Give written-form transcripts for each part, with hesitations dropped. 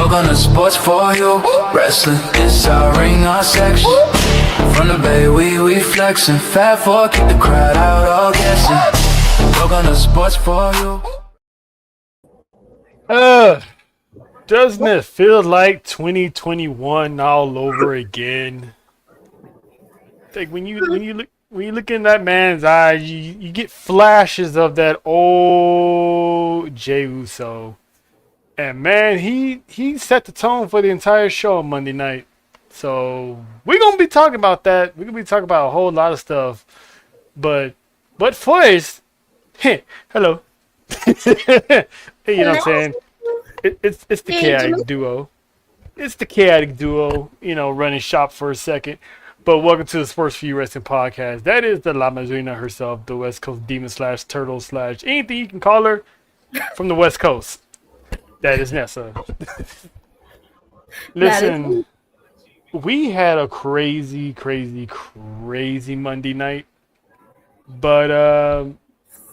Welcome to sports for you. Wrestling is our ring, our section. From the bay, we flexing. Fat four, keep the crowd out, all guessing. Welcome to sports for you. Doesn't it feel like 2021 all over again? Like when you look in that man's eyes, you get flashes of that old Jey Uso. And man, he set the tone for the entire show on Monday night. So we're gonna be talking about that. We're gonna be talking about a whole lot of stuff. But first, hello. You know what I'm saying? It's the chaotic duo. It's the chaotic duo, running shop for a second. But welcome to the S4UWrestling podcast. That is the La Madrina herself, the West Coast demon / turtle / anything you can call her from the West Coast. That is Nessa. Listen, we had a crazy Monday night. But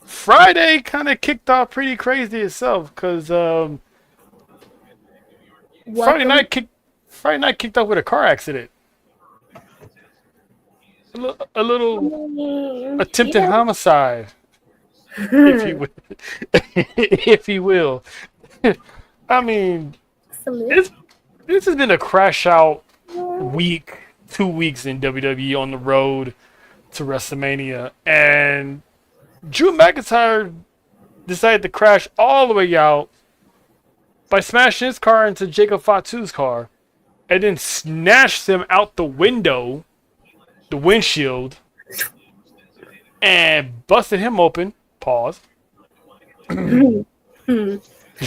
Friday kind of kicked off pretty crazy itself because Friday night kicked off with a car accident. A little attempted homicide, if you will. I mean, this has been a crash out week, 2 weeks in WWE on the road to WrestleMania, and Drew McIntyre decided to crash all the way out by smashing his car into Jacob Fatu's car, and then snatched him out the window, the windshield, and busted him open. Pause.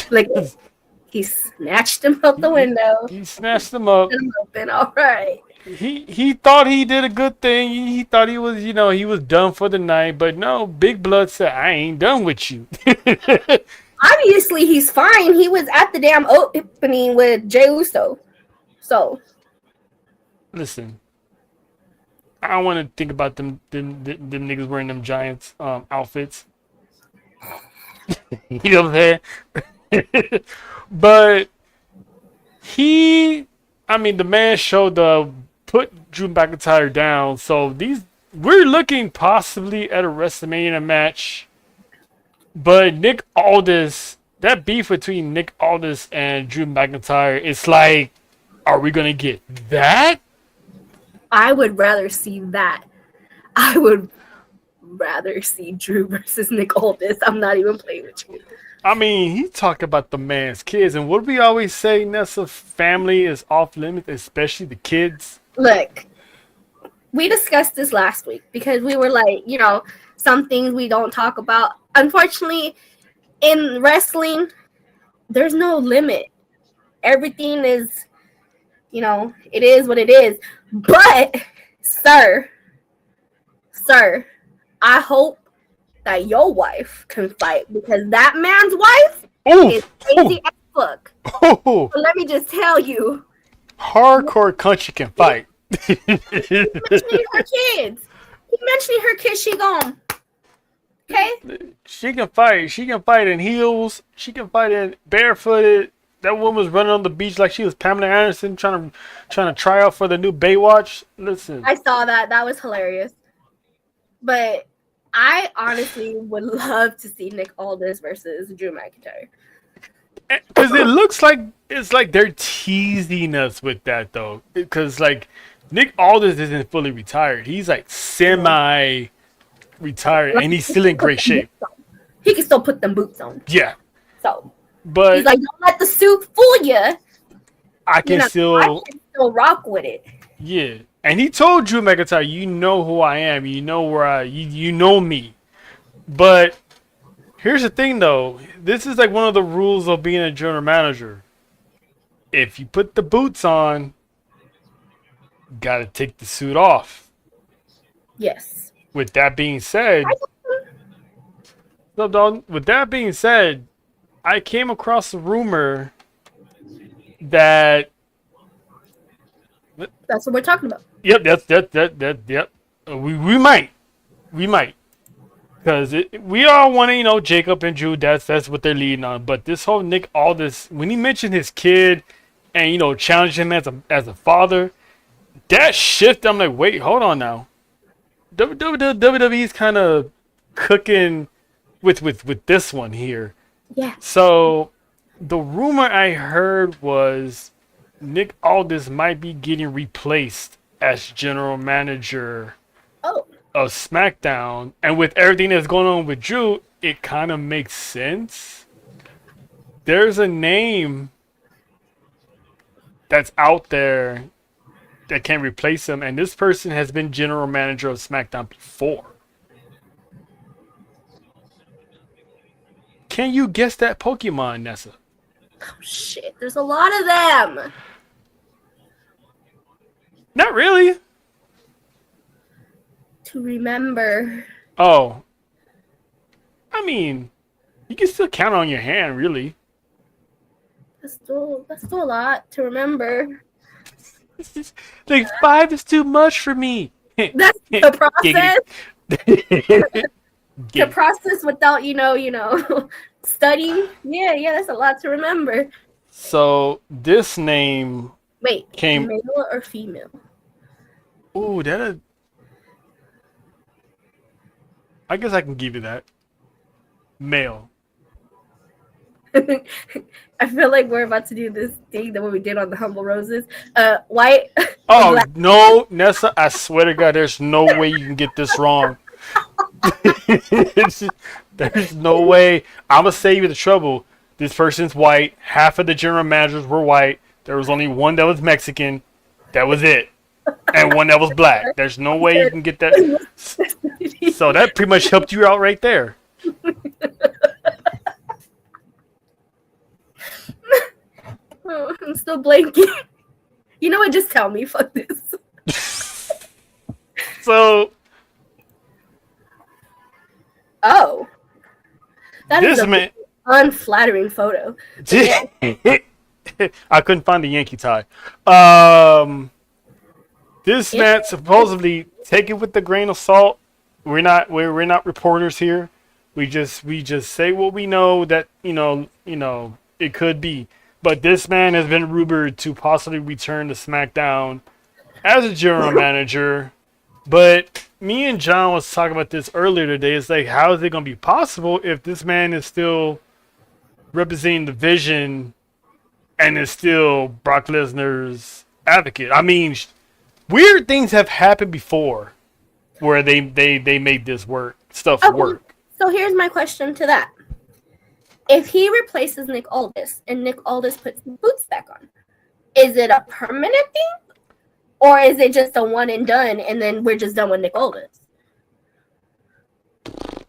Like he snatched him out the window. He snatched him up. Open. All right. He thought he did a good thing. He thought he was, he was done for the night. But no, Big Blood said, "I ain't done with you." Obviously, he's fine. He was at the damn opening with Jey Uso. So, listen, I don't want to think about them niggas wearing them Giants outfits. You know what I'm saying? But the man showed put Drew McIntyre down. So we're looking possibly at a WrestleMania match. But Nick Aldis, that beef between Nick Aldis and Drew McIntyre, it's like, are we gonna get that? I would rather see that. I would rather see Drew versus Nick Aldis. I'm not even playing with you. I mean, he talked about the man's kids, and what do we always say, Nessa? Family is off limits, especially the kids. Look, we discussed this last week because we were like, some things we don't talk about. Unfortunately, in wrestling, there's no limit. Everything is, it is what it is. But, sir, I hope that your wife can fight because that man's wife is crazy as fuck. So let me just tell you. Hardcore country can fight. He mentioning her kids. She gone. Okay? She can fight. She can fight in heels. She can fight in barefooted. That woman was running on the beach like she was Pamela Anderson trying to try out for the new Baywatch. Listen. I saw that. That was hilarious. But I honestly would love to see Nick Aldis versus Drew McIntyre. Because it looks like it's like they're teasing us with that though. Because like Nick Aldis isn't fully retired. He's like semi-retired and he's still in great shape. He can still put them boots on. Yeah. So, but he's like, don't let the suit fool you. I can still rock with it. Yeah. And he told Drew McIntyre, you know who I am. You know where you know me. But here's the thing, though. This is like one of the rules of being a general manager. If you put the boots on, you got to take the suit off. Yes. With that being said, I came across a rumor that that's what we're talking about. Yep, yep. We might, because we all want to, Jacob and Drew. That's what they're leading on. But this whole Nick Aldis, when he mentioned his kid, and challenge him as a father. That shift, I'm like, wait, hold on now. WWE's kind of cooking with this one here. Yeah. So the rumor I heard was Nick Aldis might be getting replaced as general manager Oh. of SmackDown, and with everything that's going on with Drew, it kind of makes sense. There's a name that's out there that can replace him, and this person has been general manager of SmackDown before. Can you guess that Pokemon, Nessa? Oh, shit. There's a lot of them. Not really. To remember. Oh. I mean, you can still count on your hand, really. That's still a lot to remember. Like, 5 is too much for me. That's the process. The process without, studying. Yeah, that's a lot to remember. So, this name Wait, came... male or female? Ooh, I guess I can give you that. Male. I feel like we're about to do this thing that we did on the Humble Roses. White. Oh, black. no, Nessa, I swear to God, there's no way you can get this wrong. There's no way. I'm going to save you the trouble. This person's white. Half of the general managers were white. There was only one that was Mexican. That was it. And one that was black. There's no way you can get that. So that pretty much helped you out right there. Oh, I'm still blanking. You know what? Just tell me. Fuck this. So. Oh. That is This man. Unflattering photo. I couldn't find the Yankee tie. This man supposedly, take it with a grain of salt. We're not reporters here. We just say what we know that it could be. But this man has been rumored to possibly return to SmackDown as a general manager. But me and John was talking about this earlier today. It's like, how is it going to be possible if this man is still representing the vision and is still Brock Lesnar's advocate? I mean, weird things have happened before where they made this work. So here's my question to that. If he replaces Nick Aldis and Nick Aldis puts the boots back on, is it a permanent thing? Or is it just a one and done and then we're just done with Nick Aldis?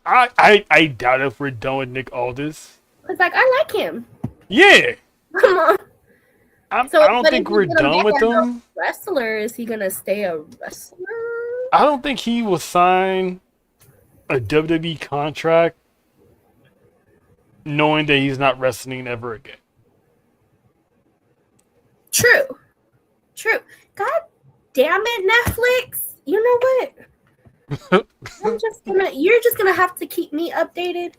I doubt if we're done with Nick Aldis. It's like, I like him. Yeah. Come on. I don't think we're done with him. Wrestler, is he gonna stay a wrestler? I don't think he will sign a WWE contract knowing that he's not wrestling ever again. True. God damn it, Netflix. You know what? You're just gonna have to keep me updated.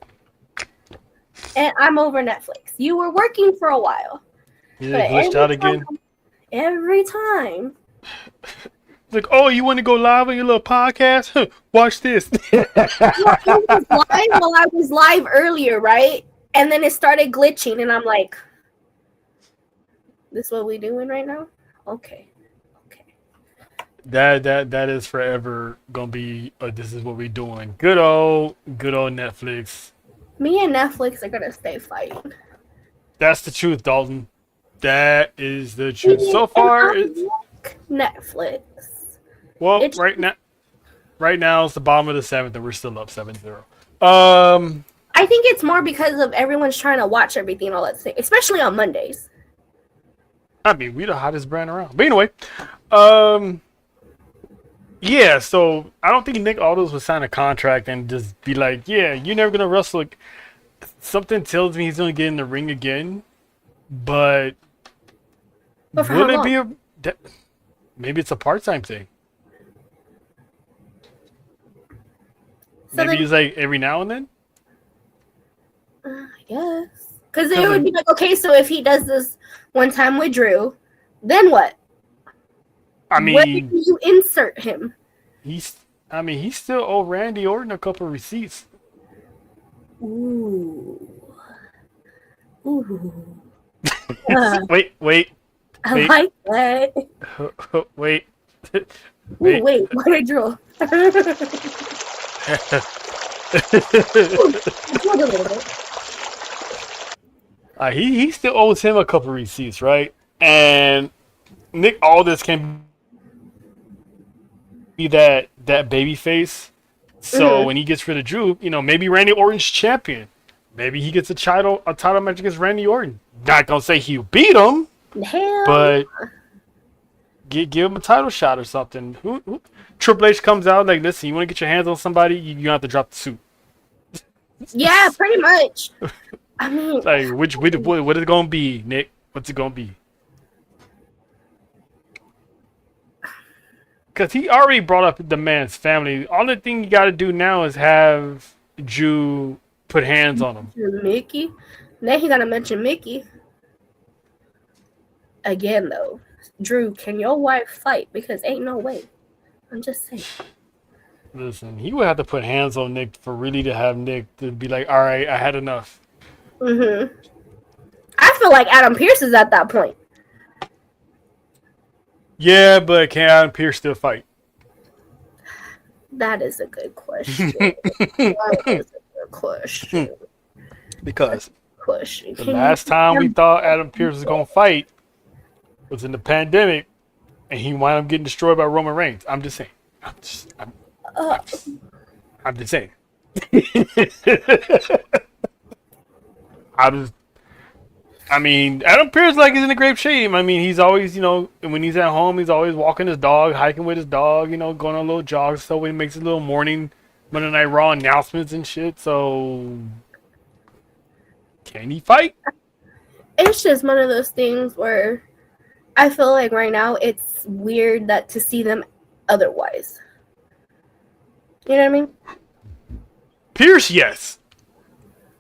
And I'm over Netflix. You were working for a while. Yeah, glitched out again. Every time. It's like, oh, you want to go live on your little podcast? Watch this. It was live while I was live earlier, right? And then it started glitching, and I'm like, "This what we doing right now?" Okay. That is forever gonna be. This is what we doing. Good old Netflix. Me and Netflix are gonna stay fighting. That's the truth, Dalton. That is the truth. So far, it's Netflix. Well, right now it's the bottom of the 7th, and we're still up 7-0. I think it's more because of everyone's trying to watch everything all that thing, especially on Mondays. I mean, we the hottest brand around. But anyway, yeah. So I don't think Nick Aldis would sign a contract and just be like, "Yeah, you're never gonna wrestle." Something tells me he's gonna get in the ring again, but for will how it long? be maybe it's a part-time thing? So Maybe it's like every now and then. I guess. Because it would be like, okay, so if he does this one time with Drew, then what? I mean, where do you insert him? he still owe Randy Orton a couple receipts. Ooh. Wait. I like that. Wait. Ooh, wait, what a Drew? He still owes him a couple receipts, right? And Nick Aldis can be that baby face. So when he gets rid of Drew, maybe Randy Orton's champion. Maybe he gets a title match against Randy Orton. Not gonna say he'll beat him, but give him a title shot or something. Who Triple H comes out like, listen, you want to get your hands on somebody, you have to drop the suit. Yeah, pretty much. I mean, like, what is it gonna be, Nick? What's it gonna be? Because he already brought up the man's family. All the thing you got to do now is have Drew put hands on him. Mickey. Now he got to mention Mickey. Again, though. Drew, can your wife fight? Because ain't no way. I'm just saying. Listen, he would have to put hands on Nick for really to have Nick to be like, all right, I had enough. I feel like Adam Pearce is at that point. Yeah, but can Adam Pearce still fight? That is a good question. That is a good question. Because the last time we thought Adam Pearce was going to fight was in the pandemic, and he wound up getting destroyed by Roman Reigns. I'm just saying. I'm just saying. Adam Pearce is in a great shape. He's always, when he's at home, he's always walking his dog, hiking with his dog, going on a little jog. So when he makes his little Monday Night Raw announcements and shit. So, can he fight? It's just one of those things where I feel like right now it's weird that to see them otherwise. You know what I mean? Pearce, yes.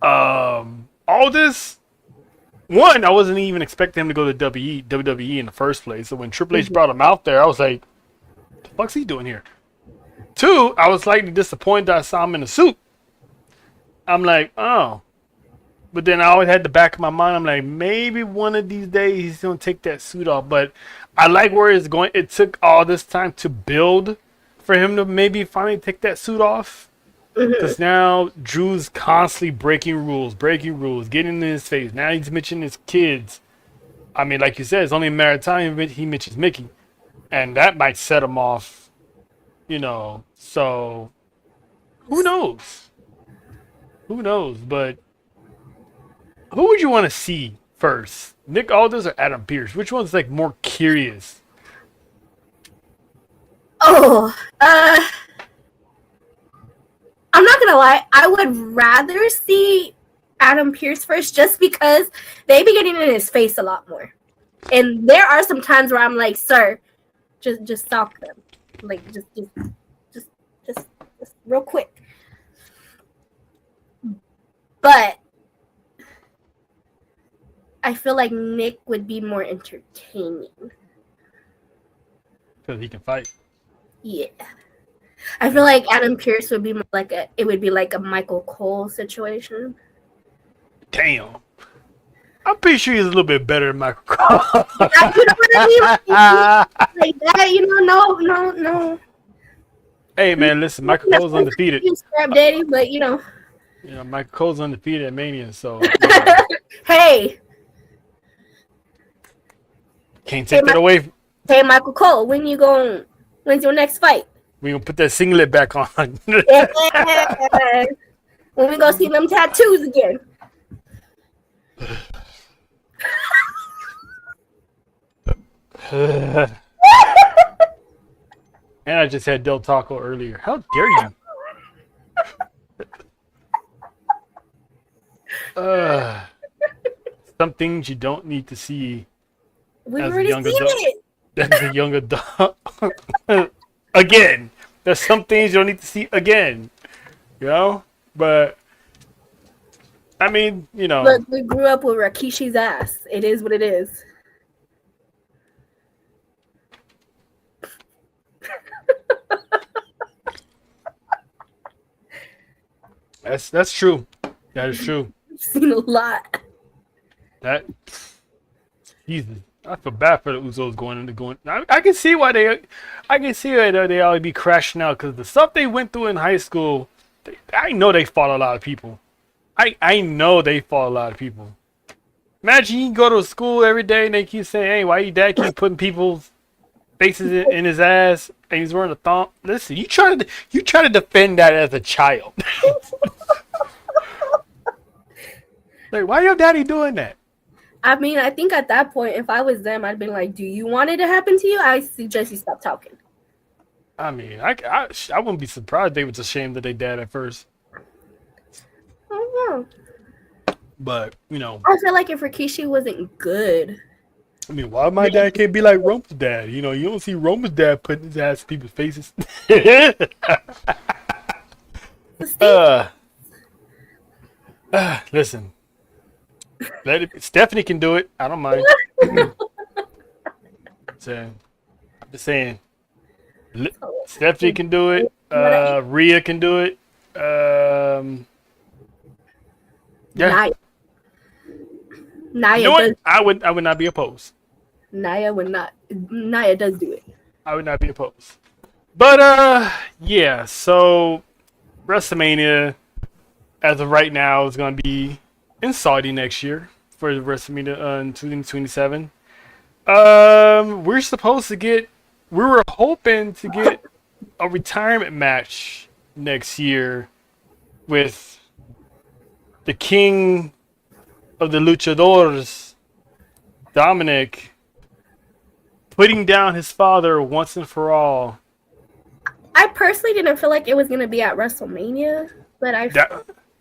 All this. One, I wasn't even expecting him to go to WWE in the first place. So when Triple H brought him out there, I was like, what the fuck's he doing here? Two, I was slightly disappointed that I saw him in a suit. I'm like, oh. But then I always had the back of my mind, I'm like, maybe one of these days he's going to take that suit off. But I like where it's going. It took all this time to build for him to maybe finally take that suit off. Because now Drew's constantly breaking rules, getting in his face. Now he's mentioning his kids. Like you said, it's only a matter of time he mentions Mickey. And that might set him off, So, who knows? But who would you want to see first? Nick Aldis or Adam Pearce? Which one's, more curious? I'm not gonna lie, I would rather see Adam Pearce first just because they be getting in his face a lot more. And there are some times where I'm like, sir, just stop them. Just real quick. But I feel like Nick would be more entertaining. Because he can fight. Yeah. I feel like Adam Pearce would be more like a Michael Cole situation. Damn. I'm pretty sure he's a little bit better than Michael Cole. You know what I mean? Like that, no. Hey man, listen, Michael Cole's undefeated. You scrap daddy, but Michael Cole's undefeated at Mania, so hey. Can't take that away. Hey Michael Cole, when's your next fight? We gonna put that singlet back on. Yeah. When we go see them tattoos again. And I just had Del Taco earlier. How dare you? Some things you don't need to see. We've already seen it. As a young adult. Again, there's some things you don't need to see again, but I mean, Look, we grew up with Rikishi's ass. It is what it is. that's true. That is true. I've seen a lot. That Jesus, I feel bad for the Usos going. I can see why they always be crashing out because the stuff they went through in high school. I know they fought a lot of people. I know they fought a lot of people. Imagine you go to school every day and they keep saying, "Hey, why your dad keep putting people's faces in his ass and he's wearing a thong?" Listen, you try to defend that as a child. Like, why your daddy doing that? I mean, I think at that point, if I was them, I'd be like, "Do you want it to happen to you?" I suggest you stop talking. I mean, I wouldn't be surprised they was ashamed of their dad at first. I don't know. But, I feel like if Rikishi wasn't good. I mean, why my dad can't be like Roman's dad? You don't see Roman's dad putting his ass in people's faces. Listen. Stephanie can do it. I don't mind. So, I'm just saying. Stephanie can do it. Rhea can do it. Yeah. Naya You know what? does. I would not be opposed. Naya would not. Naya does do it. I would not be opposed. But yeah. So WrestleMania, as of right now, is going to be in Saudi next year for WrestleMania in 2027. We're supposed to get. We were hoping to get a retirement match next year with the king of the luchadors, Dominic, putting down his father once and for all. I personally didn't feel like it was going to be at WrestleMania, but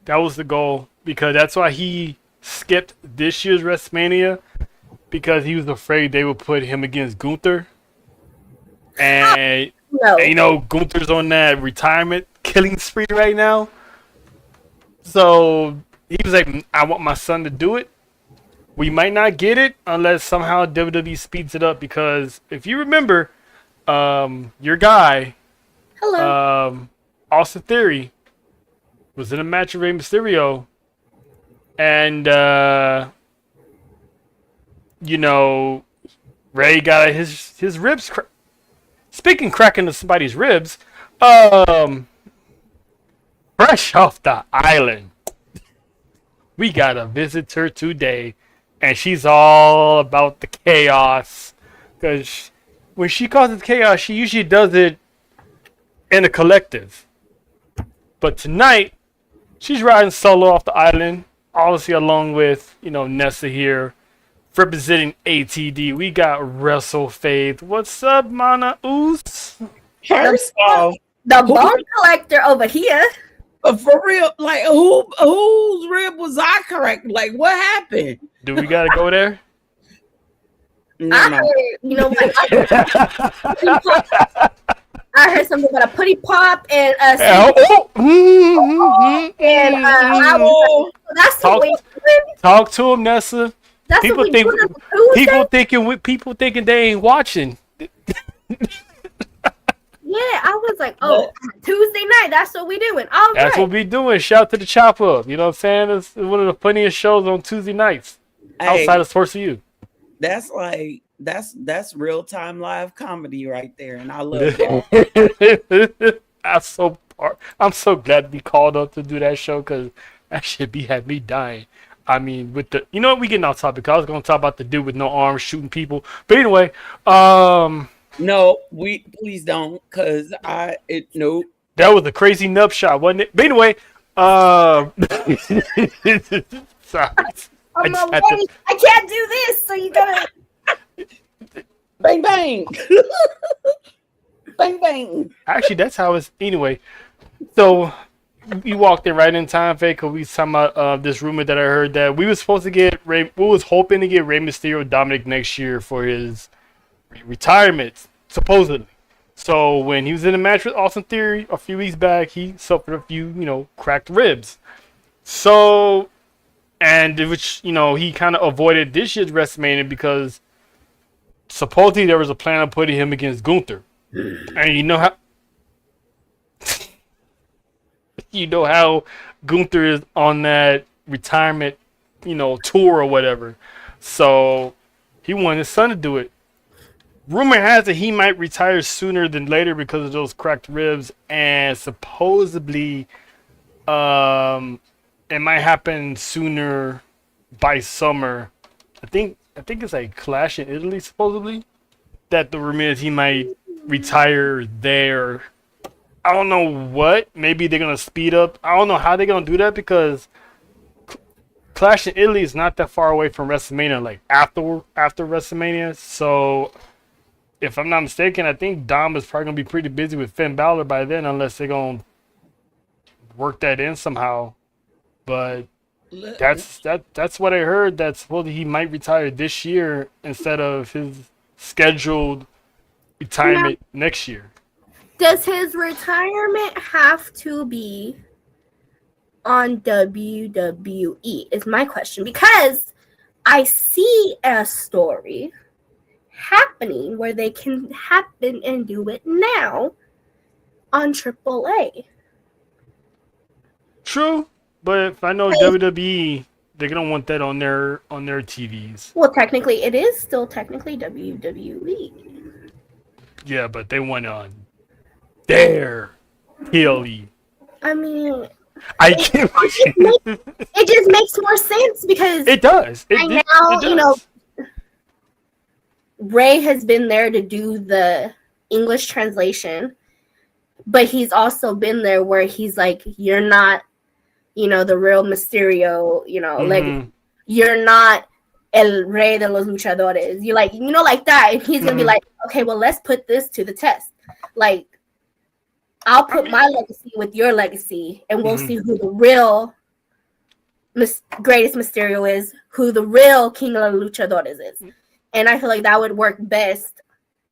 that was the goal because that's why he skipped this year's WrestleMania because he was afraid they would put him against Gunther. And Gunther's on that retirement killing spree right now. So he was like, I want my son to do it. We might not get it unless somehow WWE speeds it up because if you remember, your guy, Austin Theory, was in a match with Rey Mysterio. And, Rey got his ribs Speaking cracking of somebody's ribs, fresh off the island, we got a visitor today, and she's all about the chaos. Because when she causes chaos, she usually does it in a collective. But tonight, she's riding solo off the island, obviously along with, Nessa here. Representing ATD, we got Wrestle Faith. What's up, Mana Oos? First off, the bone collector over here. For real, like whose rib was I correct? Like what happened? Do we gotta go there? I heard something about a putty pop and that's the way. Talk to him, Nessa. That's people thinking they ain't watching. Yeah, I was like, Tuesday night. That's what we doing. That's what we doing. Shout to the chop up. You know what I'm saying? It's one of the funniest shows on Tuesday nights outside of Sports for You. That's like that's real time live comedy right there, and I love it. I'm so glad to be called up to do that show because that shit had me dying. I mean, with the we getting off topic. I was gonna talk about the dude with no arms shooting people, but anyway, no, please don't, cause nope. That was a crazy nub shot, wasn't it? But anyway, sorry. I can't do this, so you gotta bang bang, bang bang. Actually, that's how it's anyway. So. You walked in right in time, Faye, because we was talking about this rumor that I heard that we was supposed to get we was hoping to get Rey Mysterio Dominic next year for his retirement, supposedly. So when he was in a match with Austin Theory a few weeks back, he suffered a few, cracked ribs. So and which he kind of avoided this year's WrestleMania because supposedly there was a plan of putting him against Gunther, and how Gunther is on that retirement tour or whatever, so he wanted his son to do it. Rumor has it he might retire sooner than later because of those cracked ribs, and supposedly, it might happen sooner by summer. I think it's like Clash in Italy supposedly. That the rumor is he might retire there. I don't know what. Maybe they're gonna speed up. I don't know how they're gonna do that because Clash in Italy is not that far away from WrestleMania. Like after WrestleMania, so. If I'm not mistaken, I think Dom is probably gonna be pretty busy with Finn Balor by then, unless they're gonna work that in somehow. But that's what I heard. That's supposedly he might retire this year instead of his scheduled retirement next year. Does his retirement have to be on WWE? Is my question, because I see a story happening where they can happen and do it now on AAA. True, but if I know WWE, they're gonna want that on their TVs. Well, technically, it is still technically WWE. Yeah, but they want on their TLE. I mean, I can't. it just makes more sense because It does. It does. Ray has been there to do the English translation, but he's also been there where he's like, you're not, the real Mysterio, like you're not El Rey de los Luchadores. You're like, like that. And he's going to be like, okay, well, let's put this to the test. Like, I'll put my legacy with your legacy and we'll see who the real greatest Mysterio is, who the real King of the Luchadores is. And I feel like that would work best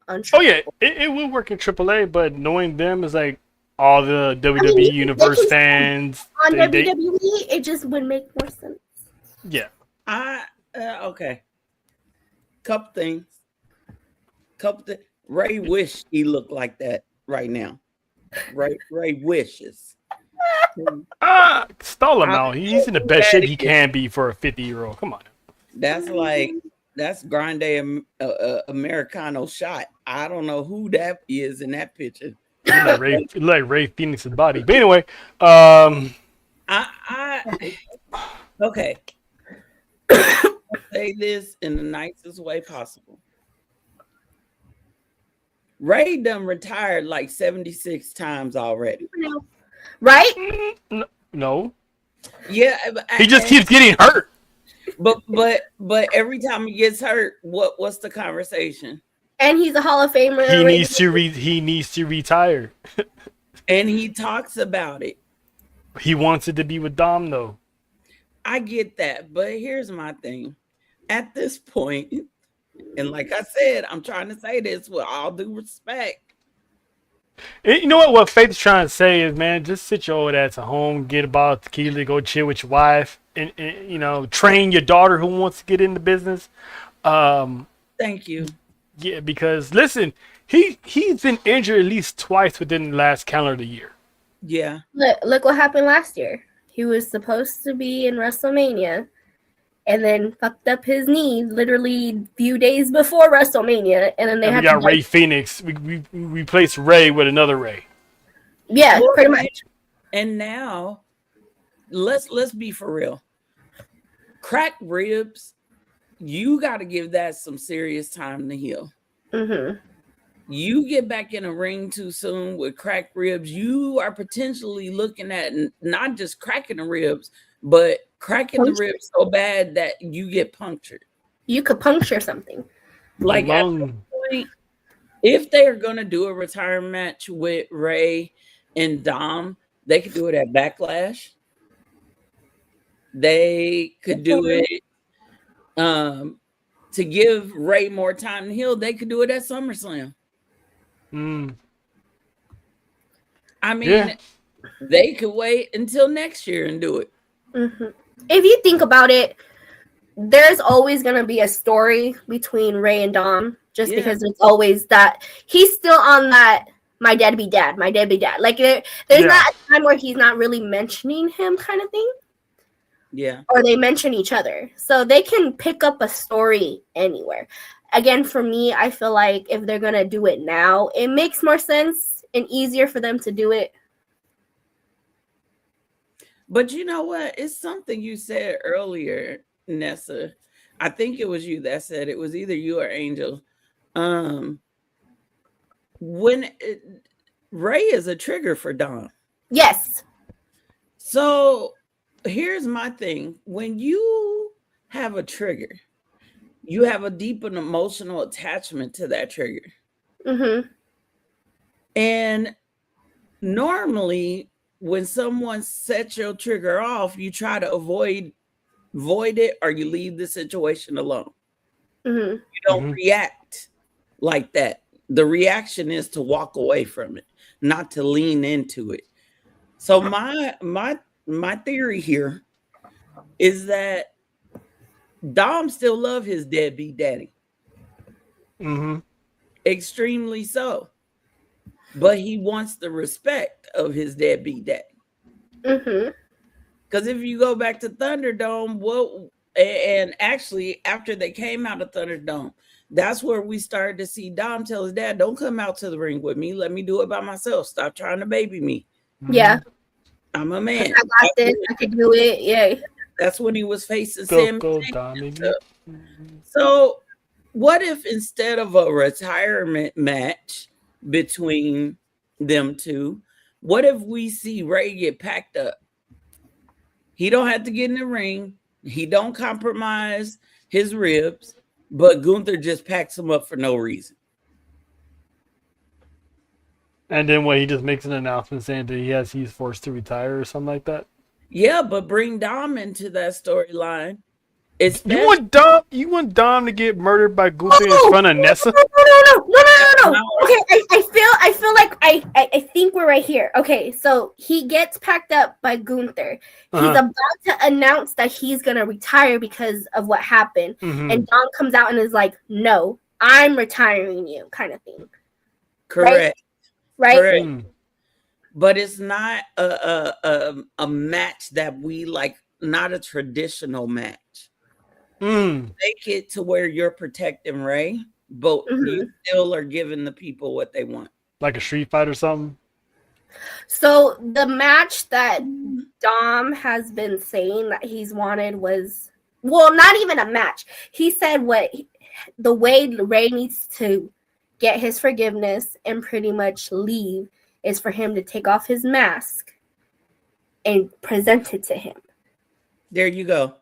on AAA. Oh, yeah. It will work in AAA, but knowing them is like all the WWE Universe fans. On WWE, it just would make more sense. Yeah. Okay. Couple things. Ray wished he looked like that right now. Ray wishes. Stall him out. He's in the best shape he can be for a 50-year-old. Come on. That's Grande Americano shot. I don't know who that is in that picture. like Ray Phoenix's body. But anyway, okay. I'll say this in the nicest way possible. Ray done retired like 76 times already. Right? No. Yeah. He just keeps getting hurt. But every time he gets hurt, what's the conversation? And he's a Hall of Famer. He needs to retire. And he talks about it. He wants it to be with Dom, though. I get that, but here's my thing. At this point, and like I said, I'm trying to say this with all due respect. You know what Faith's trying to say is, man, just sit your old ass at home, get a bottle of tequila, go chill with your wife, and train your daughter who wants to get into business. Thank you. Yeah, because listen, he's been injured at least twice within the last calendar year. Yeah. Look what happened last year. He was supposed to be in WrestleMania and then fucked up his knee literally a few days before WrestleMania. And then we got Ray Phoenix. We replaced Ray with another Ray. Yeah, pretty much. And now, let's be for real. Cracked ribs, you got to give that some serious time to heal. Mm-hmm. You get back in a ring too soon with cracked ribs, you are potentially looking at not just cracking the ribs, but cracking the ribs so bad that you get punctured. You could puncture something. Like at this point, if they are going to do a retirement match with Ray and Dom, they could do it at Backlash. They could do it to give Ray more time to heal. They could do it at SummerSlam. I mean, they could wait until next year and do it. Mm-hmm. if you think about it, there's always going to be a story between Ray and Dom, just because it's always that he's still on that my deadbeat dad. Like there's not a time where he's not really mentioning him kind of thing. Yeah. Or they mention each other. So they can pick up a story anywhere. Again, for me, I feel like if they're going to do it now, it makes more sense and easier for them to do it. But you know what? It's something you said earlier, Nessa. I think it was you that said it. Was either you or Angel. Ray is a trigger for Dom. Yes. So here's my thing. When you have a trigger, you have a deep and emotional attachment to that trigger. Mm-hmm. And normally when someone sets your trigger off, you try to avoid it, or you leave the situation alone. Mm-hmm. You don't react like that. The reaction is to walk away from it, not to lean into it. So my theory here is that Dom still love his deadbeat daddy. Mm-hmm. Extremely so. But he wants the respect of his deadbeat daddy. Mm-hmm. Because if you go back to Thunderdome, and actually after they came out of Thunderdome, that's where we started to see Dom tell his dad, "Don't come out to the ring with me. Let me do it by myself. Stop trying to baby me. Yeah. I'm a man. I got this. I can do it." Yeah. That's when he was facing Go, Sam. Dom. So what if instead of a retirement match between them two, what if we see Ray get packed up? He don't have to get in the ring. He don't compromise his ribs, but Gunther just packs him up for no reason. And then he just makes an announcement saying that he's forced to retire or something like that. Yeah, but bring Dom into that storyline. You want Dom to get murdered by Gunther in front of Nessa? No. Okay, I feel like I think we're right here. Okay, so he gets packed up by Gunther. He's about to announce that he's gonna retire because of what happened, and Dom comes out and is like, "No, I'm retiring you," kind of thing. Correct. Right? Correct. But it's not a match that we like. Not a traditional match. Make it to where you're protecting Ray, but you still are giving the people what they want. Like a street fight or something? So the match that Dom has been saying that he's wanted was, well, not even a match. He said the way Ray needs to get his forgiveness and pretty much leave is for him to take off his mask and present it to him. There you go.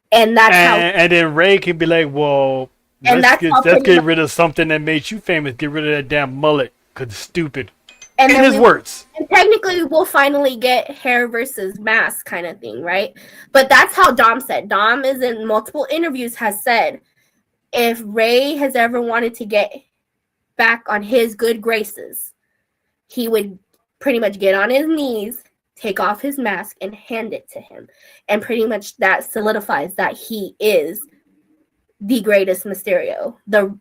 And that's how. And then Ray can be like, "Well, let's get rid of something that made you famous. Get rid of that damn mullet, cause it's stupid." And in his words. And technically, we'll finally get hair versus mask kind of thing, right? But that's how Dom said. Dom is in multiple interviews has said, if Ray has ever wanted to get back on his good graces, he would pretty much get on his knees, take off his mask, and hand it to him. And pretty much that solidifies that he is the greatest Mysterio. That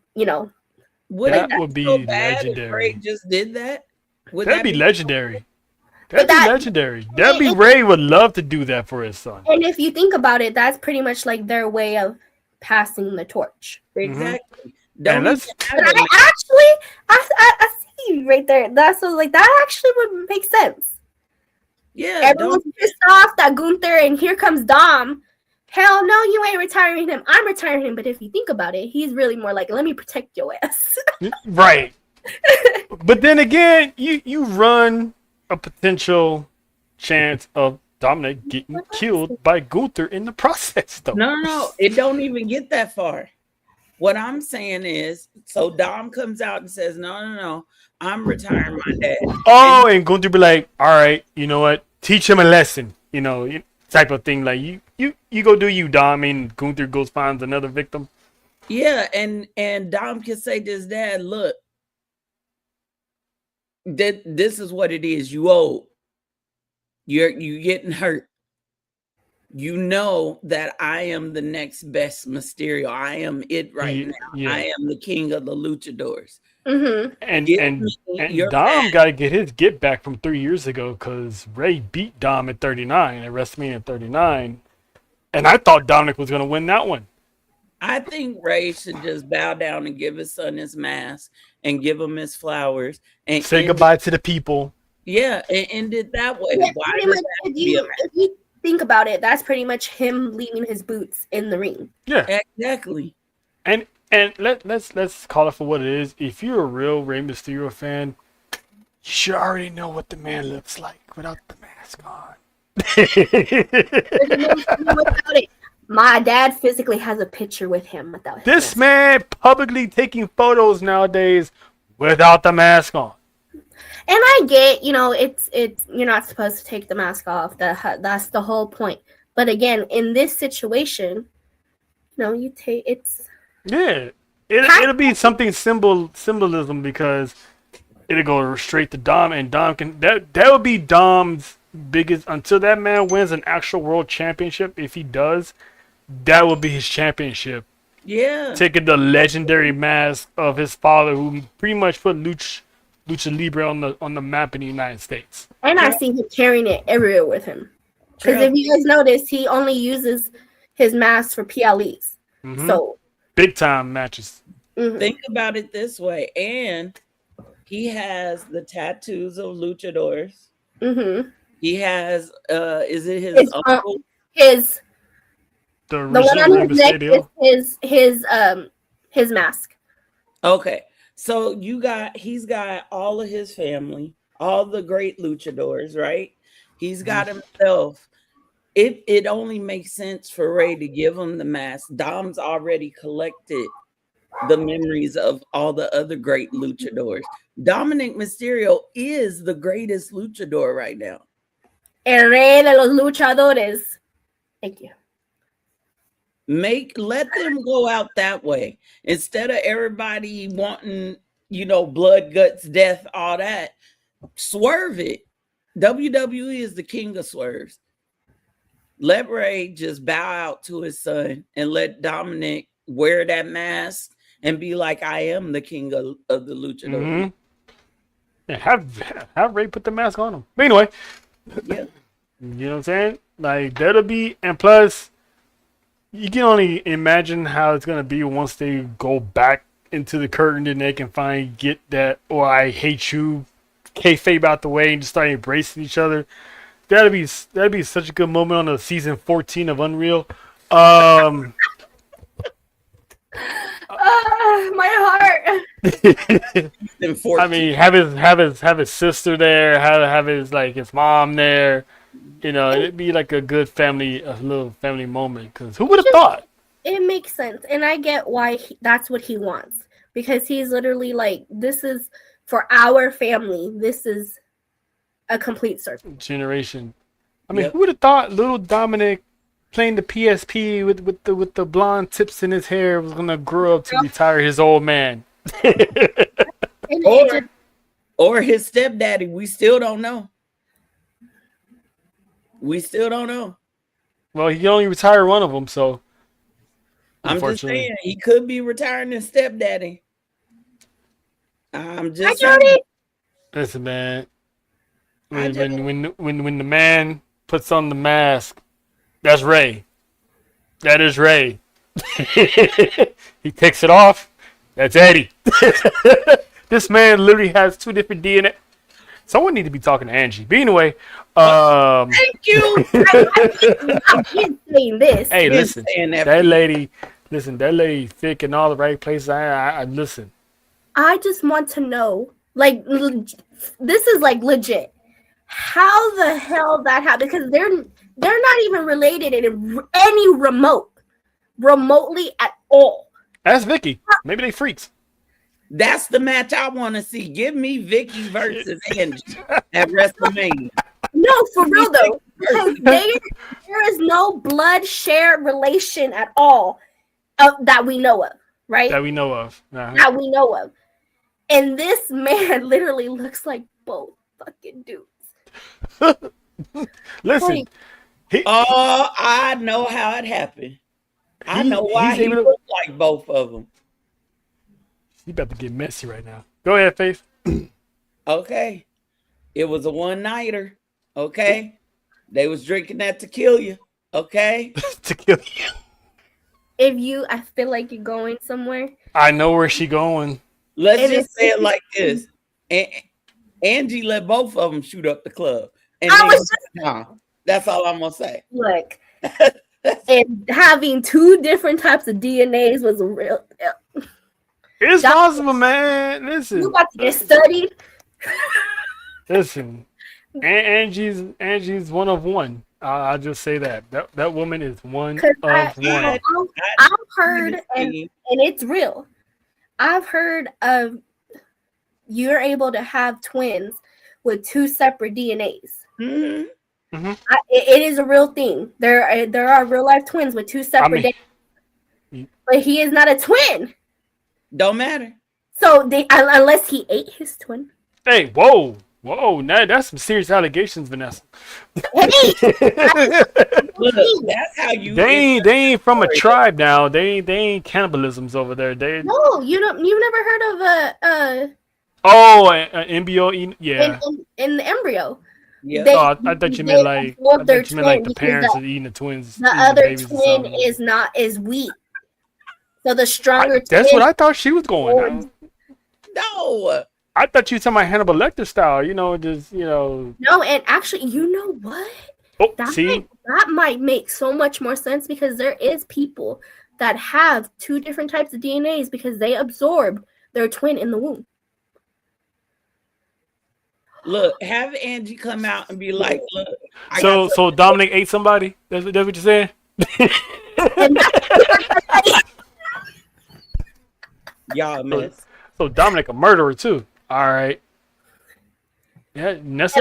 would be so bad legendary. If Ray just did that. That'd be legendary. That'd be legendary. Ray would love to do that for his son. And if you think about it, that's pretty much like their way of passing the torch. Exactly. I see you right there. That actually would make sense. Yeah, everyone's pissed off that Gunther, and here comes Dom. Hell no, you ain't retiring him. I'm retiring him. But if you think about it, he's really more like, let me protect your ass. Right. But then again, you run a potential chance of Dominic getting killed by Gunther in the process, though. No, it don't even get that far. What I'm saying is, so Dom comes out and says, no, I'm retiring my dad. Oh, and Gunther be like, all right, you know what? Teach him a lesson, type of thing. Like, you go do you, Dom, and Gunther goes finds another victim. Yeah, and Dom can say to his dad, look, this is what it is. You old. You getting hurt. you know that I am the next best Mysterio. I am it right now. Yeah. I am the king of the luchadors. Mm-hmm. And Dom got to get his get back from 3 years ago because Ray beat Dom at 39 at WrestleMania 39, and I thought Dominic was going to win that one. I think Ray should just bow down and give his son his mask and give him his flowers and say goodbye to the people. Yeah, and end it that way. Yeah, Why pretty does much, that have if to be a you think about it, that's pretty much him leaving his boots in the ring. Yeah, exactly. And let's call it for what it is. If you're a real Rey Mysterio fan, you should already know what the man looks like without the mask on. Without it. My dad physically has a picture with him without his This mask. man publicly taking photos nowadays without the mask on. And I get, it's you're not supposed to take the mask off. That's the whole point. But again, in this situation, you take it's. Yeah, it'll be something symbolism because it'll go straight to Dom, and Dom can that will be Dom's biggest until that man wins an actual world championship. If he does, that will be his championship. Yeah, Taking the legendary mask of his father, who pretty much put Lucha Libre on the map in the United States. And I see him carrying it everywhere with him. Because if you guys notice, he only uses his mask for PLEs. Mm-hmm. So big time matches. Mm-hmm. Think about it this way, and he has the tattoos of luchadors. Mm-hmm. He has is it his uncle? The one on his neck is his mask. Okay. So he's got all of his family, all the great luchadors, right? He's got himself. It only makes sense for Ray to give him the mask. Dom's already collected the memories of all the other great luchadors. Dominic Mysterio is the greatest luchador right now. El rey de los luchadores. Thank you. Let them go out that way instead of everybody wanting, blood, guts, death, all that. Swerve it. WWE is the king of swerves. Let Ray just bow out to his son and let Dominic wear that mask and be like, I am the king of the luchador. Mm-hmm. Yeah, have Ray put the mask on him. But anyway, yeah, you know what I'm saying? Like that'll be, and plus, you can only imagine how it's gonna be once they go back into the curtain and they can finally get that "or I hate you" kayfabe out the way and just start embracing each other. That'd be such a good moment on the season 14 of Unreal. My heart. I mean, have his sister there, have his mom there. It'd be like a good little family moment. Because who would have thought? It makes sense, and I get why that's what he wants, because he's literally like, this is for our family. This is a complete circle. Generation. I mean, who would have thought little Dominic playing the PSP with the blonde tips in his hair was gonna grow up to retire his old man? or his stepdaddy. We still don't know. Well, he can only retire one of them, so. I'm just saying he could be retiring his stepdaddy. I'm just saying. Listen, man. When the man puts on the mask, that's Ray. That is Ray. He takes it off. That's Eddie. This man literally has two different DNA. Someone need to be talking to Angie. But anyway, thank you. I'm saying this. Hey, listen, that lady thick in all the right places. I listen. I just want to know, like, this is like legit. How the hell that happened? Because they're not even related in any remotely at all. Ask Vicky. Maybe they freaks. That's the match I want to see. Give me Vicky versus Angie at WrestleMania. No, for real though, because there is no blood share relation at all that we know of, right? That we know of. Uh-huh. That we know of. And this man literally looks like both fucking dudes. Listen, Oh, I know how it happened. I know why he's he able to. looked like both of them. He about to get messy right now. Go ahead, Faith. Okay. It was a one-nighter. Okay. They was drinking that to kill you. Okay. To kill you. I feel like you're going somewhere. I know where she going. Let's And just it's- say it like this. Angie let both of them shoot up the club. And I then- was just nah, that's all I'm gonna say. look, and having two different types of DNAs was a real. It's That- possible, man. You Listen. about to get studied. Listen. Angie's one of one. I'll just say that. That woman is one 'Cause of one. I've heard, and it's real. I've heard of you're able to have twins with two separate DNAs. Mhm. It is a real thing. There are real life twins with two separate DNAs. But he is not a twin. Don't matter. So unless he ate his twin. Hey, whoa. Now that's some serious allegations, Vanessa. Hey, Look, that's how you. They ain't from a tribe now. They ain't cannibalisms over there. They no, you've never heard of an embryo. Yeah. in the embryo. Yeah. They- I thought you meant like absorb their the twin parents because are eating the twins. the eating other babies or twin something. is weak. So the stronger That's twin what I thought she was going. No. I thought you were talking about Hannibal Lecter style. Just No, and actually, you know what? Oh, That see, might make so much more sense because there is people that have two different types of DNAs because they absorb their twin in the womb. Look, have Angie come out and be like, look. I so got Dominic ate somebody. That's what you're saying. And y'all mess. So Dominic a murderer too. All right. Yeah, Nessa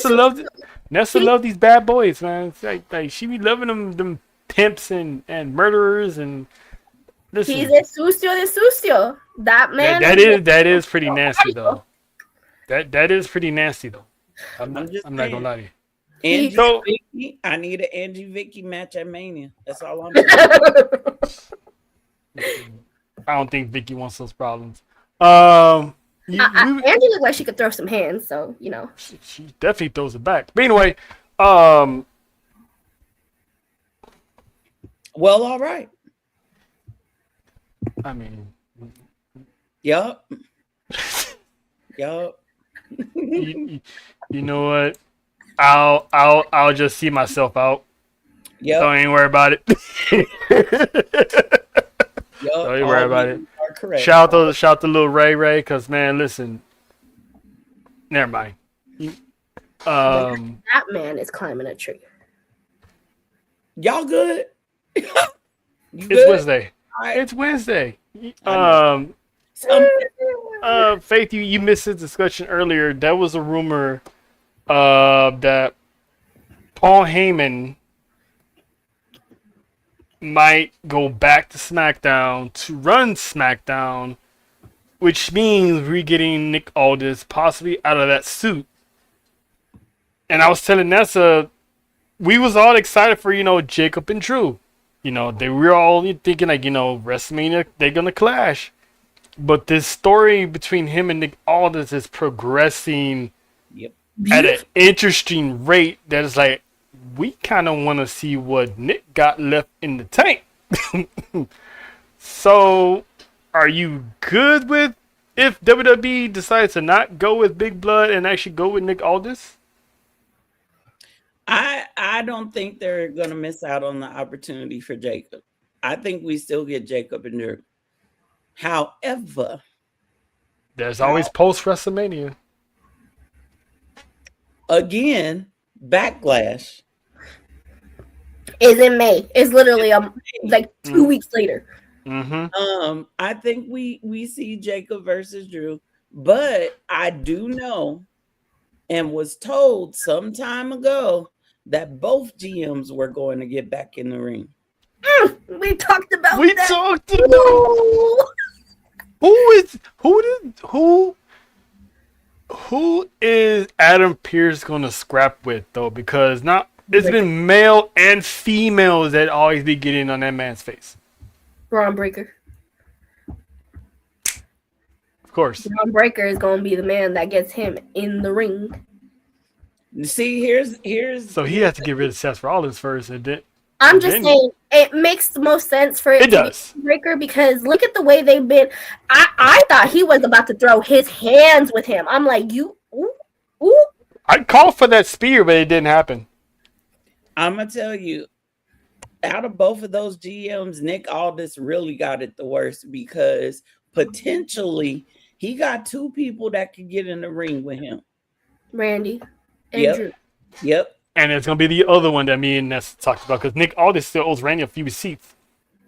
loved these bad boys, man. It's like she be loving them pimps and murderers and listen. he's a sucio de sucio. That man. That is pretty nasty though. That is pretty nasty though. I'm not gonna lie to you. Angie So- Vicky, I need an Angie Vicky match at Mania. That's all I'm saying. I don't think Vicky wants those problems. Angie looked like she could throw some hands, so She definitely throws it back. But anyway, Well, all right. I mean, Yup. Yup. you know what? I'll just see myself out. Yup. Don't even worry about it. Yup. Don't even worry about it. Are correct. Shout out to little Ray, cause man, listen. Never mind. that man is climbing a tree. Y'all good? You It's good? Wednesday. All right. It's Wednesday. Some- Faith, you missed this discussion earlier. There was a rumor that Paul Heyman might go back to SmackDown to run SmackDown, which means we're getting Nick Aldis possibly out of that suit. And I was telling Nessa, we was all excited for, Jacob and Drew. They were all thinking like, WrestleMania, they're going to clash. But this story between him and Nick Aldis is progressing Yep. at an interesting rate that is like, we kind of want to see what Nick got left in the tank. So, are you good with if WWE decides to not go with Big Blood and actually go with Nick Aldis? I don't think they're gonna miss out on the opportunity for Jacob. I think we still get Jacob and Drew. However, There's always post WrestleMania. again, Backlash. Is in May. It's literally like 2 weeks later. Mm-hmm. I think we see Jacob versus Drew, but I do know and was told some time ago that both GMs were going to get back in the ring. We talked about We that. talked about who is Adam Pearce gonna scrap with though? Because not It's been male and females that always be getting on that man's face. Braun Breaker. Of course. Braun Breaker is going to be the man that gets him in the ring. See, here's. So he has to get rid of Seth Rollins first, and then. I'm just saying it makes the most sense for it to does. be Breaker because look at the way they've been. I thought he was about to throw his hands with him. I'm like, ooh. I called for that spear, but it didn't happen. I'm gonna tell you, out of both of those GMs, Nick Aldis really got it the worst because potentially he got two people that could get in the ring with him. Randy and Drew. Yep. And it's going to be the other one that me and Ness talked about because Nick Aldis still owes Randy a few receipts.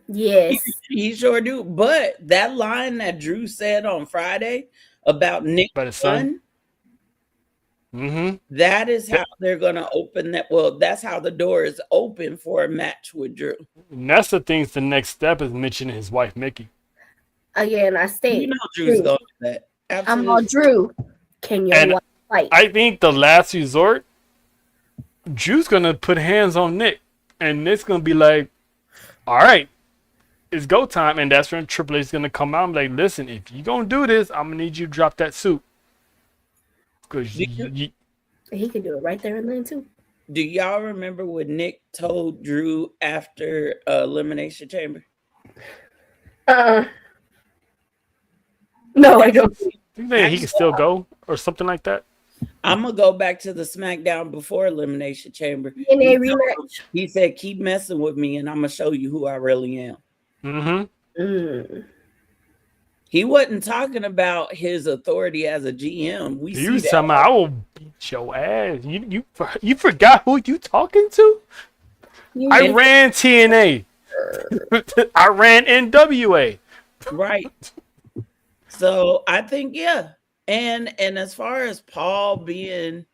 Yes. He sure do. But that line that Drew said on Friday about Nick's son, that is how they're going to open that. Well, that's how the door is open for a match with Drew. Nessa thinks the next step is mentioning his wife, Mickey. Again, I stayed. You know Drew's going to do that. Absolutely. I'm all Drew. Can your wife fight? I think the last resort, Drew's going to put hands on Nick. And Nick's going to be like, all right, it's go time. And that's when Triple H is going to come out and be like, listen, if you're going to do this, I'm going to need you to drop that suit. Because he can do it right there and then, too. Do y'all remember what Nick told Drew after Elimination Chamber? No, I don't. Think that he can still go or something like that? I'm going to go back to the SmackDown before Elimination Chamber. In a rematch. He said, keep messing with me and I'm going to show you who I really am. He wasn't talking about his authority as a GM. He was talking about, I will beat your ass. You forgot who you talking to? I ran TNA. I ran NWA. Right. So I think, yeah. And as far as Paul being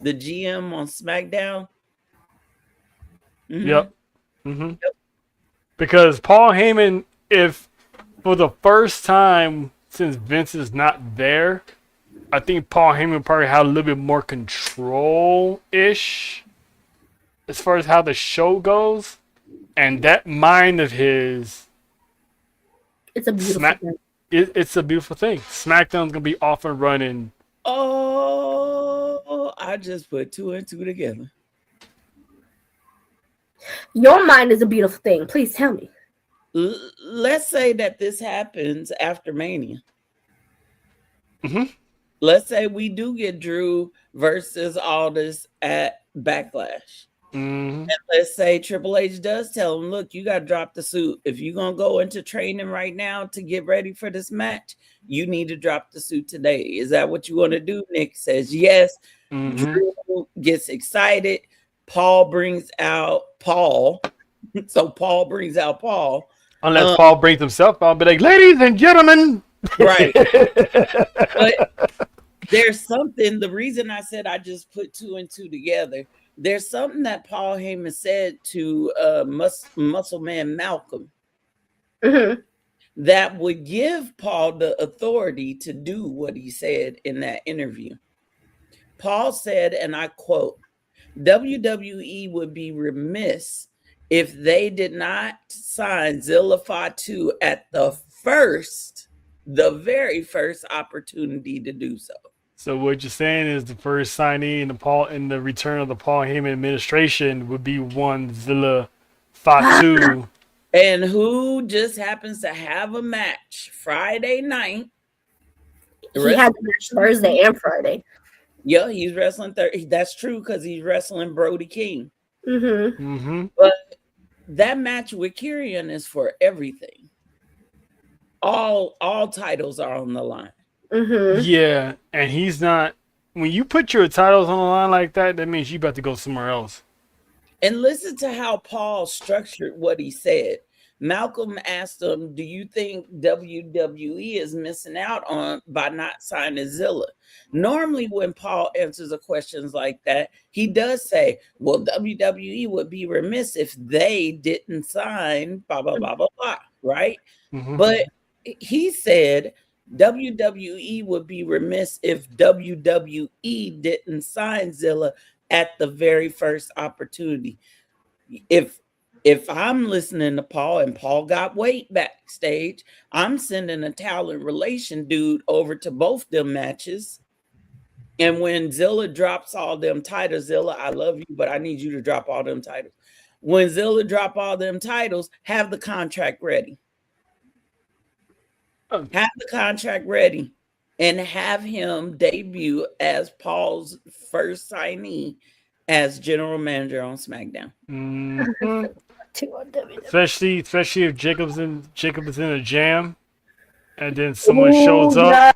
the GM on SmackDown. Yep. Because Paul Heyman, if for the first time since Vince is not there, I think Paul Heyman probably had a little bit more control-ish as far as how the show goes. And that mind of his... It's a beautiful thing. It's a beautiful thing. SmackDown's going to be off and running. Oh, I just put two and two together. Your mind is a beautiful thing. Please tell me. Let's say that this happens after Mania. Let's say we do get Drew versus Aldis at Backlash. And let's say Triple H does tell him, look, you got to drop the suit. If you're going to go into training right now to get ready for this match, you need to drop the suit today. Is that what you want to do? Nick says yes. Drew gets excited. Paul brings out Paul. So Paul brings out Paul. Unless Paul brings himself out, be like, ladies and gentlemen. Right. But there's something, the reason I said I just put two and two together, there's something that Paul Heyman said to Muscle Man Malcolm that would give Paul the authority to do what he said in that interview. Paul said, and I quote, WWE would be remiss if they did not sign Zilla Fatu at the very first opportunity to do so. So what you're saying is the first signee in the return of the Paul Heyman administration would be one Zilla Fatu. And who just happens to have a match Friday night. He had the match Thursday and Friday. Yeah, he's wrestling Thursday. That's true because he's wrestling Brody King. But that match with Kyrian is for everything. All titles are on the line. Yeah, and he's not. When you put your titles on the line like that, that means you about to go somewhere else. And listen to how Paul structured what he said. Malcolm asked him, do you think WWE is missing out on by not signing Zilla? Normally when Paul answers a questions like that, he does say, well, WWE would be remiss if they didn't sign blah, blah, blah, blah, blah, right? But he said, WWE would be remiss if WWE didn't sign Zilla at the very first opportunity. If I'm listening to Paul and Paul got weight backstage, I'm sending a talent relation dude over to both them matches. And when Zilla drops all them titles, Zilla, I love you, but I need you to drop all them titles. When Zilla drop all them titles, have the contract ready. Have the contract ready and have him debut as Paul's first signee as general manager on SmackDown. Mm-hmm. Especially if Jacob's in a jam, and then someone shows up.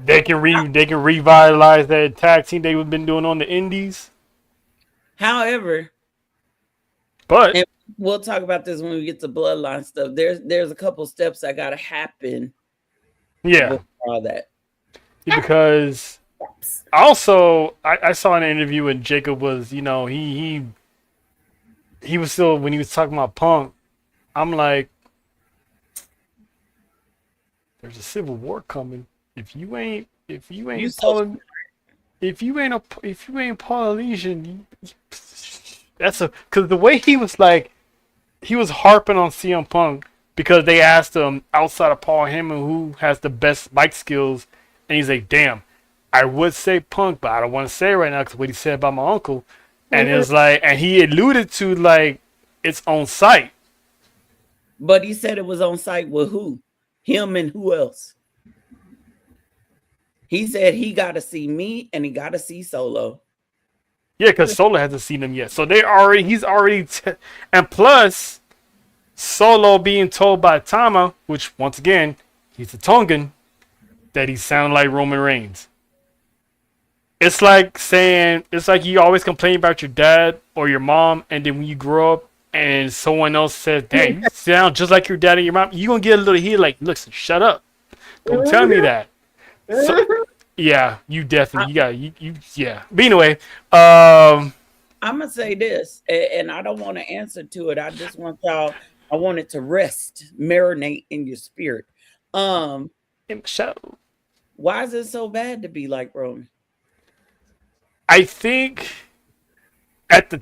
They can revitalize that tag team they've been doing on the indies. However, but and we'll talk about this when we get to Bloodline stuff. There's a couple steps that gotta happen. Yeah, all that. Yeah, because also I saw an interview when Jacob was, he was still, when he was talking about Punk, I'm like, there's a civil war coming. If you ain't Paul Elysian, because the way he was like, he was harping on CM Punk because they asked him outside of Paul Heyman who has the best mic skills, and he's like, damn, I would say Punk, but I don't want to say it right now because what he said about my uncle. And it was like, and he alluded to like it's on site. But he said it was on site with who? Him and who else? He said he got to see me and he got to see Solo. Yeah, because Solo hasn't seen him yet. So he's already, and plus, Solo being told by Tama, which once again, he's a Tongan, that he sounded like Roman Reigns. It's like you always complain about your dad or your mom, and then when you grow up and someone else says, "Dang, you sound just like your dad and your mom," you're gonna get a little heat like, "Listen, shut up. Don't tell me that." So, yeah, you definitely, yeah. But anyway, I'm gonna say this, and I don't want to answer to it. I just want y'all, I want it to rest, marinate in your spirit. In the show. Why is it so bad to be like Roman? I think at the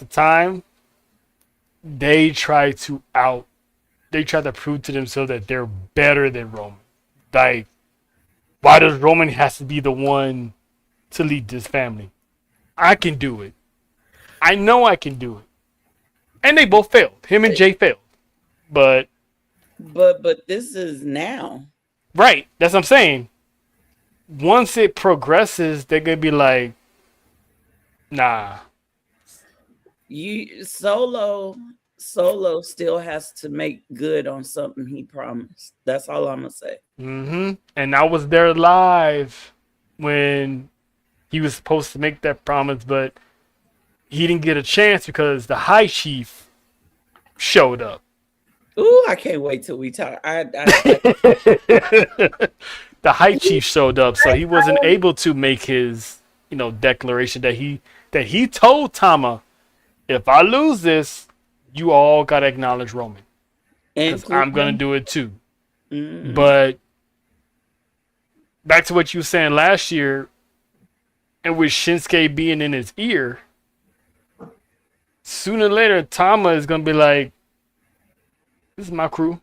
time they tried to prove to themselves that they're better than Roman. Like, why does Roman has to be the one to lead this family? I can do it. I know I can do it. And they both failed. Him and Jay failed. But this is now. Right. That's what I'm saying. Once it progresses, they're gonna be like, nah. Solo still has to make good on something he promised. That's all I'm gonna say. Mm-hmm. And I was there live when he was supposed to make that promise, but he didn't get a chance because the High Chief showed up. Ooh, I can't wait till we talk. The High Chief showed up, so he wasn't able to make his, declaration that he told Tama, if I lose this, you all gotta acknowledge Roman, because I'm gonna do it too. Mm-hmm. But back to what you were saying last year, and with Shinsuke being in his ear, sooner or later Tama is gonna be like, "This is my crew.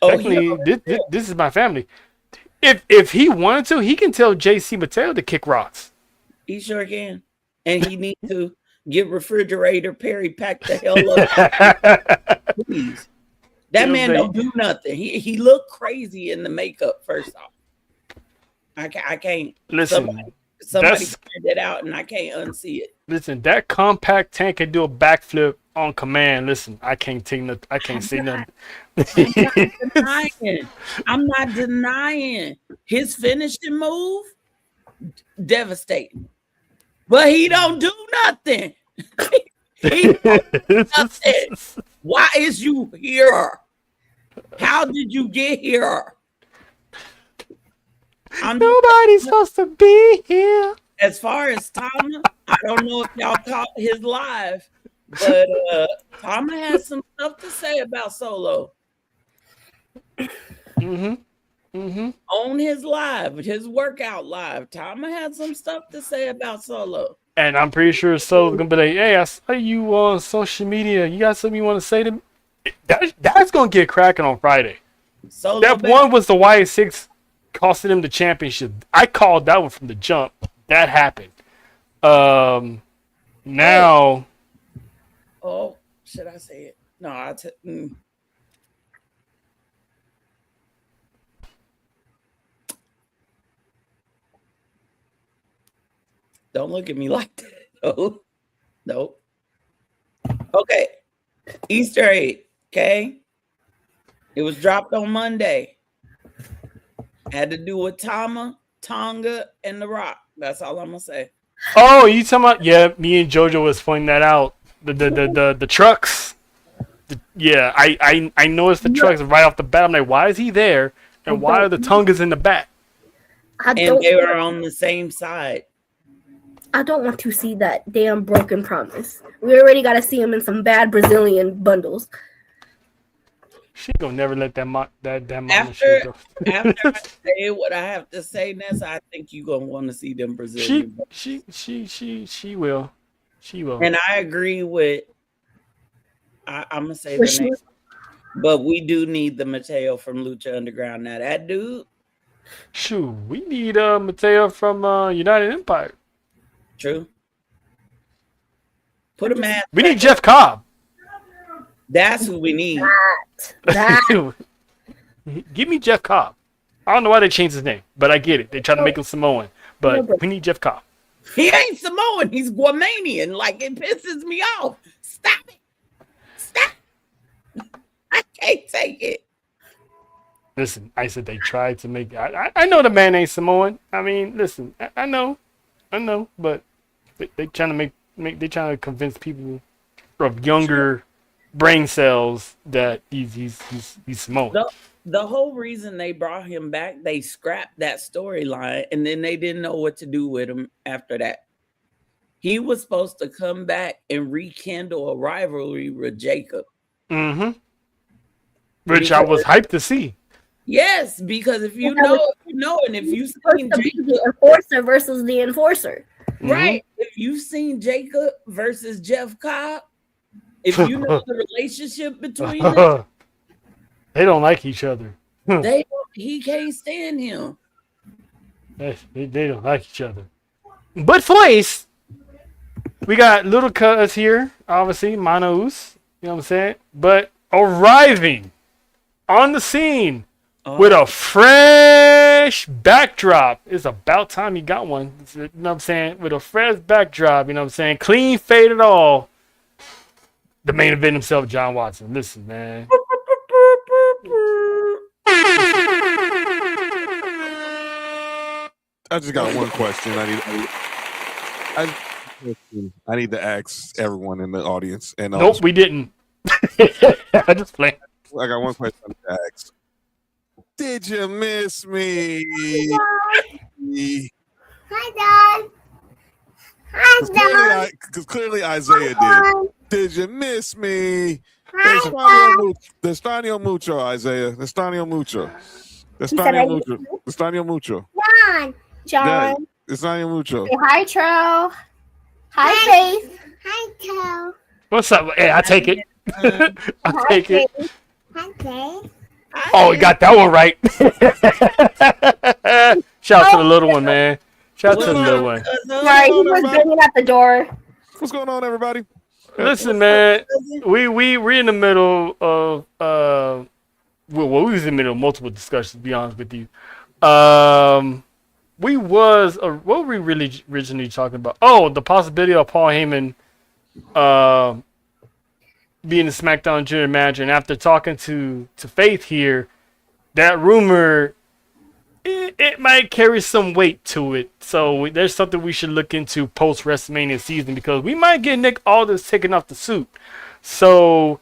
This is my family." If he wanted to, he can tell JC Mateo to kick rocks. He sure can, and he needs to get refrigerator Perry packed the hell up. Please, that man don't do nothing. He looked crazy in the makeup. First off, I can't listen. Somebody figured it out, and I can't unsee it. Listen, that compact tank can do a backflip on command. Listen, I can't say nothing. I'm not denying his finishing move. Devastating, but he don't do nothing. He don't do nothing. Why is you here? How did you get here? Nobody's supposed to be here. As far as Tama, I don't know if y'all caught his live, but Tama has some stuff to say about Solo. Mm-hmm. on his live, his workout live. Tama had some stuff to say about Solo. And I'm pretty sure Solo's gonna be like, "Hey, I saw you on social media. You got something you want to say to me?" That's gonna get cracking on Friday. Solo That one was the YA6 costing him the championship. I called that one from the jump. That happened. Now. Oh, should I say it? No, Don't look at me like that. No. Okay. Easter egg. Okay. It was dropped on Monday. Had to do with Tama, Tonga, and The Rock. That's all I'm gonna say. Oh, you talking about? Yeah, me and JoJo was pointing that out. The trucks. I noticed the trucks right off the bat. I'm like, why is he there? And why are the Tongas in the back? And they were on the same side. I don't want to see that damn broken promise. We already got to see him in some bad Brazilian bundles. She gonna never let that mama After go. After I say what I have to say, Nessa, I think you're gonna want to see them Brazilian. She will. She will. And I agree with. I'm gonna say the name, but we do need the Mateo from Lucha Underground. Now that dude. Shoot, we need Mateo from United Empire. True. Put a man. We need Jeff Cobb. That's who we need. That. Give me Jeff Cobb. I don't know why they changed his name, but I get it. They try to make him Samoan, but we need Jeff Cobb. He ain't Samoan. He's Guamanian. Like, it pisses me off. Stop it. Stop. I can't take it. Listen, I said they tried to make. I know the man ain't Samoan. I mean, listen, I know, but they trying to they trying to convince people of younger brain cells that he's Samoan. The whole reason they brought him back, they scrapped that storyline, and then they didn't know what to do with him after that. He was supposed to come back and rekindle a rivalry with Jacob. Mm-hmm. Which I was hyped to see. Yes, because if you know, and if you've seen Jacob, the enforcer versus the enforcer, right? If you've seen Jacob versus Jeff Cobb, if you know the relationship between them, they don't like each other. He can't stand him. They don't like each other. But Flace, we got little cuz here, obviously, Manos, you know what I'm saying? But arriving on the scene with a fresh backdrop. It's about time he got one. You know what I'm saying? With a fresh backdrop, you know what I'm saying? Clean faded all. The main event himself, John Watson. Listen, man. I just got one question. I need to ask everyone in the audience. And nope, we didn't. I just played. I got one question I need to ask. Did you miss me? Hi, Dad. Hi, Dad. Because clearly Isaiah did. Did you miss me? Destanio mucho, Isaiah. Destanio mucho. Destanio mucho. John. Destanio mucho. Say hi, Tro. Hi, Faith. Hi, Tro. What's up? Hey, I take it. I take it. Hi, Faith. Oh, you got that one right. Shout out to the little one, man. Shout out to the little one. Sorry, he was banging at the door. What's going on, everybody? Listen, man, we're in the middle of we was in the middle of multiple discussions. To be honest with you, what were we really originally talking about? Oh, the possibility of Paul Heyman being the SmackDown General Manager, and after talking to Faith here, that rumor it might carry some weight to it. So there's something we should look into post WrestleMania season, because we might get Nick Aldis taking off the suit. So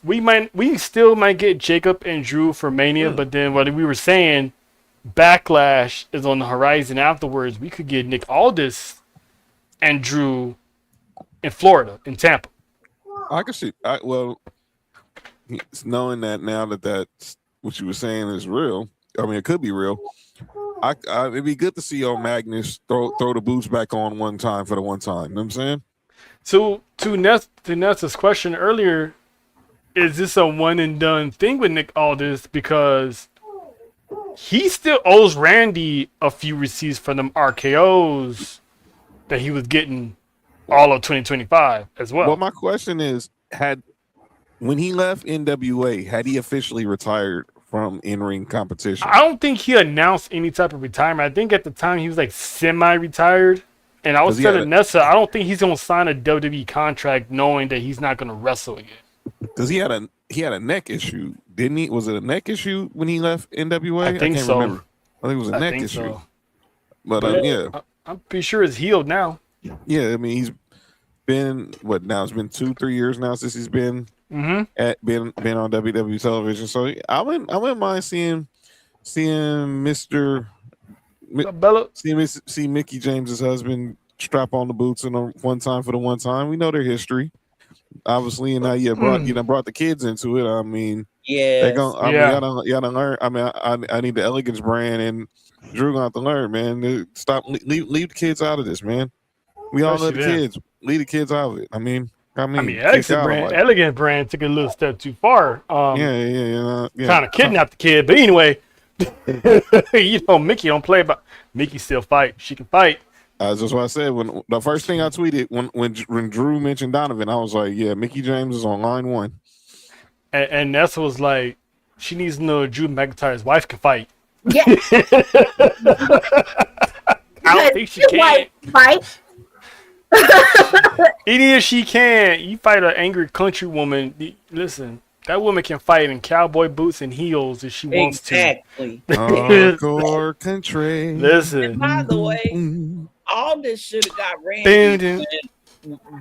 we still might get Jacob and Drew for Mania, but then what we were saying, Backlash is on the horizon afterwards. We could get Nick Aldis and Drew in Florida, in Tampa. I can see. Knowing that now that that's what you were saying is real, I mean, it could be real. It'd be good to see old Magnus throw the boots back on one time for the one time. You know what I'm saying? So to Nessa's question earlier, is this a one and done thing with Nick Aldis? Because he still owes Randy a few receipts for them RKOs that he was getting all of 2025 as well. Well, my question is, when he left NWA, had he officially retired from in-ring competition? I don't think he announced any type of retirement. I think at the time he was like semi-retired. And I was telling Nessa, I don't think he's going to sign a WWE contract knowing that he's not going to wrestle again. Because he had a neck issue, didn't he? Was it a neck issue when he left NWA? I think can't so. remember. I think it was a neck issue. So. But yeah, I'm pretty sure it's healed now. Yeah, I mean, he's been now? It's been 2-3 years now since he's been been on WWE television. So I wouldn't mind seeing Mr. See Mickey James's husband strap on the boots and one time for the one time. We know their history, obviously, and now you brought the kids into it. I mean, yeah, y'all don't learn. I mean, I need the Elegance brand, and Drew gonna have to learn, man. Stop, leave the kids out of this, man. We all know the kids. Leave the kids out of it. I mean, Elegant brand took a little step too far. Yeah. Kind of kidnapped the kid, but anyway. Mickey don't play about. Mickey still fight. She can fight. That's just what I said when the first thing I tweeted when Drew mentioned Donovan, I was like, yeah, Mickey James is on line one. And Nessa was like, she needs to know Drew McIntyre's wife can fight. Yeah. I don't think she can. Fight. Even if she can, you fight an angry country woman. Listen. That woman can fight in cowboy boots and heels if she wants to. Exactly. Hardcore country. Listen. And by the way, all this should have got Randy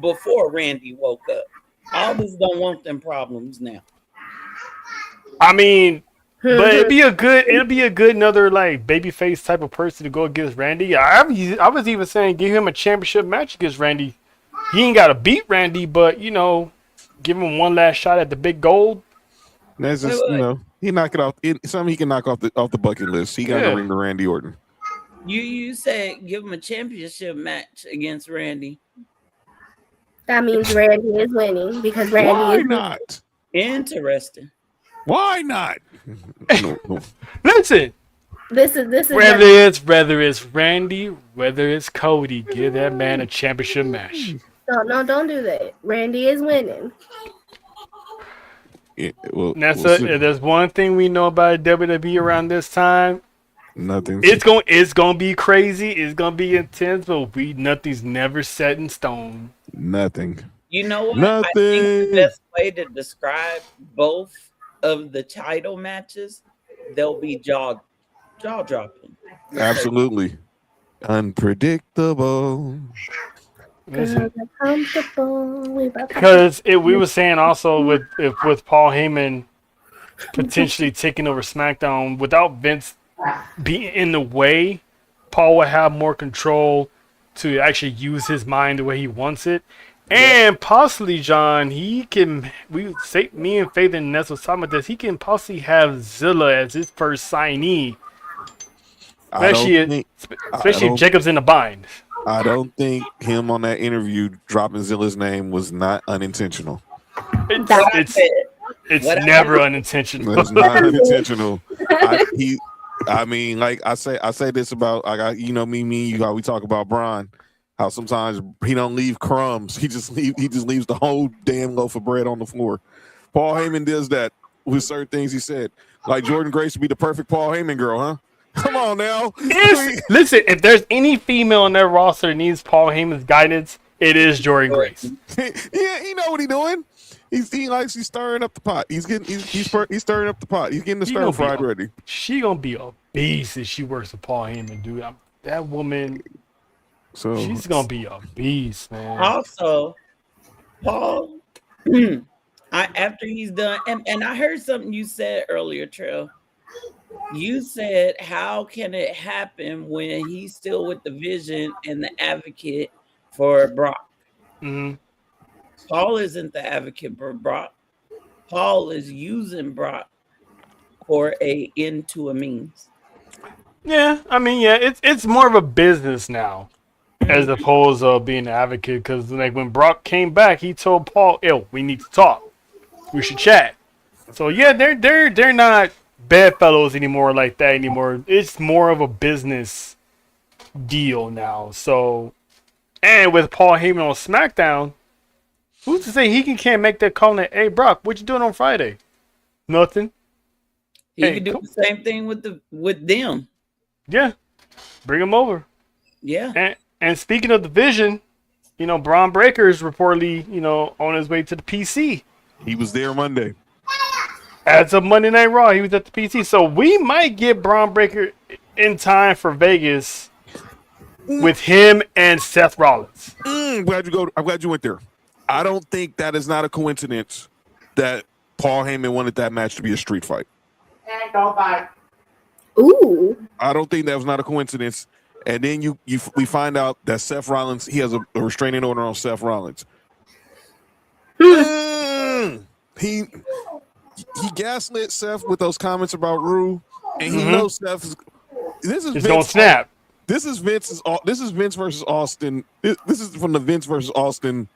before Randy woke up. All this don't want them problems now. I mean, but it'd be a good another like babyface type of person to go against Randy. I was even saying give him a championship match against Randy. He ain't got to beat Randy, but give him one last shot at the big gold. That's just he knock it off. Something he can knock off the bucket list. He got to ring to Randy Orton. You said give him a championship match against Randy. That means Randy is winning because Randy is not interesting. Why not? No. Listen. This is whether it's Randy, whether it's Cody, give that man a championship match. No, don't do that. Randy is winning. Yeah, Nessa, if there's one thing we know about WWE around this time, nothing. It's gonna be crazy. It's gonna be intense, but nothing's never set in stone. Nothing. You know what? Nothing. I think the best way to describe both of the title matches, they'll be jaw dropping. Absolutely. Unpredictable. Because we were saying also with Paul Heyman potentially taking over SmackDown without Vince being in the way, Paul will have more control to actually use his mind the way he wants it. And possibly, John, me and Faith and Ness was talking about this, he can possibly have Zilla as his first signee. Especially if Jacob's in the bind. I don't think him on that interview dropping Zilla's name was not unintentional. It's never unintentional. It's not unintentional. I mean, like I say this about me, how we talk about Braun, how sometimes he don't leave crumbs. He just leaves the whole damn loaf of bread on the floor. Paul Heyman does that with certain things he said. Like Jordan Grace would be the perfect Paul Heyman girl, huh? Come on now. Listen, if there's any female in that roster that needs Paul Heyman's guidance, it is Jordan Grace. Yeah, he know what he's doing. He's stirring up the pot. He's stirring up the pot. He's getting the stir fried ready. She gonna be a beast if she works with Paul Heyman, dude. That woman. So she's gonna be a beast, man. Also, Paul, after he's done, and I heard something you said earlier, Trill. You said, how can it happen when he's still with the Vision and the advocate for Brock? Mm-hmm. Paul isn't the advocate for Brock. Paul is using Brock for a end to a means. Yeah, I mean, yeah, it's more of a business now, as opposed to being an advocate. Because like when Brock came back, he told Paul, "Yo, we need to talk. We should chat." So yeah, they're not bedfellows anymore like that anymore. It's more of a business deal now. So, and with Paul Heyman on SmackDown, who's to say can't make that call? And, hey, Brock, what you doing on Friday? Nothing. He could do the same thing with them. Yeah, bring him over. Yeah. And speaking of the Vision, Braun Breaker is reportedly, on his way to the PC. He was there Monday. As of Monday Night Raw, he was at the PC. So we might get Braun Breaker in time for Vegas with him and Seth Rollins. I'm glad you went there. I don't think that is not a coincidence that Paul Heyman wanted that match to be a street fight. Ooh. I don't think that was not a coincidence. And then we find out that Seth Rollins, he has a restraining order on Seth Rollins. He gaslit Seth with those comments about Rue, and he knows Seth is. This is It's gonna snap. This is Vince versus Austin. This is from the Vince versus Austin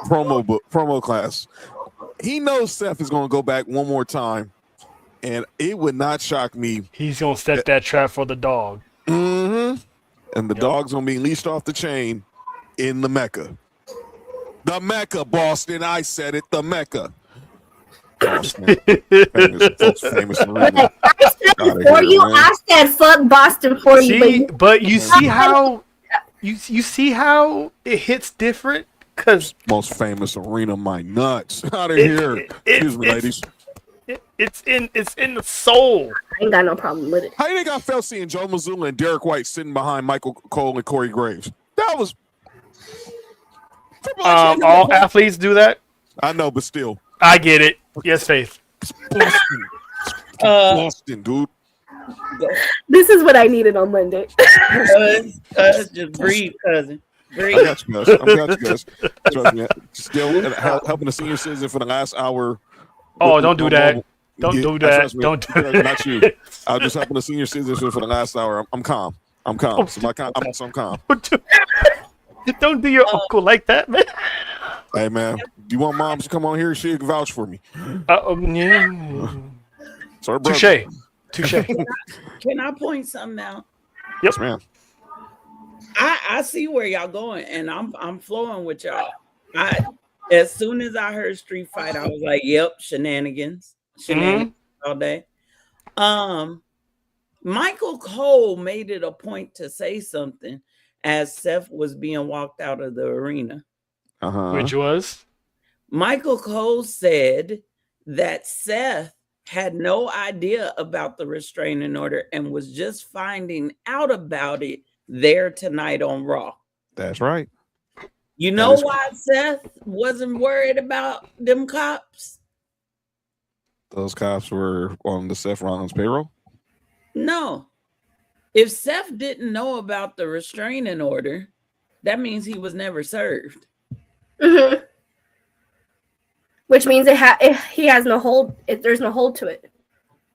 promo class. He knows Seth is going to go back one more time, and it would not shock me. He's gonna set that trap for the dog. And the dog's going to be leashed off the chain in the Mecca. The Mecca, Boston. I said it. The Mecca. Boston. famous arena. I said before you, I said fuck Boston for you. But you see how you see how it hits different because most famous arena. My nuts. Out of here. Excuse me, ladies. It's in the soul. I ain't got no problem with it. How you think I felt seeing Joe Mazzulla and Derek White sitting behind Michael Cole and Corey Graves? That was all athletes do that. I know, but still, I get it. Yes, Faith. Boston, dude. This is what I needed on Monday. Just breathe, cousin. Breathe. I got you guys. Trust me. Still helping the senior citizen for the last hour. Oh, don't do that. Don't do that. Don't do that. Not you. I was just helping the senior citizen for the last hour. I'm calm. I'm calm. So I'm calm. Don't do your uncle like that, man. Hey, man. Do you want moms to come on here? She can vouch for me. Yeah. Sorry, Touche. Can I point something out? Yes, ma'am. I see where y'all going, and I'm flowing with y'all. As soon as I heard Street Fight, I was like, "Yep, shenanigans all day." Michael Cole made it a point to say something as Seth was being walked out of the arena. Which was? Michael Cole said that Seth had no idea about the restraining order and was just finding out about it there tonight on Raw. That's right. You know why Seth wasn't worried about them cops? Those cops were on the Seth Rollins payroll? No. If Seth didn't know about the restraining order, that means he was never served. Mm-hmm. Which means he has no hold. There's no hold to it.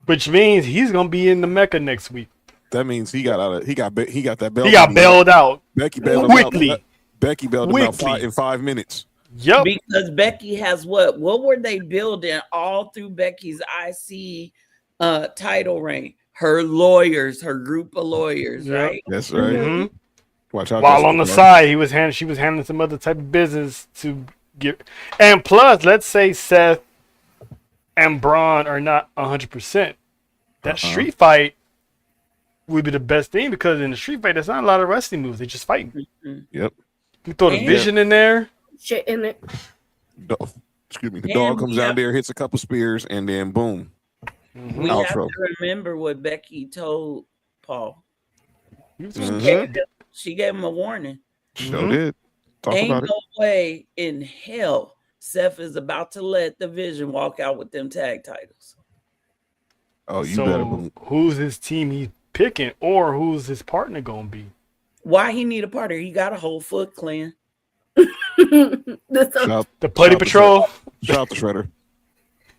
Which means he's gonna be in the Mecca next week. That means he got that belt. He got bailed out. Becky bailed him quickly. out. Becky bailed him out in 5 minutes. Yep. Because Becky has what? What were they building all through Becky's IC title reign? Her lawyers, her group of lawyers, right? That's right. Mm-hmm. Watch out. While on the side, she was handling some other type of business to get. And plus, let's say Seth and Braun are not 100%. That street fight would be the best thing because in the street fight, there's not a lot of wrestling moves. They're just fighting. Yep. You throw the Vision in there. Shit in it. Excuse me. The dog comes down there, hits a couple spears, and then boom. We have to remember what Becky told Paul. She gave him a warning. Sure did. Talk Ain't about it. no way in hell Seth is about to let the Vision walk out with them tag titles. Oh, you better. Who's his team he's picking, or who's his partner gonna be? Why he need a partner? He got a whole Foot Clan. The Putty Patrol. Shout out to Shredder.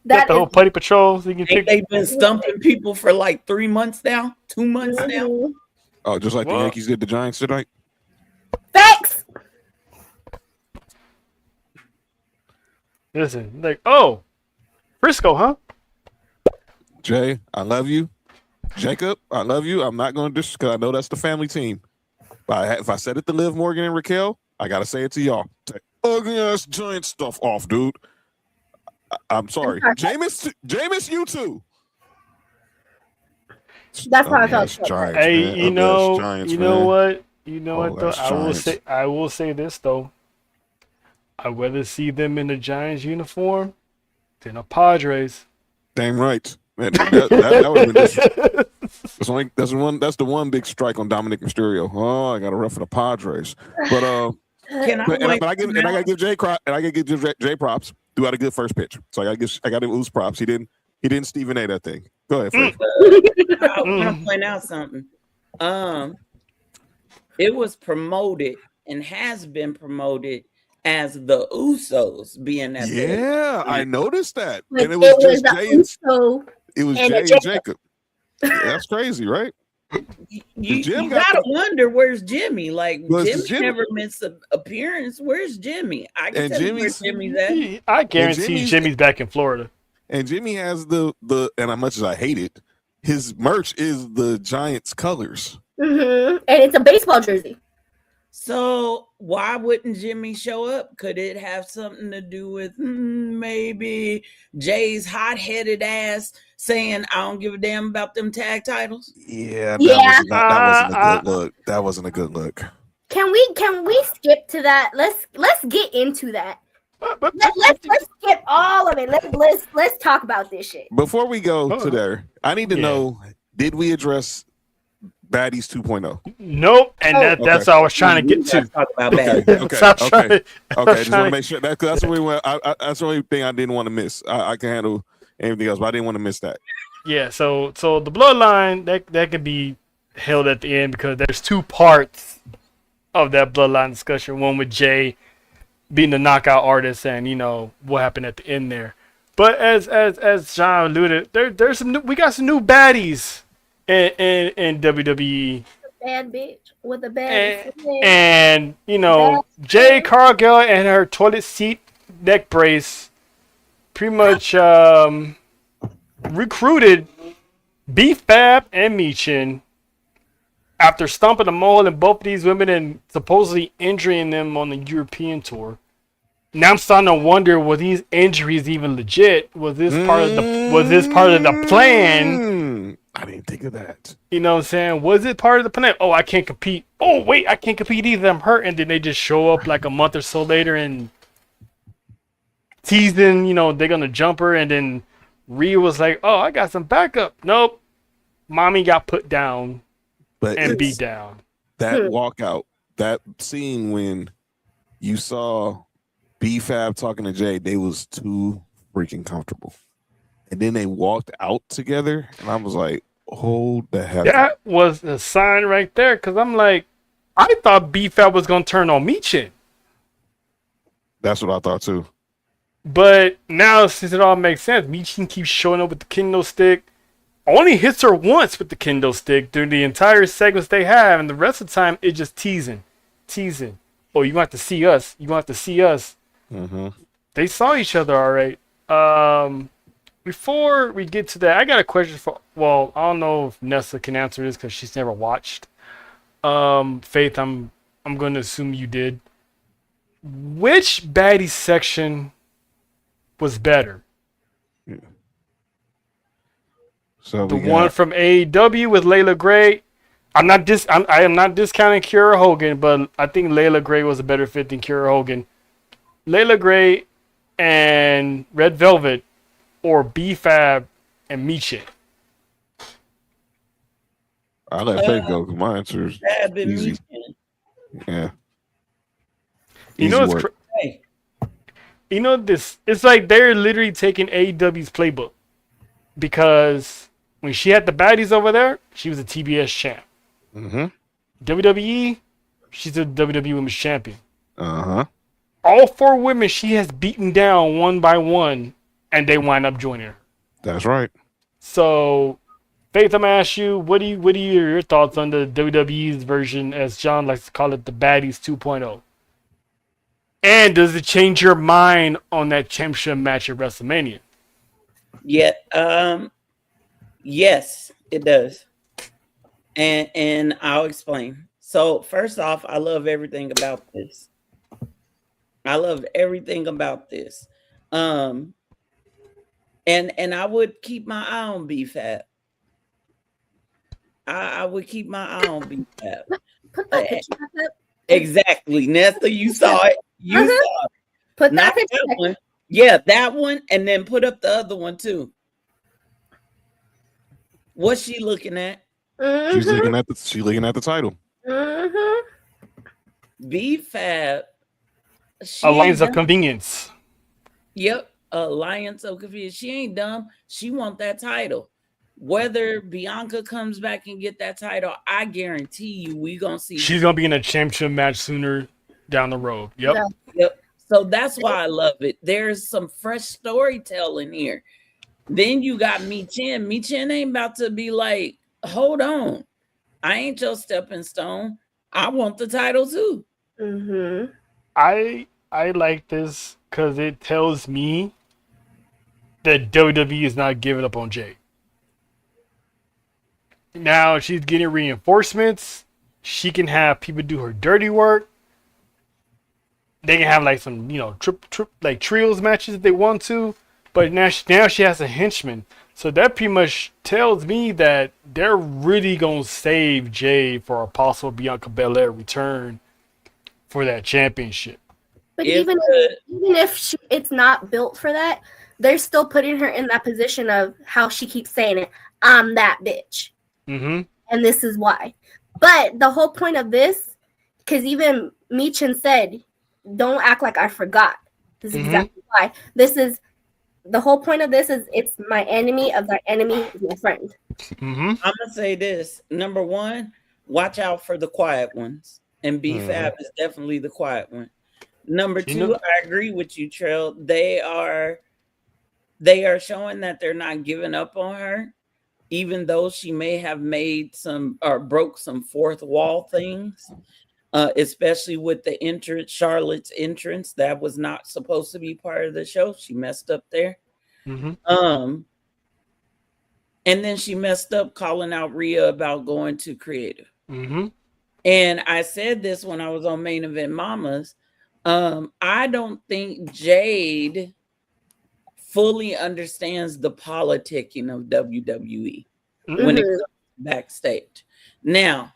Got the whole putty patrol. So you can Ain't pick. they been stumping people for like 3 months now? 2 months now? Mhm. Oh, just like the Well- Yankees did the Giants tonight. Facts. Listen, like, oh, Frisco, huh? Jay, I love you. Jacob, I love you. I'm not going to because I know that's the family team. But if I said it to Liv Morgan and Raquel, I got to say it to y'all. Take ugly ass Giant stuff off, dude. I'm sorry. Jameis, you too. That's how I felt. Ugly-ass Giants, Hey, man. you Ugly-ass know, Giants, you know man. what? You know Oh, what though? that's Giants. I will say this though. I'd rather see them in the Giants uniform than a Padres. Damn right. Man, that would have been that's the one big strike on Dominic Mysterio. Oh, I got to run for the Padres. But Can I but point I gotta give Jay props. Threw out a good first pitch. So I gotta give Oos props. He didn't Stephen A that thing. Go ahead, Faith. I want to point out something. It was promoted and has been promoted as the Usos being at Yeah, I noticed that. Like, And it was just a Jay and Uso it was and a Jay and Jacob. That's crazy, right? You Jim got gotta wonder where's Jimmy. Like Was Jimmy never missed an appearance. Where's Jimmy? I can And tell you where Jimmy's- Jimmy's at. I guarantee Jimmy's back in Florida. And Jimmy has the and as much as I hate it, his merch is the Giants colors. and it's a baseball jersey. So why wouldn't Jimmy show up? Could it have something to do with maybe Jay's hot-headed ass saying, I don't give a damn about them tag titles? Yeah, Yeah. that wasn't a good look. That wasn't a good look. Can we skip to that? Let's get into that. Let's skip all of it. Let's talk about this shit. Before we go to there, I need to Yeah. know, did we address Baddies 2.0? Nope, and that's what I was trying to get to. Talk about that. Okay, That's what I was okay. trying- Okay, just want to make sure that's what we went. That's the only thing I didn't want to miss. I can handle anything else, but I didn't want to miss that. Yeah, so the bloodline that could be held at the end because there's two parts of that bloodline discussion. One with Jay being the knockout artist, and you know what happened at the end there. But as John alluded, there's we got some new baddies in WWE, Bad bitch with a bad. and you know Jay Cargill and her toilet seat neck brace pretty much recruited B-Fab and Michin after stomping a mole in both of these women and supposedly injuring them on the European tour. Now I'm starting to wonder, were these injuries even legit? Was this part of the plan? I didn't think of that. You know what I'm saying? Was it part of the plan? Oh, I can't compete. Oh, wait, I can't compete either. I'm hurt. And then they just show up like a month or so later and teasing, you know, they're going to jump her. And then Rhea was like, oh, I got some backup. Nope. Mommy got put down But and it's beat down. that walkout, that scene when you saw B-Fab talking to Jay, they was too freaking comfortable. And then they walked out together, and I was like, hold the heck up. That was a sign right there, because I'm like, I thought B-Fab was going to turn on Michin. That's what I thought too. But now, since it all makes sense, Michin keeps showing up with the kendo stick. Only hits her once with the kendo stick during the entire segments they have, and the rest of the time, it's just teasing. Oh, you want to see us. You want to see us. Mm-hmm. They saw each other all right. Before we get to that, I got a question for. Well, I don't know if Nessa can answer this because she's never watched. Faith, I'm going to assume you did. Which baddie section was better? So The one from AEW with Layla Gray. I am not discounting Kiera Hogan, but I think Layla Gray was a better fit than Kiera Hogan. Layla Gray and Red Velvet, or B-Fab and Michin. I let Faith go because my answer is Fab and easy. Michin. Yeah. You Easy know what's work. Hey, you know this? It's like they're literally taking AEW's playbook, because when she had the baddies over there, she was a TBS champ. Mm-hmm. WWE, she's a WWE Women's Champion. Uh-huh. All four women she has beaten down one by one and they wind up joining her. That's right. So, Faith, I'm gonna ask you, what are your thoughts on the WWE's version, as John likes to call it, the Baddies 2.0? And does it change your mind on that championship match at WrestleMania? Yeah. Yes, it does. And I'll explain. So first off, I love everything about this. And I would keep my eye on BFAB. I would keep my eye on BFAB. Put that picture back up. Exactly. Nesta, you saw it. You saw it. Put Not that picture that back one. Yeah, that one. And then put up the other one too. What's she looking at? She's looking at the title. BFAB. Alliance of Convenience. Yep, Alliance of Convenience. She ain't dumb. She want that title. Whether Bianca comes back and get that title, I guarantee you we gonna see. She's gonna be in a championship match sooner down the road. Yep. Yeah. Yep. So that's why I love it. There's some fresh storytelling here. Then you got Michin. Michin ain't about to be like, hold on, I ain't your stepping stone. I want the title too. I like this because it tells me that WWE is not giving up on Jade. Now she's getting reinforcements. She can have people do her dirty work. They can have like some, like trios matches if they want to. But now she has a henchman. So that pretty much tells me that they're really going to save Jade for a possible Bianca Belair return for that championship. But even if it's not built for that, they're still putting her in that position of how she keeps saying it. I'm that bitch. And this is why. But the whole point of this, because even Michin said, don't act like I forgot. This is exactly why. This is the whole point of this is it's my enemy of thy enemy is my friend. I'm gonna say this. Number one, watch out for the quiet ones. And BFAB is definitely the quiet one. Number two, I agree with you, Trail. They are showing that they're not giving up on her, even though she may have made some or broke some fourth wall things. Especially with the Charlotte's entrance, that was not supposed to be part of the show. She messed up there. And then she messed up calling out Rhea about going to creative. And I said this when I was on Main Event Mamas. I don't think Jade fully understands the politicking of WWE when it comes backstage. Now,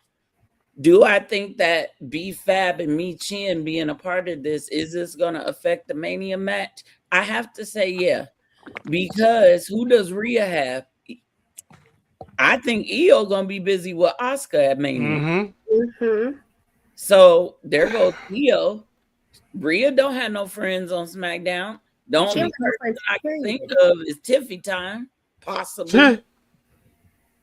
do I think that BFAB and Michin being a part of this, is this going to affect the Mania match? I have to say, yeah. Because who does Rhea have? I think Io going to be busy with Asuka at Mania. So there goes Io. Rhea don't have no friends on SmackDown. The only person I can think of is Tiffy Time, possibly.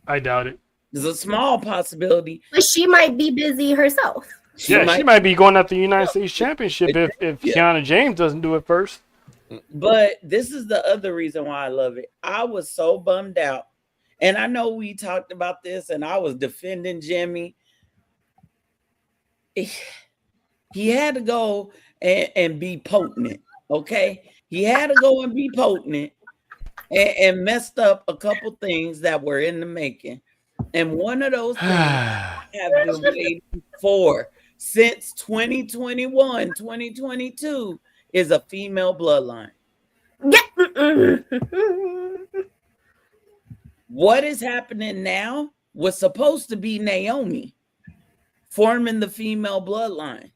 I doubt it. There's a small possibility. But she might be busy herself. She might be going after the United States Championship if Kiana James doesn't do it first. But this is the other reason why I love it. I was so bummed out. And I know we talked about this and I was defending Jimmy. He had to go and be potent, okay? He had to go and be potent and messed up a couple things that were in the making. And one of those things I have been waiting for since 2021, 2022 is a female bloodline. What is happening now was supposed to be Naomi forming the female bloodline.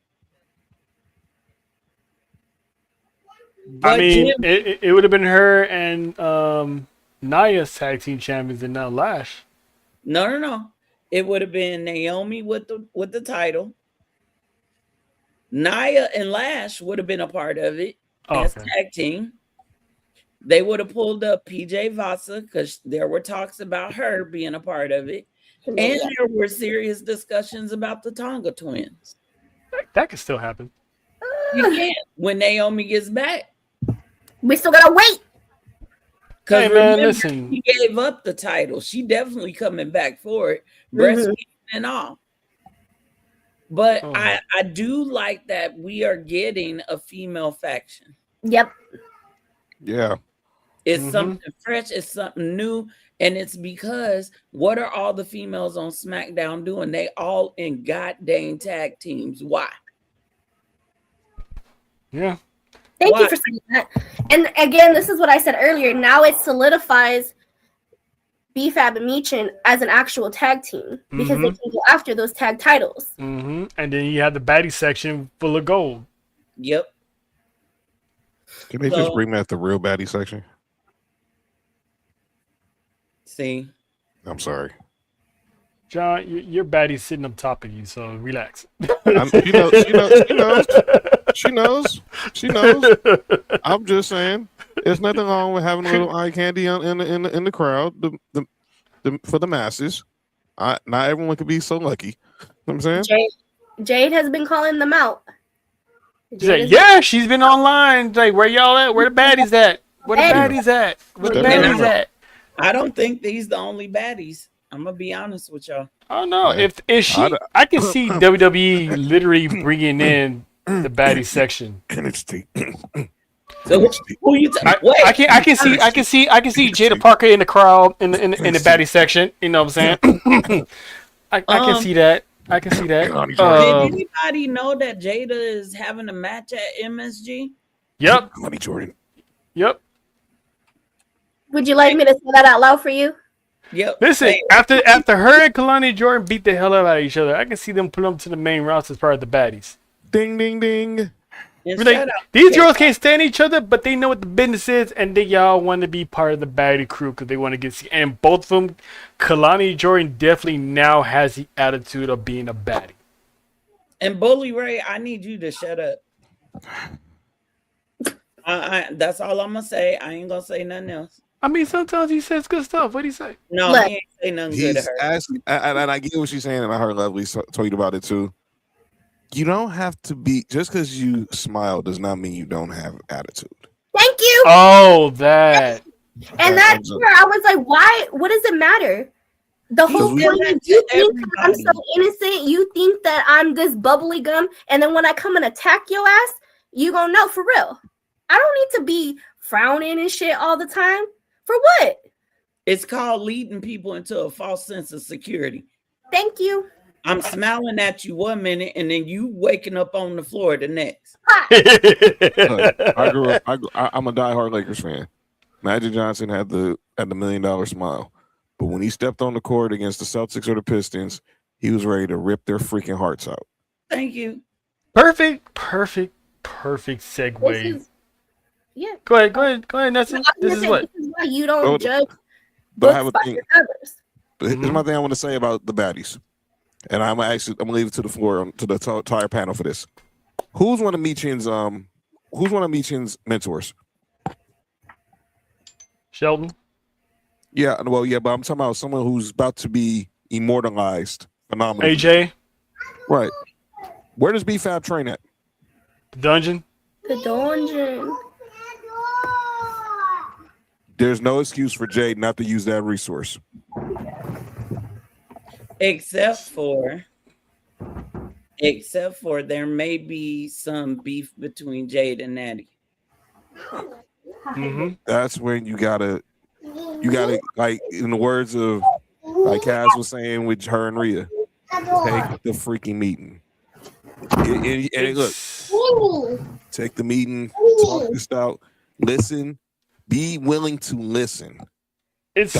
But I mean, it would have been her and Naya's tag team champions and now Lash. No. It would have been Naomi with the title. Nia and Lash would have been a part of it as tag team. They would have pulled up PJ Vasa because there were talks about her being a part of it. And there were serious discussions about the Tonga twins. That could still happen. You can't. When Naomi gets back. We still gotta wait. Because Hey, man, remember, listen. she gave up the title. She definitely coming back for it, Mhm. breastfeeding and all. But Oh. I do like that we are getting a female faction. Yep. Yeah. It's Mhm. something fresh, it's something new, and it's because what are all the females on SmackDown doing? They all in goddamn tag teams. Why? Yeah. Thank you Why? for saying that. And again, this is what I said earlier. Now it solidifies BFAB and Michin as an actual tag team because they Mhm. can go after those tag titles. Mhm. And then you have the baddie section full of gold. Yep. Can they So- just bring back the real baddie section? See, I'm sorry. John, your baddie's sitting up top of you, so relax. She knows. She knows. She knows. I'm just saying, there's nothing wrong with having a little eye candy in the crowd, for the masses. Not everyone can be so lucky. You know what I'm saying? Jade has been calling them out. She said, yeah, she's been online. Like, where y'all at? Where the baddies at? Where the baddies at? Where the baddies at? I don't think these the only baddies. I'm gonna be honest with y'all. Oh no! Yeah. If she, I can see WWE literally bringing in the baddie section. NXT. So who you? I can see Jada Parker in the crowd in the baddie section. You know what I'm saying? I can see that. I can see that. Did anybody know that Jada is having a match at MSG? Yep. Money Jordan. Yep. Would you like me to say that out loud for you? Yep. Listen, Hey, after her and Kalani Jordan beat the hell out of each other, I can see them put them to the main roster as part of the baddies. Ding, ding, ding. and We're like, shout out these to girls can't stand each other, but they know what the business is, and they y'all want to be part of the baddie crew because they want to get. And both of them, Kalani Jordan definitely now has the attitude of being a baddie. And Bully Ray, I need you to shut up. That's all I'm gonna say. I ain't gonna say nothing else. I mean, sometimes he says good stuff. What do you say? No, Look. he ain't say nothing good to He's her. asking, and I get what she's saying, and I heard Lovely tweet about it too. You don't have to be, just because you smile does not mean you don't have attitude. Thank you. Oh, that. And that's where I was like, why? What does it matter? The whole Because point is you think that I'm so innocent. You think that I'm this bubbly gum. And then when I come and attack your ass, you gonna know for real. I don't need to be frowning and shit all the time. For what? It's called leading people into a false sense of security. Thank you. I'm smiling at you 1 minute, and then you waking up on the floor the next. Look, I grew up. I'm a diehard Lakers fan. Magic Johnson had the $1 million smile, but when he stepped on the court against the Celtics or the Pistons, he was ready to rip their freaking hearts out. Thank you. Perfect segue. Yeah. Go ahead, Nelson. This is what. This is why you don't judge But I have books a by thing. their covers. But here's my thing I want to say about the baddies, and I'm gonna leave it to the floor to the entire panel for this. Who's one of Michin's mentors? Sheldon. Yeah, well, yeah, but I'm talking about someone who's about to be immortalized. Phenomenal. AJ. Right. Where does BFAB train at? The dungeon. The dungeon. There's no excuse for Jade not to use that resource. Except for there may be some beef between Jade and Natty. Mm-hmm. That's when you gotta like, in the words of like Kaz was saying with her and Rhea, take the freaking meeting. And look, take the meeting, talk this out, listen, be willing to listen. It's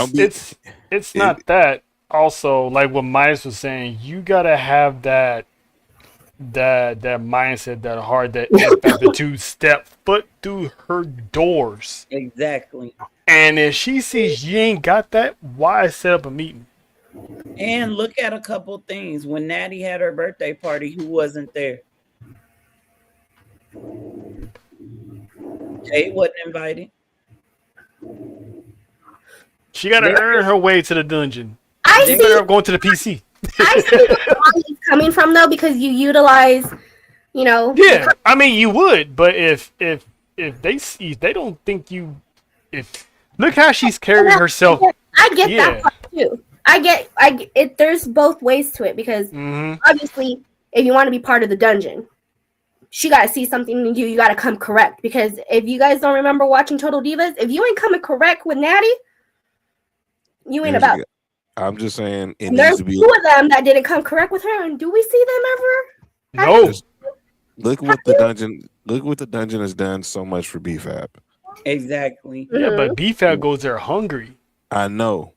not that. Also, like what Myers was saying, you gotta have that mindset, that heart, that to step foot through her doors. Exactly. And if she sees you ain't got that, why set up a meeting? And look at a couple things. When Natty had her birthday party, who wasn't there? Jade wasn't invited. She gotta earn her way to the dungeon. I She see. better going to the PC. I see where he's coming from though, because you utilize, Yeah, I mean you would, but if they don't think you, if Look how she's carrying herself. I get Yeah. that part too. I get it. There's both ways to it because obviously, if you want to be part of the dungeon, she got to see something in you. You got to come correct because if you guys don't remember watching Total Divas, if you ain't coming correct with Natty, you ain't about. I'm just saying it And needs there's to be. 2 of them that didn't come correct with her, and do we see them ever? No. Look what the dungeon. Look what the dungeon has done so much for BFAB. Exactly. Yeah, but BFAB goes there hungry. I know.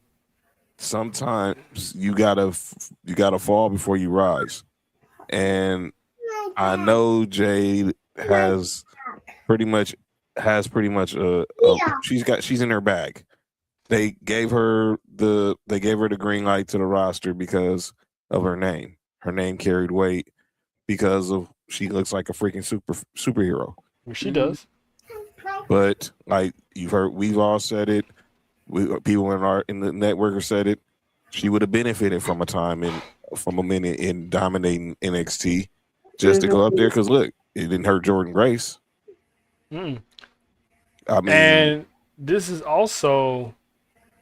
Sometimes you gotta fall before you rise, and I know Jade has pretty much she's in her bag. They gave her the green light to the roster because of her name. Her name carried weight because of she looks like a freaking superhero. Well, she does. But like you've heard, we've all said it. People in the network have said it. She would have benefited from a minute in dominating NXT just to go up there because look, it didn't hurt Jordan Grace. Mm. I mean, And this is also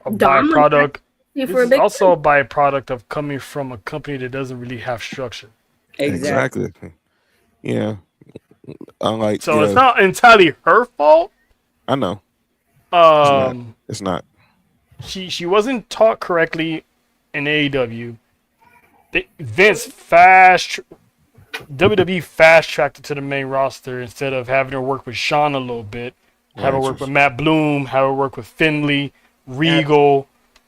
a Dom byproduct. was This for a is big also a byproduct of coming from a company that doesn't really have structure. Exactly. Yeah. Unlike So it's not entirely her fault. I know. It's not. She wasn't taught correctly in AEW. WWE fast tracked her to the main roster instead of having her work with Sean a little bit, have her work with Matt Bloom, have her work with Finley, Regal,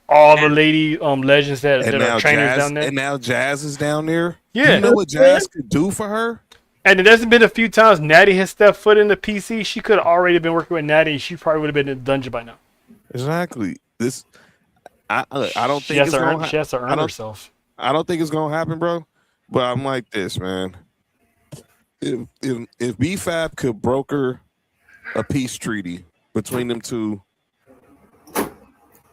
all the lady legends that are trainers down there. And now Jazz is down there. Yeah. You know what Jazz could do for her? And there's been a few times Natty has stepped foot in the PC. She could have already been working with Natty. She probably would have been in the dungeon by now. Exactly. I don't She think has it's to gonna she has to earn herself. I don't think it's gonna happen, bro. But I'm like this, man. If BFAB could broker a peace treaty between them two,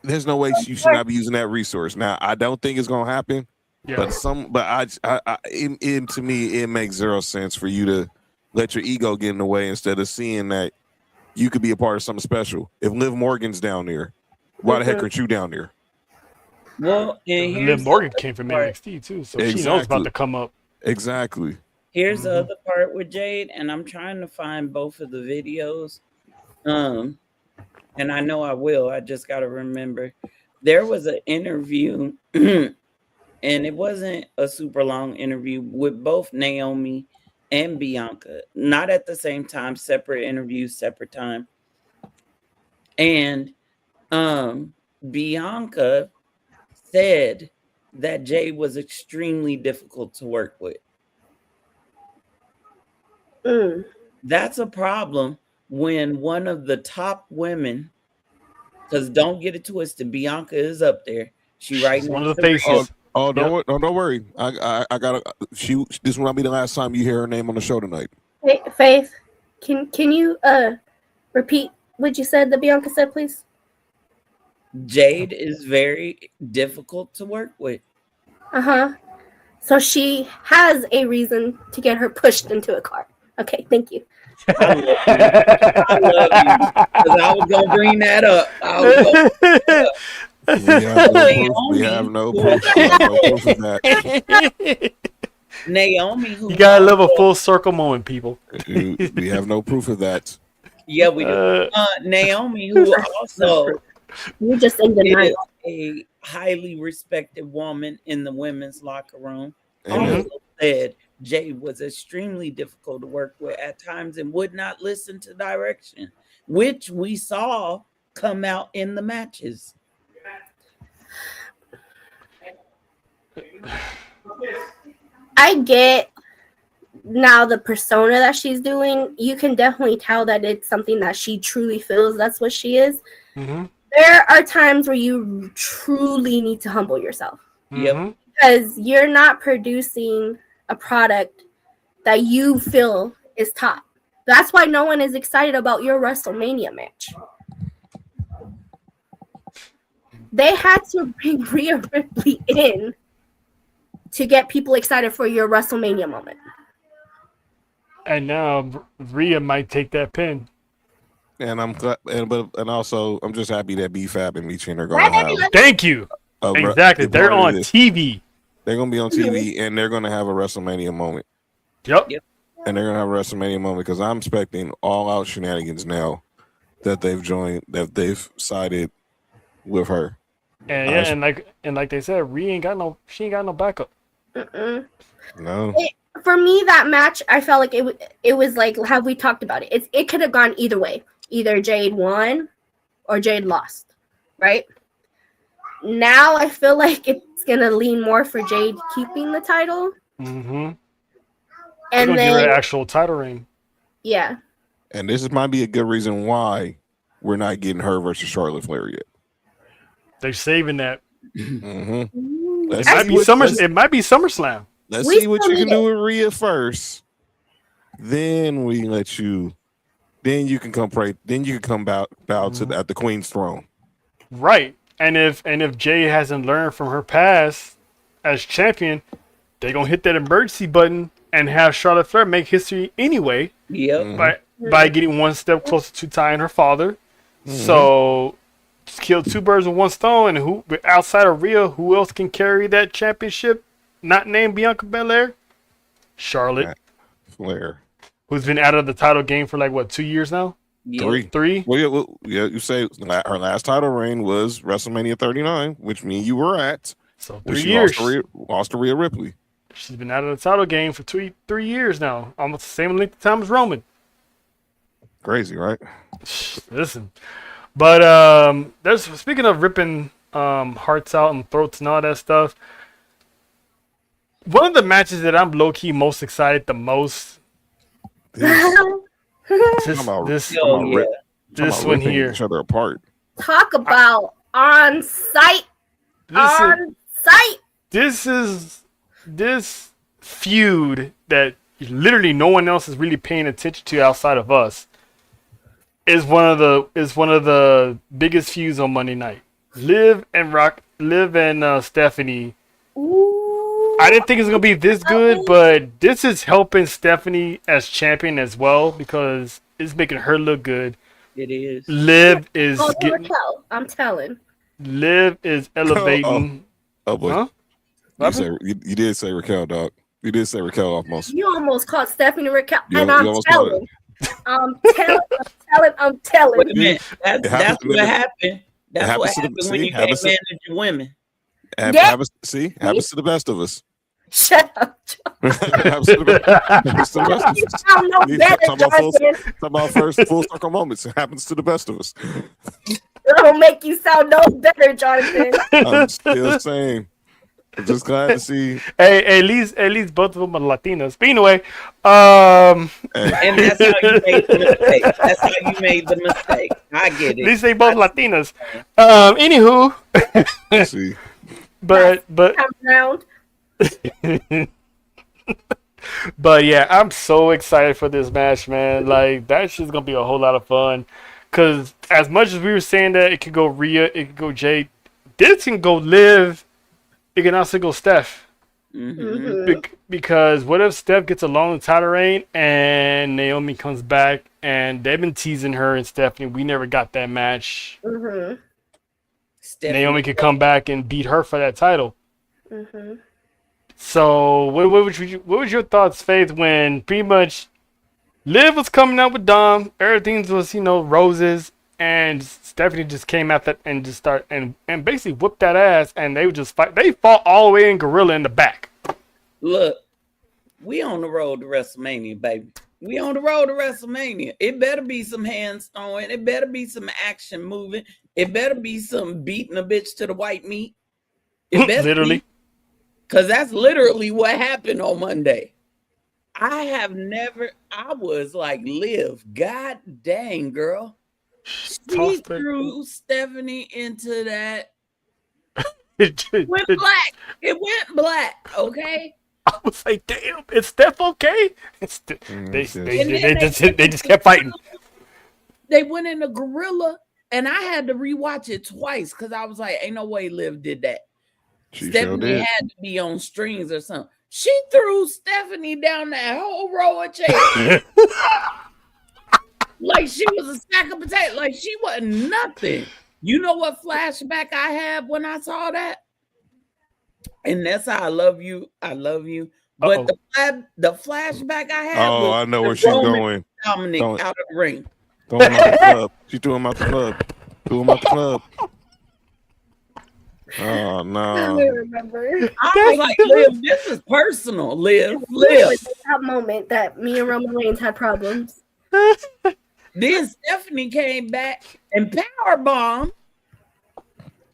there's no way you should not be using that resource. Now, I don't think it's gonna happen. Yeah. To me, it makes zero sense for you to let your ego get in the way instead of seeing that you could be a part of something special. If Liv Morgan's down there, why the heck aren't you down there? Well, and Liv Morgan came from NXT too, so she knows about to come up. Exactly. Here's the other part with Jade, and I'm trying to find both of the videos. And I know I will. I just got to remember. There was an interview, and it wasn't a super long interview with both Naomi and Bianca. Not at the same time, separate interviews, separate time. And Bianca said that Jade was extremely difficult to work with. That's a problem when one of the top women, because don't get it twisted, Bianca is up there. She's one of the faces. Don't worry. I gotta. This will not be the last time you hear her name on the show tonight. Faith, can you repeat what you said that Bianca said, please? Jade is very difficult to work with. So she has a reason to get her pushed into a car. Okay, thank you. I love you. Because I was gonna bring that up. We have no proof of that. Naomi, you gotta live a full circle moment, people. We have no proof of that. Yeah, we do. Naomi, who also you just is a highly respected woman in the women's locker room, also said Jade was extremely difficult to work with at times and would not listen to direction, which we saw come out in the matches. I get now the persona that she's doing. You can definitely tell that it's something that she truly feels that's what she is. There are times where you truly need to humble yourself. Yep. Because you're not producing a product that you feel is top. That's why no one is excited about your WrestleMania match. They had to bring Rhea Ripley in to get people excited for your WrestleMania moment. And now Rhea might take that pin. And I'm glad, and also I'm just happy that B-Fab and Michi are going to have. Thank you. Exactly. They're on TV. They're going to be on TV, and they're going to have a WrestleMania moment. Yep. And they're going to have a WrestleMania moment because I'm expecting all-out shenanigans now that they've sided with her. And like they said, she ain't got no backup. No. For me, that match, I felt like it was like, have we talked about it? It could have gone either way. Either Jade won or Jade lost, right? Now I feel like it's gonna lean more for Jade keeping the title. Mm-hmm. And then give her an actual title reign. Yeah. And this might be a good reason why we're not getting her versus Charlotte Flair yet. They're saving that. Mm-hmm. It might be SummerSlam. Let's see what you can do with Rhea first. Then we let you. Then you can come pray. Then you can come bow to at the Queen's throne. Right. And if Jay hasn't learned from her past as champion, they're gonna hit that emergency button and have Charlotte Flair make history anyway. Yep. By getting one step closer to tying her father. Mm-hmm. So just kill two birds with one stone. And who outside of Rhea, who else can carry that championship? Not named Bianca Belair? Charlotte Flair. Who's been out of the title game for like what, 2 years now? Yeah. Three. Well, you say her last title reign was WrestleMania 39, which means you were at. So 3 years. Lost to Rhea Ripley. She's been out of the title game for 3 years now. Almost the same length of time as Roman. Crazy, right? Listen. But speaking of ripping hearts out and throats and all that stuff, one of the matches that I'm low-key most excited the most this one here. Each other apart. Talk about on site. This feud that literally no one else is really paying attention to outside of us is one of the biggest feuds on Monday night. Liv and Stephanie. Ooh. I didn't think it was gonna be this good, but this is helping Stephanie as champion as well because it's making her look good. It is. Liv is I'm telling. Liv is elevating. Oh boy. Huh? You did say Raquel, dog. You did say Raquel almost. You almost caught Stephanie Raquel, and I'm telling. I'm telling. Wait a minute. That's what happened. That's what happened when you can't manage your women. Happens to the best of us. Shut up. Happens to the best of us. Talk about first full circle moments. It happens to the best of us. It'll make you sound no better, Jonathan. I'm still saying. I'm just glad to see. Hey, at least both of them are Latinas. But anyway, and that's how you made the mistake. That's how you made the mistake. I get it. At least they both Latinas. Anywho, see. But but yeah, I'm so excited for this match, man. Like that's just gonna be a whole lot of fun. Cause as much as we were saying that it could go Rhea, it could go Jade, this can go Liv. It can also go Steph. Mm-hmm. Because what if Steph gets a long title reign and Naomi comes back and they've been teasing her and Stephanie. We never got that match. Mm-hmm. Naomi could come back and beat her for that title. Mm-hmm. So what was your thoughts, Faith, when pretty much Liv was coming out with Dom, everything was, roses, and Stephanie just came out that and just start and basically whooped that ass, and they would just fight. They fought all the way in gorilla in the back. Look, we on the road to WrestleMania, baby. We on the road to WrestleMania. It better be some hands throwing. It better be some action moving. It better be some beating a bitch to the white meat. It better literally. Because that's literally what happened on Monday. I was like, Liv, god dang, girl. She threw Stephanie into that. It went black, okay? I was like, damn, is Steph okay? They just kept fighting. They went in a gorilla, and I had to rewatch it twice because I was like, ain't no way Liv did that. Stephanie had to be on strings or something. She threw Stephanie down that whole row of chairs. Like she was a sack of potatoes. Like she wasn't nothing. You know what flashback I had when I saw that? And that's how I love you. I love you. But the flashback I had Oh, was I know where the she's Roman going. Dominic Don't- out of the ring. Throw him out the club. She threw him out the club. Threw him out the club. Oh I no. remember. I was like, Liv, this is personal. Liv. It was that moment that me and Roman Reigns had problems. Then Stephanie came back and powerbombed.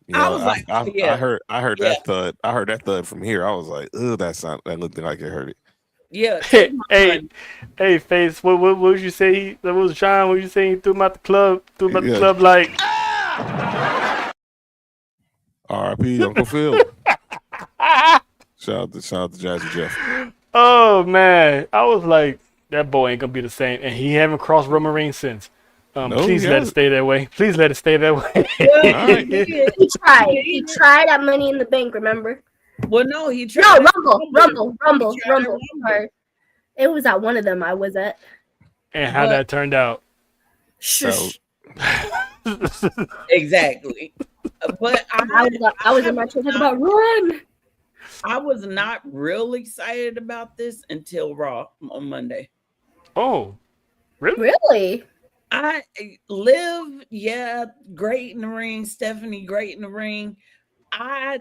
Yeah, I was like, I heard Yeah. that thud. I heard that thud from here. I was like, ugh, that looked like it hurt it. Yeah. Hey, Face. What would you say? What was Sean? What you say? He threw him out the club. Threw him out the club like. R.I.P. Uncle Phil. Shout out to Jazzy Jeff. Oh man, I was like, that boy ain't gonna be the same, and he haven't crossed Roman Reigns since. No, please he let it hasn't. stay that way. Please let it stay that way. Alright. He tried. He tried at Money in the Bank, remember? Well, no, he tried. No, Rumble. He tried at Sorry. It was at one of them I was at. And how that turned out. Shush. Exactly. But I was in my chair talking about run. I was not real excited about this until Raw on Monday. Oh, really? Really? I Liv, yeah, great in the ring. Stephanie, great in the ring. I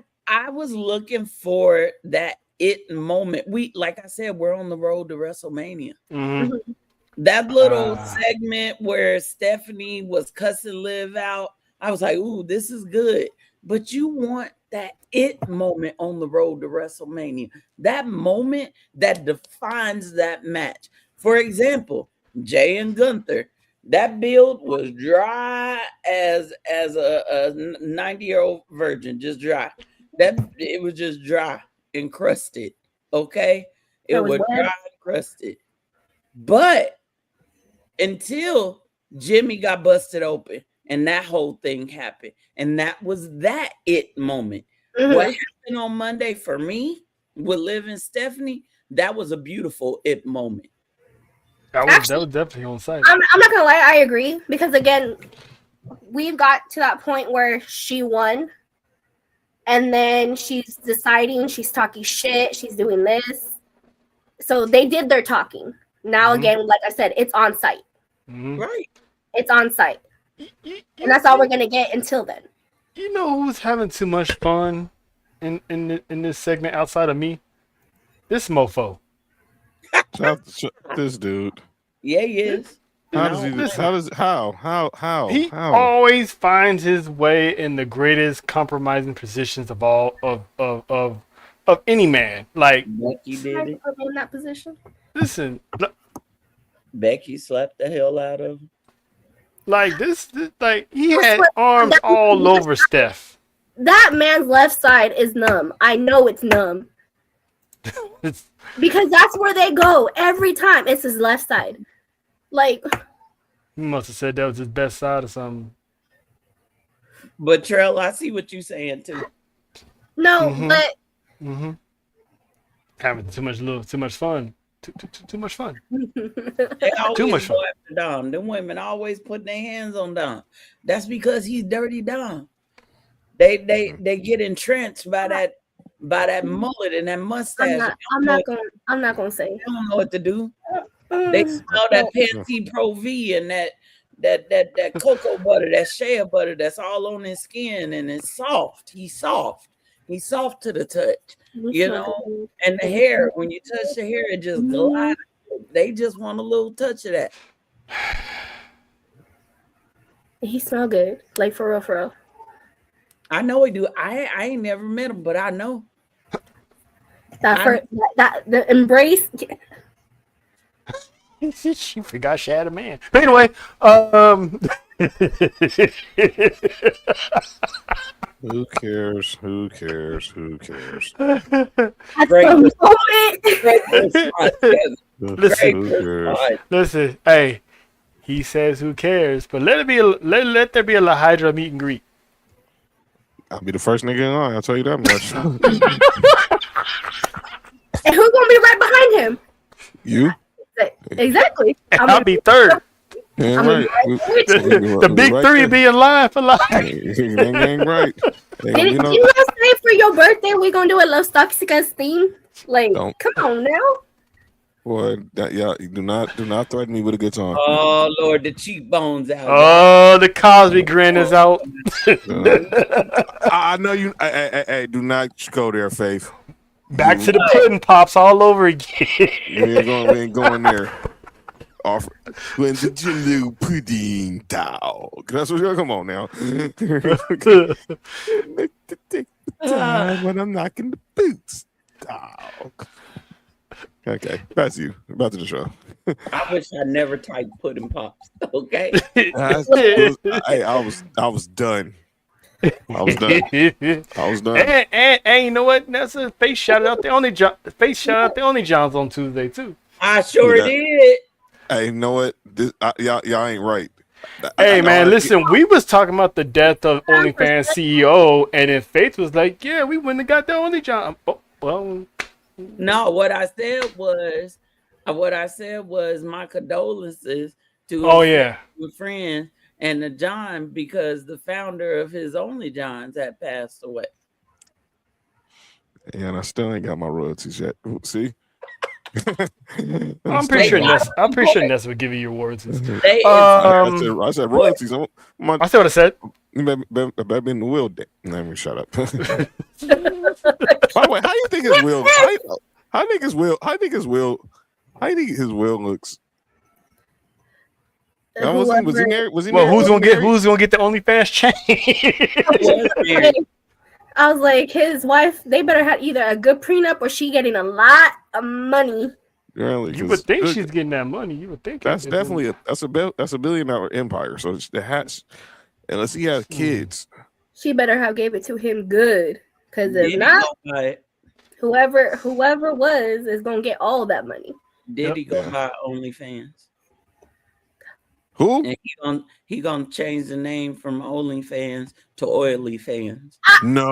was looking for that it moment. We, like I said, we're on the road to WrestleMania. Mm-hmm. That little segment where Stephanie was cussing Liv out, I was like, ooh, this is good. But you want that it moment on the road to WrestleMania. That moment that defines that match. For example, Jay and Gunther. That build was dry as a 90-year-old virgin, just dry. It was just dry and crusted. Okay, it was dry and crusted. But until Jimmy got busted open and that whole thing happened, and that was that it moment. Mm-hmm. What happened on Monday for me with Liv and Stephanie, that was a beautiful it moment. That was definitely on site. I'm not gonna lie, I agree, because again, we got to that point where she won, and then she's deciding, she's talking shit, she's doing this. So they did their talking. Now again, like I said, it's on site. Right. It's on site. And that's all we're gonna get until then. You know who's having too much fun in this segment outside of me? This mofo. This dude. Yeah, he is. How? He always finds his way in the greatest compromising positions of all of any man. Like Becky did it. In that position. Listen, Becky slapped the hell out of him. Like this like he had arms all over Steph. That man's left side is numb. I know it's numb. Because that's where they go every time. It's his left side. Like, he must have said that was his best side or something. But Trell, I see what you're saying too. No, but having too much fun. Too much fun. They always too much fun. go after Dom. Them women always putting their hands on Dom. That's because he's dirty Dom. They get entrenched by that mullet and that mustache. I'm not gonna say. They don't know what to do. They smell that Pantene Pro V and that cocoa butter, that shea butter that's all on his skin, and it's soft. He's soft. He's soft to the touch, you know. And the hair, when you touch the hair, it just glides. They just want a little touch of that. He smell good, like for real, for real. I know he do. I ain't never met him, but I know. The embrace. She forgot she had a man. But anyway, Who cares? Listen, hey, he says who cares, but let there be a La Hydra meet and greet. I'll be the first nigga in line, I'll tell you that much. And who's gonna be right behind him? You? Exactly. I'll be third. Ain't I'm right. The big right three there. being live for life. Ain't right. Ain't gonna be Did no. you guys say for your birthday we're gonna do a Los Toxicas theme? Like, Don't. come on now. Boy, y'all do not threaten me with a good time. Oh Lord, the cheekbones out. Oh, the Cosby grin is out. I know you. Hey, do not go there, Faith. Back to the pudding pops all over again. We ain't going there. Offer when the Jello pudding dog. That's what you're. Come on now. Make the take the time when I'm knocking the boots, dog. Okay, that's you. Back to the show. I wish I never typed pudding pops. Okay. Hey, I was done. I was done. And you know what? That's a face shout out the only Johns on Tuesday too. I sure Yeah. did. Hey, you know what? Y'all ain't right. Hey man, listen, we was talking about the death of OnlyFans CEO, and then Faith was like, "Yeah, we wouldn't have got the only John." Oh, well, No, what I said was my condolences to his friends and the John, because the founder of his Only Johns had passed away. Yeah, and I still ain't got my royalties yet. See? I'm pretty sure Ness would give you your awards. They I said royalties. I said what I said. Better be in the will. Let me shut up. By the way, how you think his will? How you think his will? How you think his will? How you think his will looks? Was he married? Was he Well, married? who's gonna get the OnlyFans chain? I was like, his wife, they better have either a good prenup or she getting a lot of money. Really, You would think she's getting that money. You would think that's definitely that's a $1 billion empire. So it has, unless he has kids, she better have gave it to him good. Because if not, whoever was is gonna get all that money. Did he go buy OnlyFans? Who? And he gonna change the name from OnlyFans to Oily Fans. No.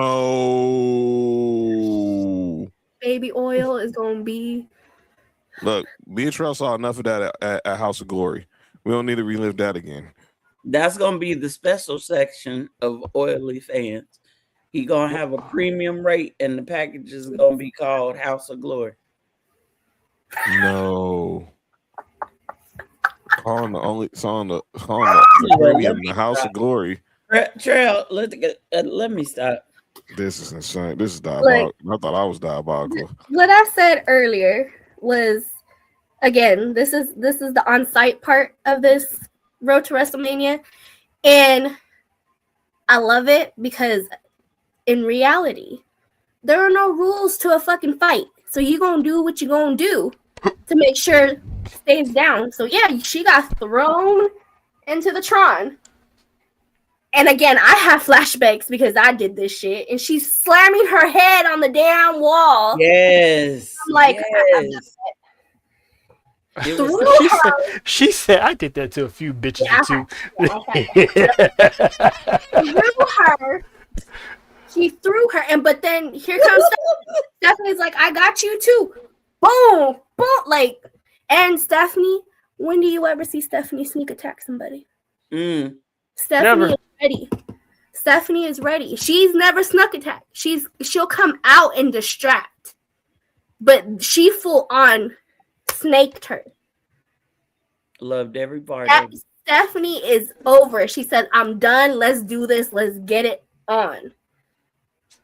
Baby oil is gonna be. Look, Beatrice saw enough of that at House of Glory. We don't need to relive that again. That's gonna be the special section of Oily Fans. He gonna have a premium rate, and the package is gonna be called House of Glory. No. Calling the premium the House of Glory. Trail, let me stop. This is insane. This is diabolical. I thought I was diabolical. What I said earlier was, again, this is the on-site part of this Road to WrestleMania, and I love it because in reality, there are no rules to a fucking fight. So you're gonna do what you're gonna do to make sure it stays down. So yeah, she got thrown into the Tron. And again, I have flashbacks because I did this shit. And she's slamming her head on the damn wall. Yes. I'm like, yes. She said, I did that to a few bitches too. She threw her, but then here comes Stephanie's like, I got you too. Boom, boom, like, and Stephanie. When do you ever see Stephanie sneak attack somebody? Stephanie is ready. Stephanie is ready. She's never snuck attack. She'll come out and distract, but she full on snaked her. Loved every part of it. Stephanie is over. She said, I'm done. Let's do this. Let's get it on.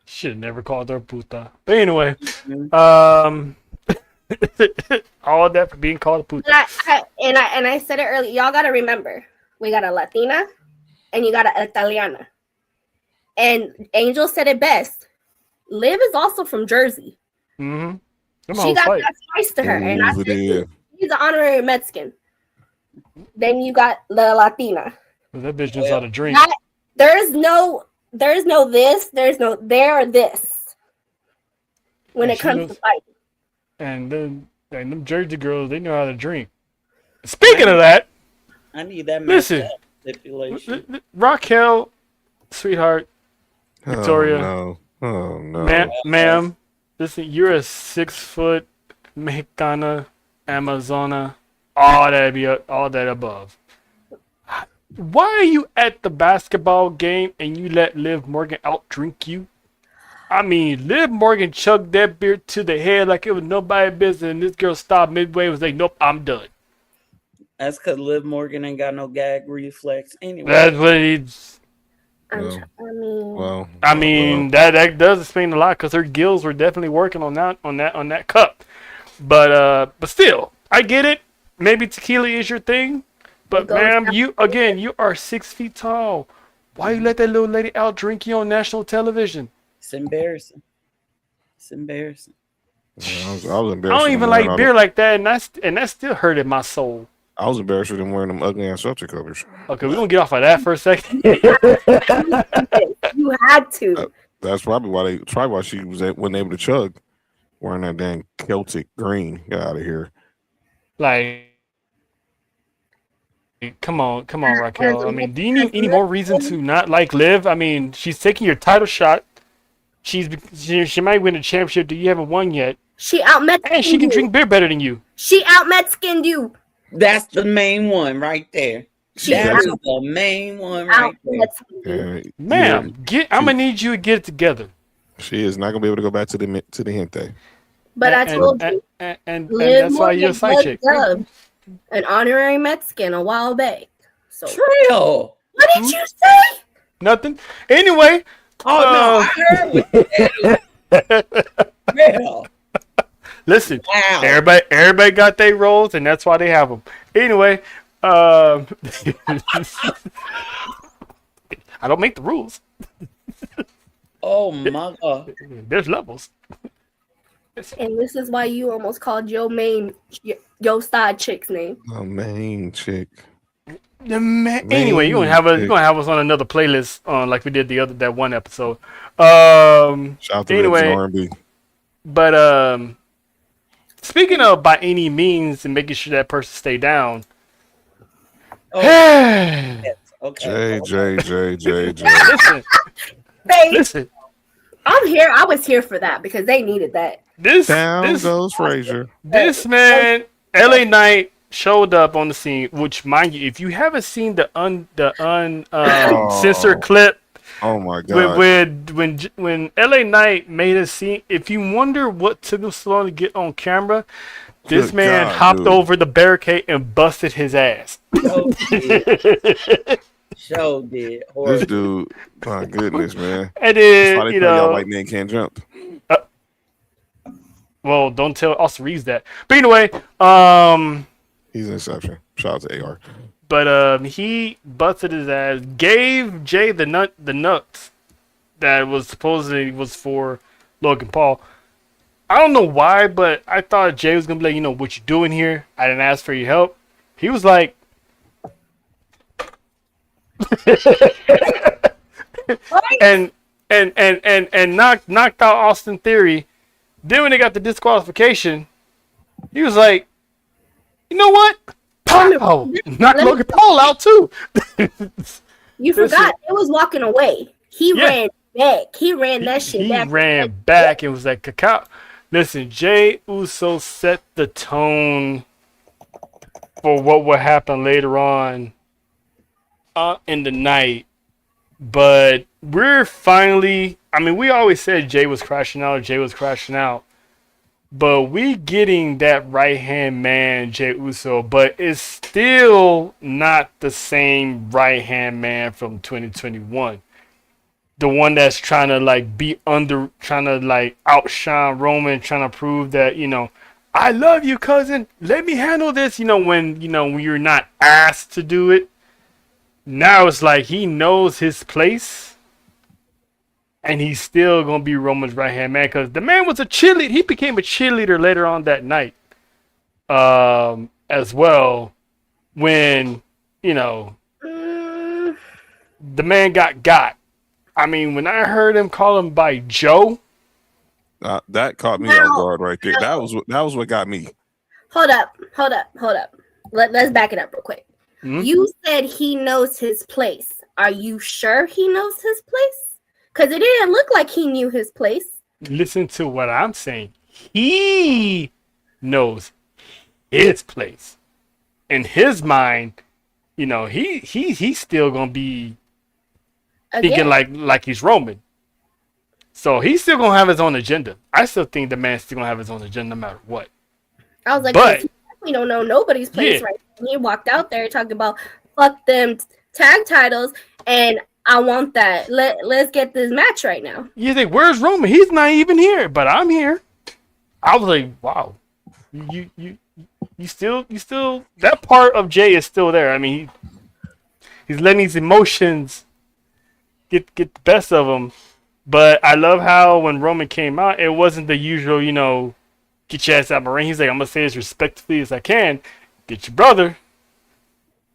Should have never called her puta. But anyway, all that for being called a puta. And I said it earlier. Y'all gotta remember, we got a Latina and you got an Italiana. And Angel said it best. Liv is also from Jersey. Mm-hmm. She got that spice to her, and I said she's an honorary Mexican. Then you got the Latina. Well, that bitch knows how to drink. There's no this. There's no there or this when it comes to fighting. And then them Jersey girls, they know how to drink. Speaking of that, I need that. Listen, stipulation. Raquel, sweetheart, Victoria. Oh no. Ma'am, listen, you're a 6-foot Mexicana, Amazona, all that above. Why are you at the basketball game and you let Liv Morgan outdrink you? I mean, Liv Morgan chugged that beer to the head like it was nobody's business, and this girl stopped midway and was like, nope, I'm done. That's because Liv Morgan ain't got no gag reflex anyway. That's what he's... I mean, that does explain a lot because her gills were definitely working on that cup. But still, I get it. Maybe tequila is your thing, but ma'am, you are 6 feet tall. Why you let that little lady outdrink you on national television? It's embarrassing. It's embarrassing. I was embarrassed. I don't even like beer like that, and that still hurted my soul. I was embarrassed with them wearing them ugly ass shelter covers. Okay, we're gonna get off of that for a second. You had to. That's probably why she wasn't able to chug wearing that dang Celtic green. Get out of here. Like, come on, Raquel. I mean, do you need any more reason to not like Liv? I mean, she's taking your title shot. She might win a championship that you haven't won yet. She outmet. And she can drink beer better than you. She outmet-skinned you. That's the main one right there. That is the main one right there. Ma'am, I'm gonna need you to get it together. She is not gonna be able to go back to the Gente. But I told you, and that's why you're a side chick. An honorary Mexican a while back. So Trill. What did you say? Nothing. Anyway. I heard what you said. Listen, wow. Everybody got their roles, and that's why they have them. Anyway, I don't make the rules. Oh my God! There's levels. And this is why you almost called your side chick's name. The main chick. Anyway, you're gonna have us on another playlist like we did that one episode. Shout out to R&B. But speaking of by any means and making sure that person stay down. Oh, yes. Okay. J. Listen. I'm here. I was here for that because they needed that. This goes Frazier. This man, LA Knight, showed up on the scene. Which, mind you, if you haven't seen the censored clip, oh my God, when LA Knight made a scene, if you wonder what took him so long to get on camera, this man hopped over the barricade and busted his ass. Show did. This dude, my goodness, man. And then, that's why y'all white men can't jump. Well, don't tell Austin Reeves that. But anyway, he's an exception. Shout out to AR. But he busted his ass, gave Jay the nuts that was supposedly was for Logan Paul. I don't know why, but I thought Jay was gonna be like, what you doing here? I didn't ask for your help. He was like, and knocked out Austin Theory. Then when they got the disqualification, he was like, you know what? Pow! Knocked Logan Paul out too. You forgot it was walking away. He ran back. He ran that shit back. He ran back and was like, cacao. Listen, Jay Uso set the tone for what would happen later on in the night. But we're finally, we always said Jay was crashing out. But we getting that right-hand man, Jay Uso, but it's still not the same right-hand man from 2021. The one that's trying to outshine Roman, trying to prove that, I love you, cousin. Let me handle this. When you're not asked to do it. Now it's like he knows his place. And he's still going to be Roman's right-hand man. Because the man was a cheerleader. He became a cheerleader later on that night. As well. When, the man got. When I heard him call him by Joe. That caught me off guard right there. That was what got me. Hold up. Let's back it up real quick. Mm-hmm. You said he knows his place. Are you sure he knows his place? Because it didn't look like he knew his place. Listen to what I'm saying. He knows his place. In his mind, you know, he's still gonna be thinking Again, like he's Roman. So he's still gonna have his own agenda. I still think the man's still gonna have his own agenda no matter what. I was like, But we don't know nobody's place yeah, right now. He walked out there talking about fuck them tag titles, and I want that. Let's get this match right now. you think where's Roman? He's not even here, but I'm here. I was like, wow, you still that part of Jay is still there. I mean, he's letting his emotions get the best of him. But I love how when Roman came out, it wasn't the usual, you know, get your ass out of my ring. He's like, I'm gonna say as respectfully as I can. Get your brother,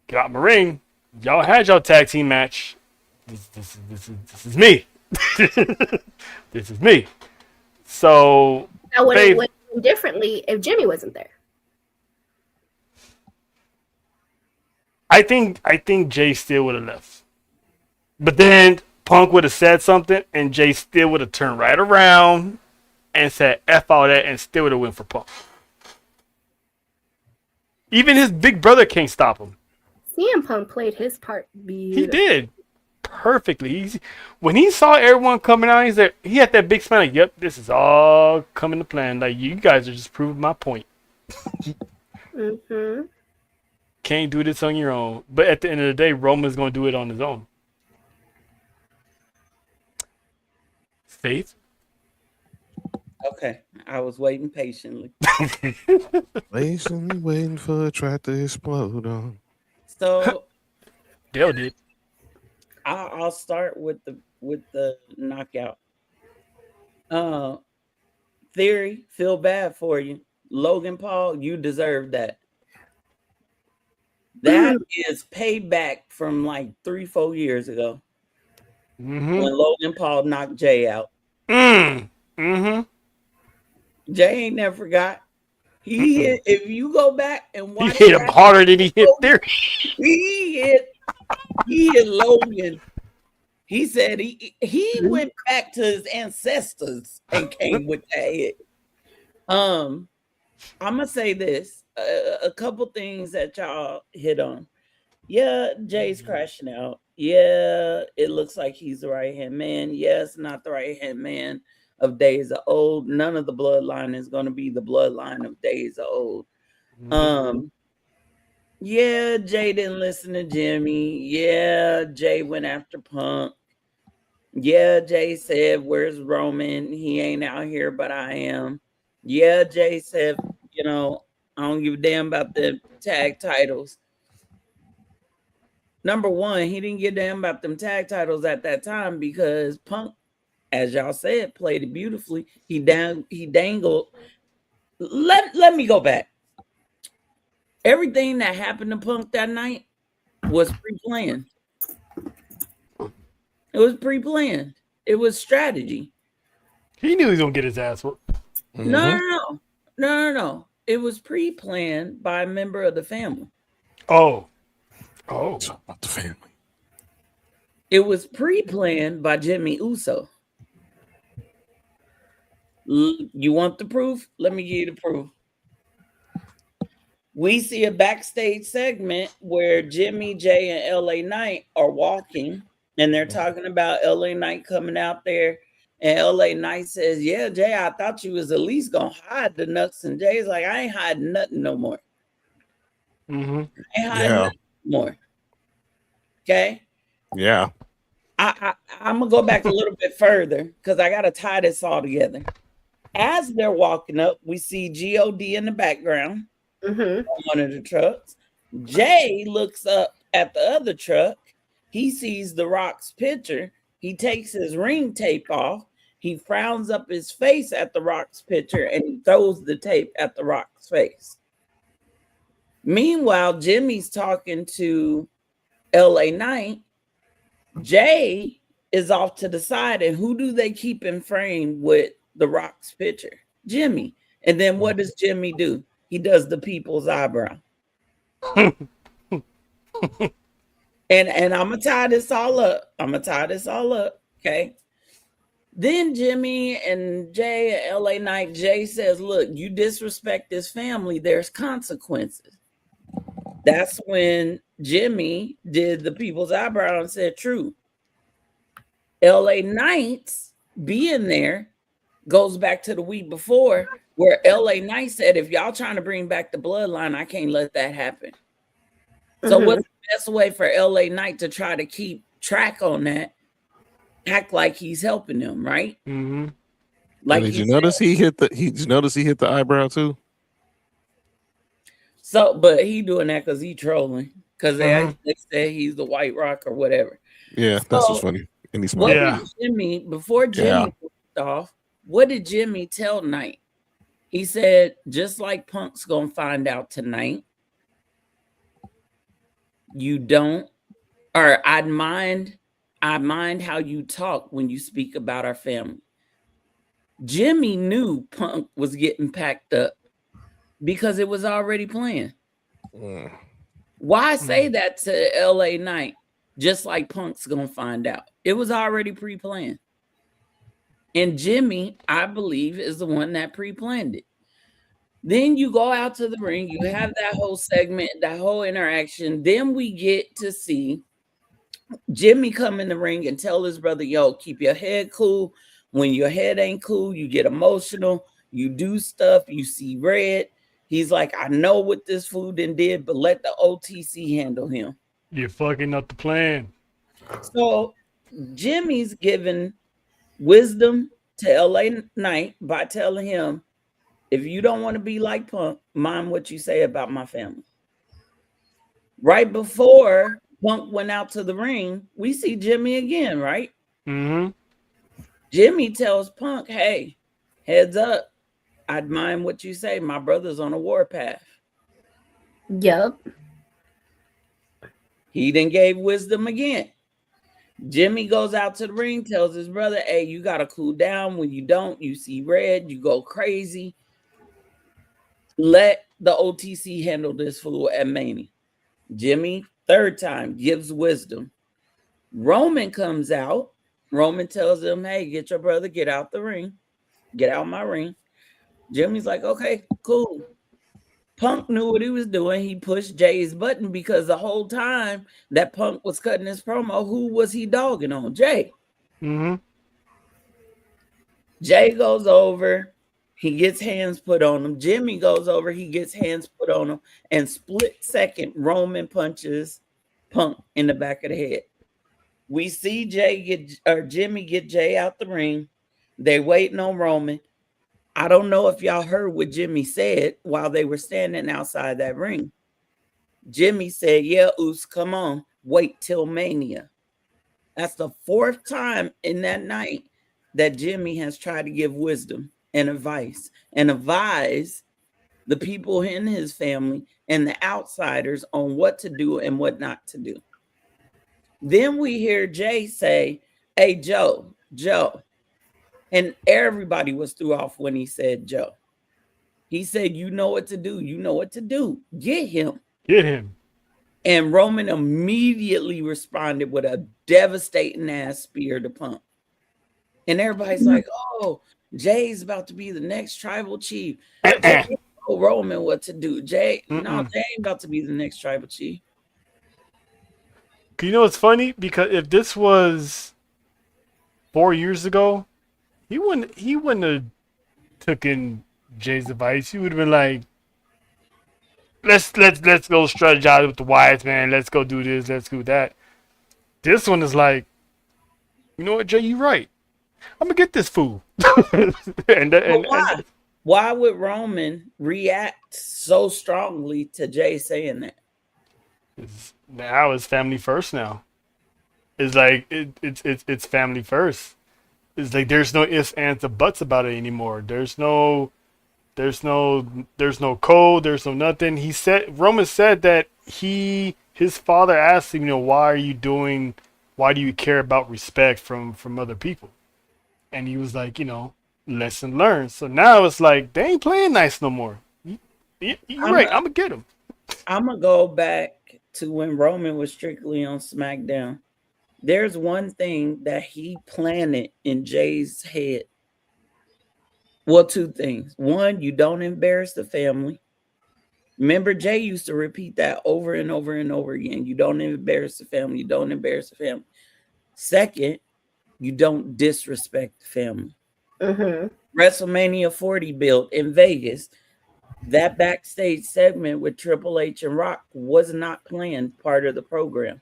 get out my ring. Y'all had y'all tag team match. This is me. This is me. So I would Faith, have went differently if Jimmy wasn't there. I think Jay still would have left. But then Punk would have said something and Jay still would have turned right around and said F all that and still would have went for Punk. Even his big brother can't stop him. CM Punk played his part beautifully. He did perfectly. When he saw everyone coming out, he had that big smile like, yep, this is all coming to plan. Like, you guys are just proving my point. Mm-hmm. Can't do this on your own. But at the end of the day, Roman's going to do it on his own. Faith? Okay, I was waiting patiently. Patiently waiting for a track to explode on. So Dale did. I'll start with the knockout. Theory, feel bad for you. Logan Paul, you deserve that. That is payback from like 3-4 years ago Mm-hmm. when Logan Paul knocked Jay out. Mm-hmm. Jay ain't never forgot. He hit, if you go back and He watch hit him that, harder than he hit Theory. he hit Logan. He said he went back to his ancestors and came with that hit. I'm gonna say this: a couple things that y'all hit on. Yeah, Jay's crashing out. Yeah, it looks like he's the right hand man. Yes, not the right hand man of Days of Old. None of the bloodline is going to be the bloodline of Days of Old. Yeah, Jay didn't listen to Jimmy. Yeah, Jay went after Punk. Yeah, Jay said, "Where's Roman? He ain't out here, but I am." Yeah, Jay said, "You know, I don't give a damn about the tag titles." Number one, he didn't give a damn about them tag titles at that time because Punk, as y'all said, played it beautifully. He dangled. Let me go back. Everything that happened to Punk that night was pre-planned. It was pre-planned. It was strategy. He knew he was going to get his ass whooped. No. It was pre-planned by a member of the family. Oh. Talk about the family. It was pre-planned by Jimmy Uso. You want the proof? Let me give you the proof. We see a backstage segment where Jimmy, Jay, and LA Knight are walking, and they're talking about LA Knight coming out there. And LA Knight says, "Yeah, Jay, I thought you was at least gonna hide the nuts." And Jay's like, "I ain't hiding nothing no more. Mm-hmm. I ain't hiding nothing more." Okay. Yeah. I'm gonna go back a little bit further because I gotta tie this all together. As they're walking up, we see God in the background on one of the trucks. Jay looks up at the other truck. He sees The Rock's picture. He takes his ring tape off. He frowns up his face at The Rock's picture and he throws the tape at The Rock's face. Meanwhile, Jimmy's talking to LA Knight. Jay is off to the side, and who do they keep in frame with The Rock's picture? Jimmy. And then what does Jimmy do? He does the people's eyebrow. And I'm gonna tie this all up. Okay. Then Jimmy and Jay and LA Knight, Jay says, "Look, you disrespect this family, there's consequences." That's when Jimmy did the people's eyebrow and said, "True." LA Knights being there goes back to the week before, where LA Knight said, "If y'all trying to bring back the bloodline, I can't let that happen." So what's the best way for LA Knight to try to keep track on that? Act like he's helping them, right? Mm-hmm. Like, did you notice he hit the eyebrow too? So, but he doing that because he trolling, because they say he's the White Rock or whatever. Yeah, that's what's funny. And he's smart. What did Jimmy, before Jimmy walked off, what did Jimmy tell Knight? He said, just like Punk's gonna find out tonight, you don't, or I mind how you talk when you speak about our family. Jimmy knew Punk was getting packed up because it was already planned. Why say that to LA Knight? Just like Punk's gonna find out. It was already pre-planned. And Jimmy, I believe, is the one that pre-planned it. Then you go out to the ring, you have that whole segment, that whole interaction. Then we get to see Jimmy come in the ring and tell his brother, yo, keep your head cool. When your head ain't cool, you get emotional, you do stuff, you see red. He's like, I know what this food did, but let the OTC handle him. You're fucking up the plan. So Jimmy's giving wisdom to LA Knight by telling him, if you don't want to be like Punk, mind what you say about my family. Right before Punk went out to the ring, we see Jimmy again, right? Mm-hmm. Jimmy tells Punk, hey, heads up, I'd mind what you say. My brother's on a warpath. Yep. He then gave wisdom again. Jimmy goes out to the ring, tells his brother, hey, you got to cool down. When you don't, you see red, you go crazy. Let the OTC handle this fool at Mania. Jimmy, third time, gives wisdom. Roman comes out. Roman tells him, hey, get your brother, get out the ring. Get out my ring. Jimmy's like, okay, cool. Punk knew what he was doing. He pushed Jay's button because the whole time that Punk was cutting his promo, who was he dogging on? Jay. Mm-hmm. Jay goes over. He gets hands put on him. Jimmy goes over. He gets hands put on him. And split second, Roman punches Punk in the back of the head. We see Jimmy get Jay out the ring. They waiting on Roman. I don't know if y'all heard what Jimmy said while they were standing outside that ring. Jimmy said, yeah, Oos, come on. Wait till Mania. That's the fourth time in that night that Jimmy has tried to give wisdom and advice and advise the people in his family and the outsiders on what to do and what not to do. Then we hear Jay say, hey, Joe. And everybody was threw off when he said Joe. He said, you know what to do. You know what to do. Get him. Get him. And Roman immediately responded with a devastating ass spear to Punk. And everybody's like, oh, Jay's about to be the next tribal chief. Jay told Roman what to do. Jay, no, Jay ain't about to be the next tribal chief. You know what's funny? Because if this was 4 years ago, he wouldn't have taken Jay's advice. He would have been like, let's go strategize with the Wyatts, man. Let's go do this. Let's do that. This one is like, you know what, Jay, you right. I'm gonna get this fool. Why would Roman react so strongly to Jay saying that? Now it's family first. Now it's like it's family first. It's like there's no ifs, ands, or buts about it anymore. There's no code. There's no nothing. Roman said that his father asked him, why do you care about respect from other people? And he was like, lesson learned. So now it's like they ain't playing nice no more. You're right. I'm gonna get him. I'm gonna go back to when Roman was strictly on SmackDown. There's one thing that he planted in Jay's head. Well, two things. One, you don't embarrass the family. Remember, Jay used to repeat that over and over and over again. You don't embarrass the family. You don't embarrass the family. Second, you don't disrespect the family. WrestleMania 40 built in Vegas. That backstage segment with Triple H and Rock was not planned part of the program.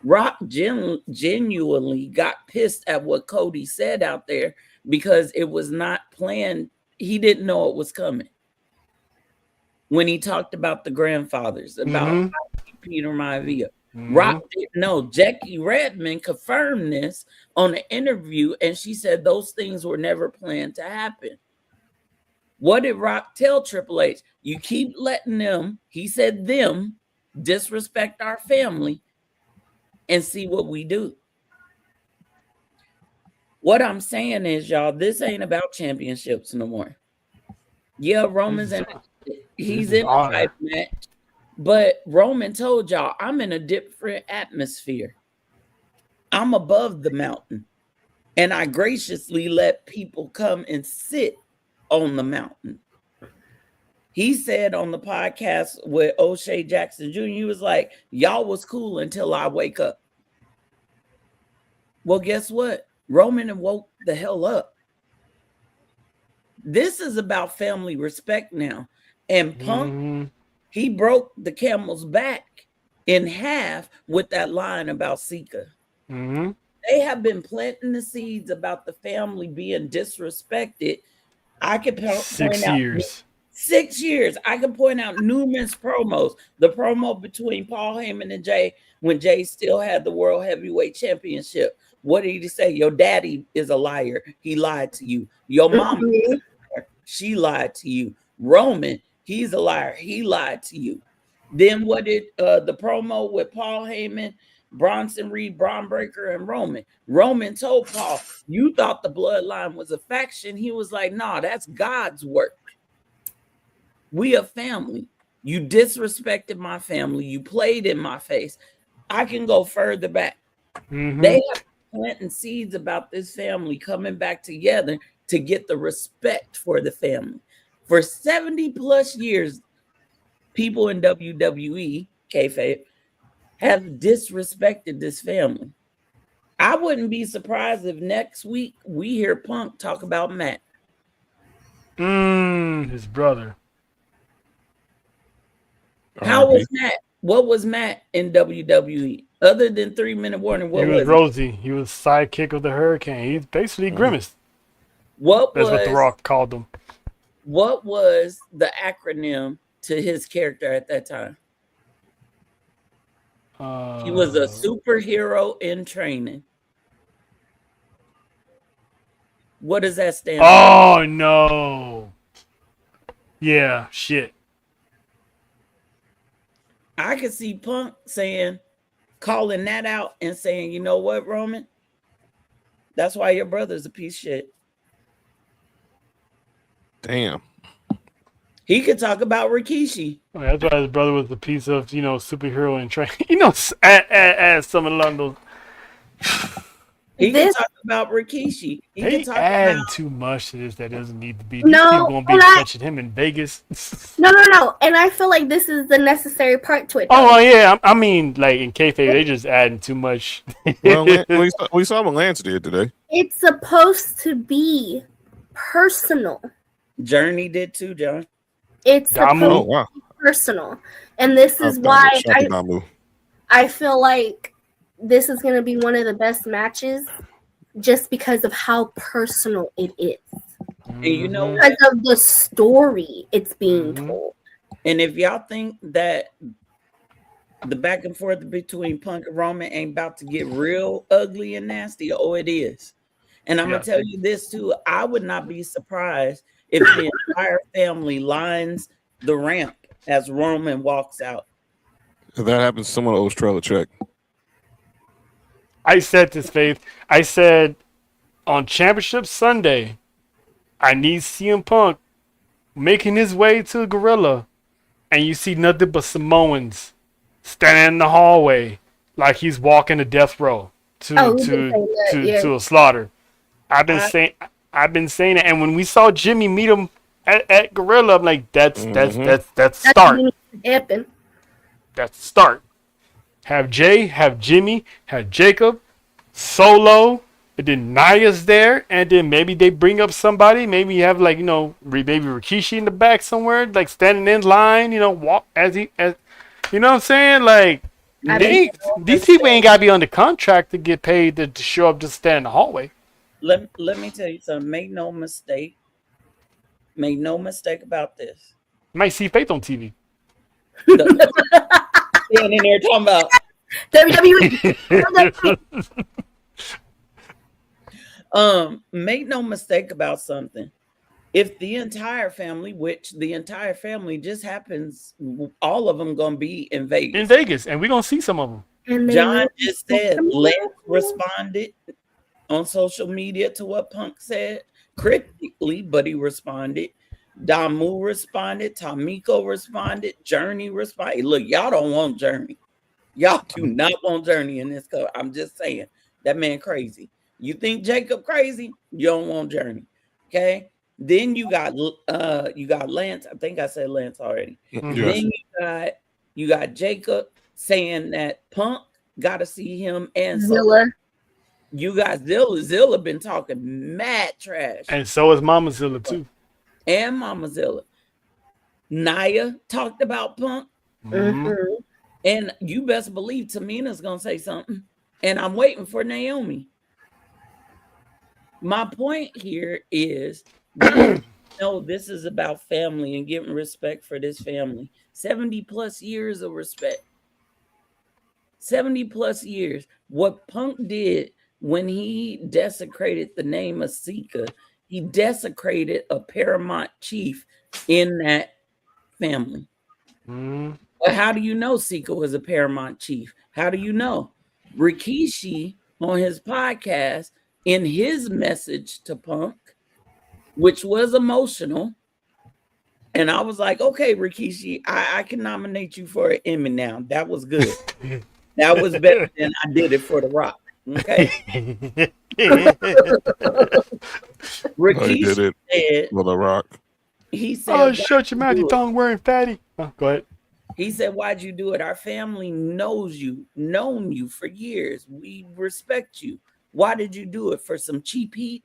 Rock genuinely got pissed at what Cody said out there because it was not planned. He didn't know it was coming. When he talked about the grandfathers, about Peter Maivia. Rock didn't know. Jackie Redmond confirmed this on an interview, and she said those things were never planned to happen. What did Rock tell Triple H? You keep letting them, he said them, disrespect our family and see what we do. What I'm saying is, y'all, this ain't about championships no more. Yeah, Roman's in he's in a fight match, but Roman told y'all, I'm in a different atmosphere. I'm above the mountain, and I graciously let people come and sit on the mountain. He said on the podcast with O'Shea Jackson Jr., he was like, y'all was cool until I wake up. Well, guess what? Roman woke the hell up. This is about family respect now. And Punk, he broke the camel's back in half with that line about Sika. They have been planting the seeds about the family being disrespected. I could point out 6 years. I can point out numerous promos. The promo between Paul Heyman and Jay when Jay still had the World Heavyweight Championship. What did he say? Your daddy is a liar. He lied to you. Your mama is a liar. She lied to you. Roman, he's a liar. He lied to you. Then what did the promo with Paul Heyman, Bronson Reed, Braun Breaker, and Roman? Roman told Paul, you thought the Bloodline was a faction. He was like, nah, that's God's work. We a family. You disrespected my family. You played in my face. I can go further back. They have planting seeds about this family coming back together to get the respect for the family. For 70 plus years, people in WWE, kayfabe, have disrespected this family. I wouldn't be surprised if next week we hear Punk talk about Matt. His brother. How was Matt? What was Matt in WWE? Other than 3-minute warning, what was Rosie? He was sidekick of the Hurricane. He's basically Grimace. That's what The Rock called him. What was the acronym to his character at that time? He was a superhero in training. What does that stand for? Oh, no. Yeah, shit. I could see Punk calling that out and saying, you know what, Roman? That's why your brother's a piece of shit. Damn. He could talk about Rikishi. Oh, that's why his brother was a piece of, superhero in training. Add some along those. He can talk about Rikishi. They add too much to this that doesn't need to be. These No, people won't be touching him in Vegas. No. And I feel like this is the necessary part to it. Oh, yeah. I mean, like, in kayfabe, they just adding too much. Well, we saw what Lance did today. It's supposed to be personal. Journey did too, John. It's supposed to be personal. And this is why I feel like this is going to be one of the best matches just because of how personal it is. And you know, because of the story it's being told. And if y'all think that the back and forth between Punk and Roman ain't about to get real ugly and nasty, it is. And I'm going to tell you this too. I would not be surprised if the entire family lines the ramp as Roman walks out. If that happens, someone owes Trailer check. I said this, Faith. I said on Championship Sunday, I need CM Punk making his way to Gorilla, and you see nothing but Samoans standing in the hallway like he's walking to death row to a slaughter. I've been saying it, and when we saw Jimmy meet him at Gorilla, I'm like, that's That's start. what needs to happen. That's start. Have Jay, have Jimmy, have Jacob, Solo, and then Naya's there, and then maybe they bring up somebody. Maybe you have like maybe Rikishi in the back somewhere, like standing in line. Walk as you know what I'm saying, like. These people ain't gotta be under contract to get paid to show up, just stand in the hallway. Let me tell you something. Make no mistake. Make no mistake about this. You might see Faith on TV. Standing there talking about WWE. Make no mistake about something. If the entire family, which the entire family just happens, all of them gonna be in Vegas. In Vegas, and we're gonna see some of them. And John just said Lance responded on social media to what Punk said critically, but he responded. Damu responded. Tamiko responded. Journey responded. Look, y'all don't want Journey. Y'all do not want Journey in this cover. I'm just saying that man crazy. You think Jacob crazy? You don't want Journey. Okay. Then you got Lance. I think I said Lance already. Yes. Then you got Jacob saying that Punk got to see him and Zilla. You got Zilla. Zilla been talking mad trash. And so is Mama Zilla too. And Mama Zilla. Naya talked about Punk. Mm-hmm. And you best believe Tamina's going to say something. And I'm waiting for Naomi. My point here is, no, this is about family and giving respect for this family. 70 plus years of respect. 70 plus years. What Punk did when he desecrated the name of Sika, he desecrated a paramount chief in that family. But how do you know Sika was a paramount chief? How do you know? Rikishi on his podcast, in his message to Punk, which was emotional, and I was like, okay, Rikishi, I can nominate you for an Emmy now. That was good. That was better than I did it for The Rock. Okay. Rikishi did it for The Rock. He said, "Oh, shut your mouth, you tongue wearing fatty." Go ahead. He said, "Why'd you do it? Our family known you for years. We respect you. Why did you do it? For some cheap heat?"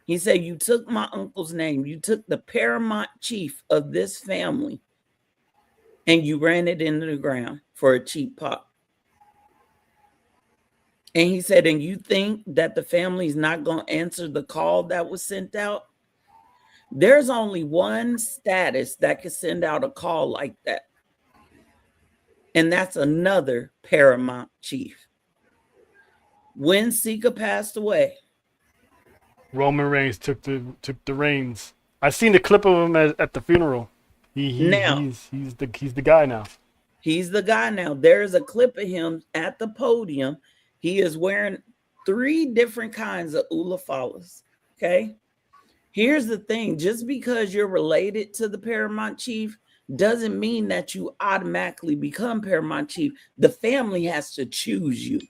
He said, "You took my uncle's name. You took the paramount chief of this family and you ran it into the ground for a cheap pop." And he said, "And you think that the family's not going to answer the call that was sent out?" There's only one status that can send out a call like that. And that's another paramount chief. When Sika passed away, Roman Reigns took the reins. I seen the clip of him at the funeral. He's the guy now. He's the guy now. There's a clip of him at the podium. He is wearing 3 different kinds of ulafalas. Okay. Here's the thing. Just because you're related to the paramount chief doesn't mean that you automatically become paramount chief. The family has to choose you.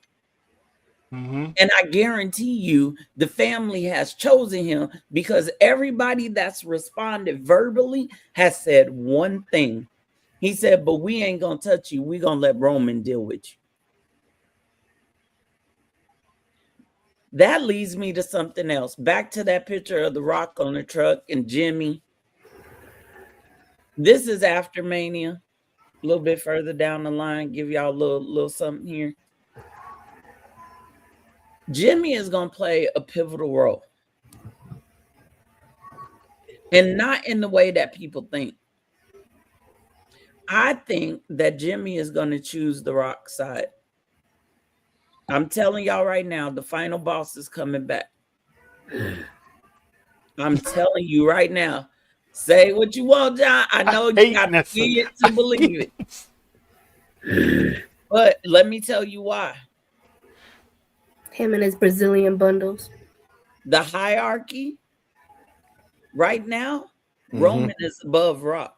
And I guarantee you the family has chosen him because everybody that's responded verbally has said one thing. He said, "But we ain't going to touch you. We're going to let Roman deal with you." That leads me to something else. Back to that picture of The Rock on the truck and Jimmy. This is after Mania. A little bit further down the line. Give y'all a little something here. Jimmy is going to play a pivotal role. And not in the way that people think. I think that Jimmy is going to choose The Rock side. I'm telling y'all right now, the final boss is coming back. I'm telling you right now. Say what you want, John. I know you got to see it to believe it. But let me tell you why. Him and his Brazilian bundles. The hierarchy right now, Roman is above Rock.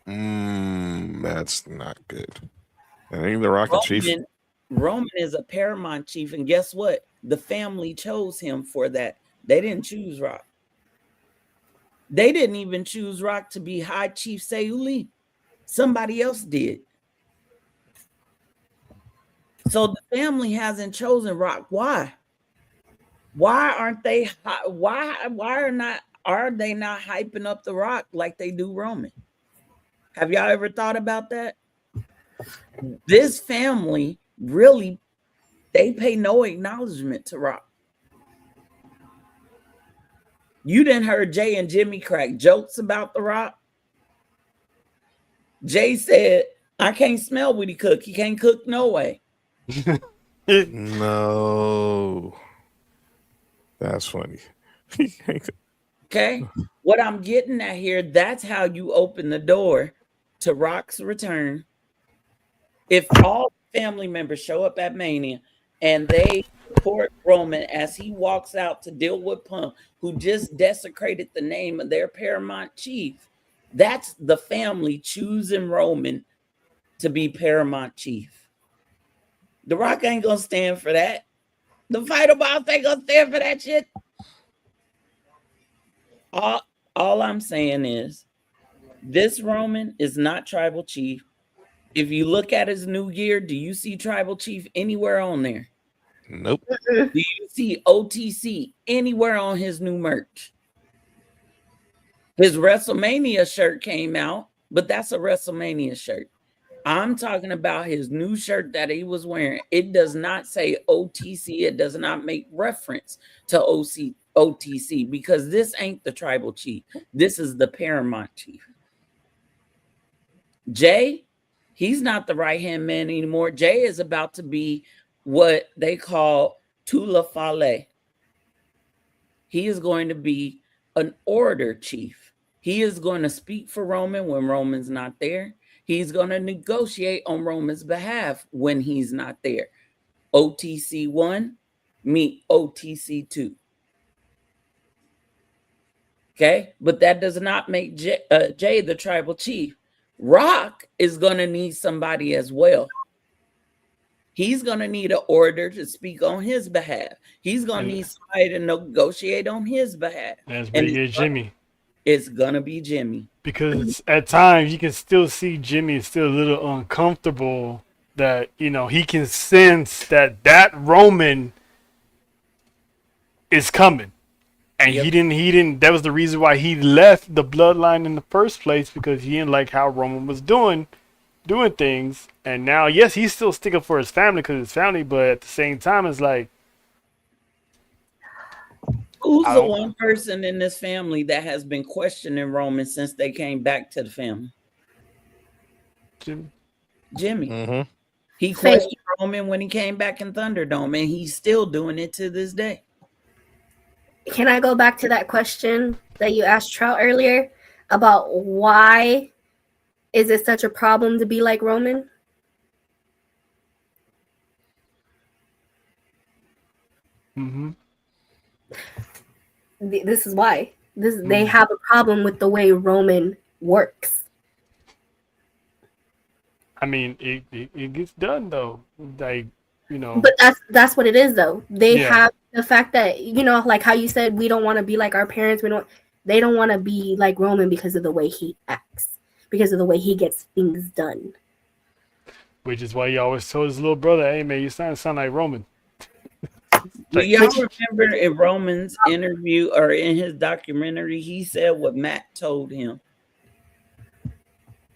That's not good. And ain't The Rock a chief? Roman is a paramount chief, and guess what? The family chose him for that. They didn't choose Rock. They didn't even choose Rock to be High Chief Sayuli. Somebody else did. So the family hasn't chosen Rock. Why? Why aren't they? Why are they not hyping up the Rock like they do Roman? Have y'all ever thought about that? This family really, they pay no acknowledgement to Rock. You didn't heard Jay and Jimmy crack jokes about the Rock. Jay said, "I can't smell what he cook. He can't cook no way." No, that's funny. Okay, what I'm getting at here, that's how you open the door to Rock's return. If all family members show up at Mania and they support Roman as he walks out to deal with Punk, who just desecrated the name of their paramount chief, that's the family choosing Roman to be paramount chief. The Rock ain't gonna stand for that. The Vital Boss ain't gonna stand for that shit. All I'm saying is this Roman is not tribal chief. If you look at his new gear, do you see tribal chief anywhere on there? Nope. Do you see OTC anywhere on his new merch? His WrestleMania shirt came out, but that's a WrestleMania shirt. I'm talking about his new shirt that he was wearing. It does not say OTC. It does not make reference to OTC because this ain't the tribal chief. This is the paramount chief. Jay, he's not the right-hand man anymore. Jay is about to be what they call Tula Fale. He is going to be an order chief. He is going to speak for Roman when Roman's not there. He's going to negotiate on Roman's behalf when he's not there. OTC 1 meet OTC 2. Okay, but that does not make Jay the tribal chief. Rock is going to need somebody as well. He's going to need an order to speak on his behalf. He's going to need somebody to negotiate on his behalf. That's where you get Jimmy. It's going to be Jimmy. Because at times you can still see Jimmy is still a little uncomfortable that, you know, he can sense that Roman is coming. And he didn't, that was the reason why he left the bloodline in the first place, because he didn't like how Roman was doing things. And now, yes, he's still sticking for his family because it's family, but at the same time, it's like, who's the one person in this family that has been questioning Roman since they came back to the family? Jimmy. Mm-hmm. He questioned Roman when he came back in Thunderdome, and he's still doing it to this day. Can I go back to that question that you asked Trout earlier about why is it such a problem to be like Roman? mm-hmm. This is why. They have a problem with the way Roman works. I mean, it gets done though. Like, you know. But that's what it is though. They have the fact that, you know, like how you said, we don't want to be like our parents. They don't want to be like Roman because of the way he acts, because of the way he gets things done. Which is why he always told his little brother, "Hey man, you sound like Roman." Do y'all remember in Roman's interview or in his documentary, he said what Matt told him?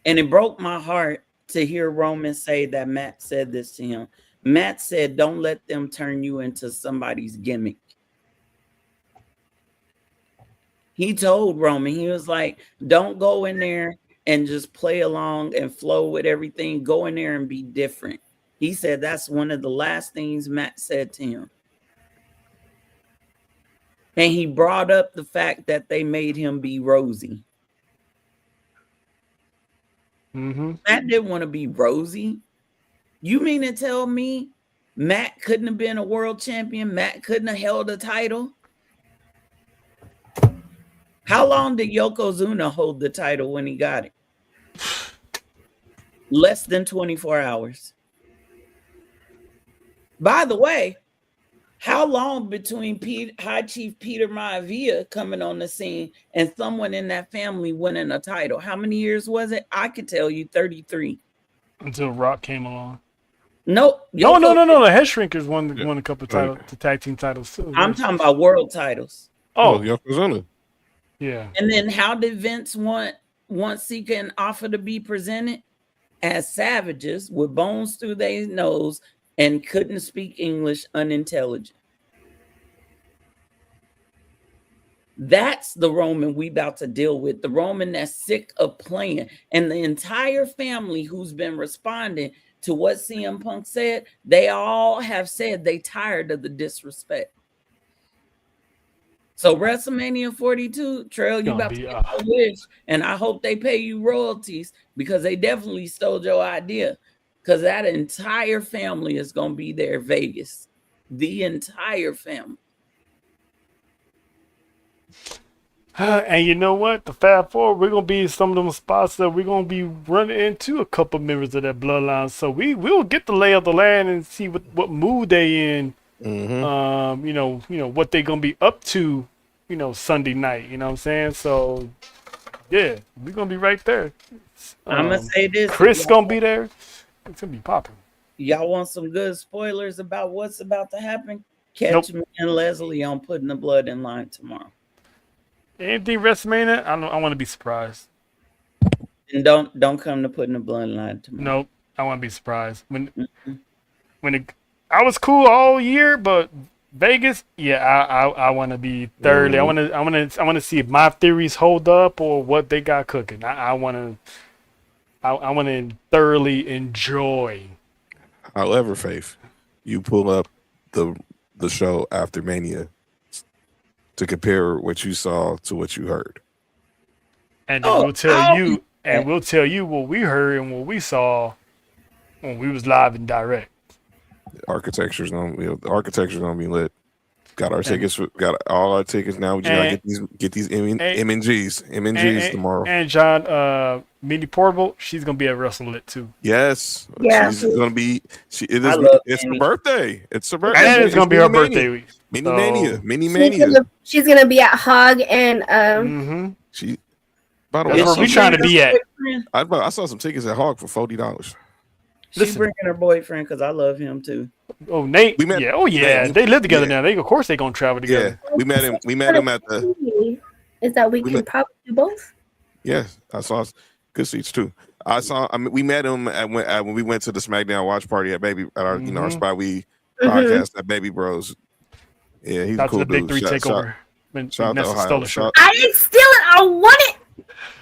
And it broke my heart to hear Roman say that Matt said this to him. Matt said, "Don't let them turn you into somebody's gimmick." He told Roman, he was like, "Don't go in there and just play along and flow with everything. Go in there and be different." He said that's one of the last things Matt said to him. And he brought up the fact that they made him be Rosie. Mm-hmm. Matt didn't want to be Rosie. You mean to tell me Matt couldn't have been a world champion? Matt couldn't have held a title? How long did Yokozuna hold the title when he got it? Less than 24 hours. By the way, How long between High Chief Peter Maivia coming on the scene and someone in that family winning a title? How many years was it? I could tell you 33. Until Rock came along. Nope. No. The Head Shrinkers won a couple of Right. titles, the tag team titles too. I'm talking about world titles. Oh, Yokozuna. yeah. And then how did Vince want Sika and Alpha to be presented? As savages with bones through their nose and couldn't speak English, unintelligent. That's the Roman we about to deal with. The Roman that's sick of playing. And the entire family who's been responding to what CM Punk said, they all have said they tired of the disrespect. So WrestleMania 42, Trail, you about to get a wish, and I hope they pay you royalties because they definitely stole your idea. Because that entire family is going to be there, Vegas. The entire family. And you know what? The Fab Four, we're gonna be in some of them spots that we're gonna be running into a couple members of that bloodline. So we'll get the lay of the land and see what mood they in. Mm-hmm. You know what they gonna be up to. Sunday night. You know what I'm saying? So yeah, we're gonna be right there. I'm gonna say this: Chris gonna be there. It's gonna be popping. Y'all want some good spoilers about what's about to happen? Catch me and Leslie on Putting the Blood in Line tomorrow. Anything WrestleMania, I want to be surprised. And don't come to Putting the Blood in Line tomorrow. Nope, I want to be surprised. I was cool all year, but Vegas, yeah, I want to be thoroughly. I want to see if my theories hold up or what they got cooking. I want to thoroughly enjoy. However, Faith, you pull up the show after Mania to compare what you saw to what you heard, and we'll tell you what we heard and what we saw when we was live and direct. Architecture's gonna be lit. Got our tickets. Got all our tickets now. We just gotta get these M&Gs tomorrow. And John, Minnie Portable, she's gonna be at WrestleLit too. Yes, Yeah. she's gonna be. It's her birthday. It's her birthday. And it's gonna be her birthday week. Mini Mania. She's gonna be at Hog and She. By the way, That's where we trying to be at. I saw some tickets at Hog for $40. She's bringing her boyfriend because I love him too. Oh, Nate. They live together now. Of course they're gonna travel together. Yeah, we met him at the. Is that we can probably do both? Yeah, I saw good seats too. We met him when we went to the SmackDown watch party at our spot. We podcast at Baby Bros. Yeah, he's a cool the Big dude. Three takeover. Shout out to Ohio. I didn't steal it. I want it.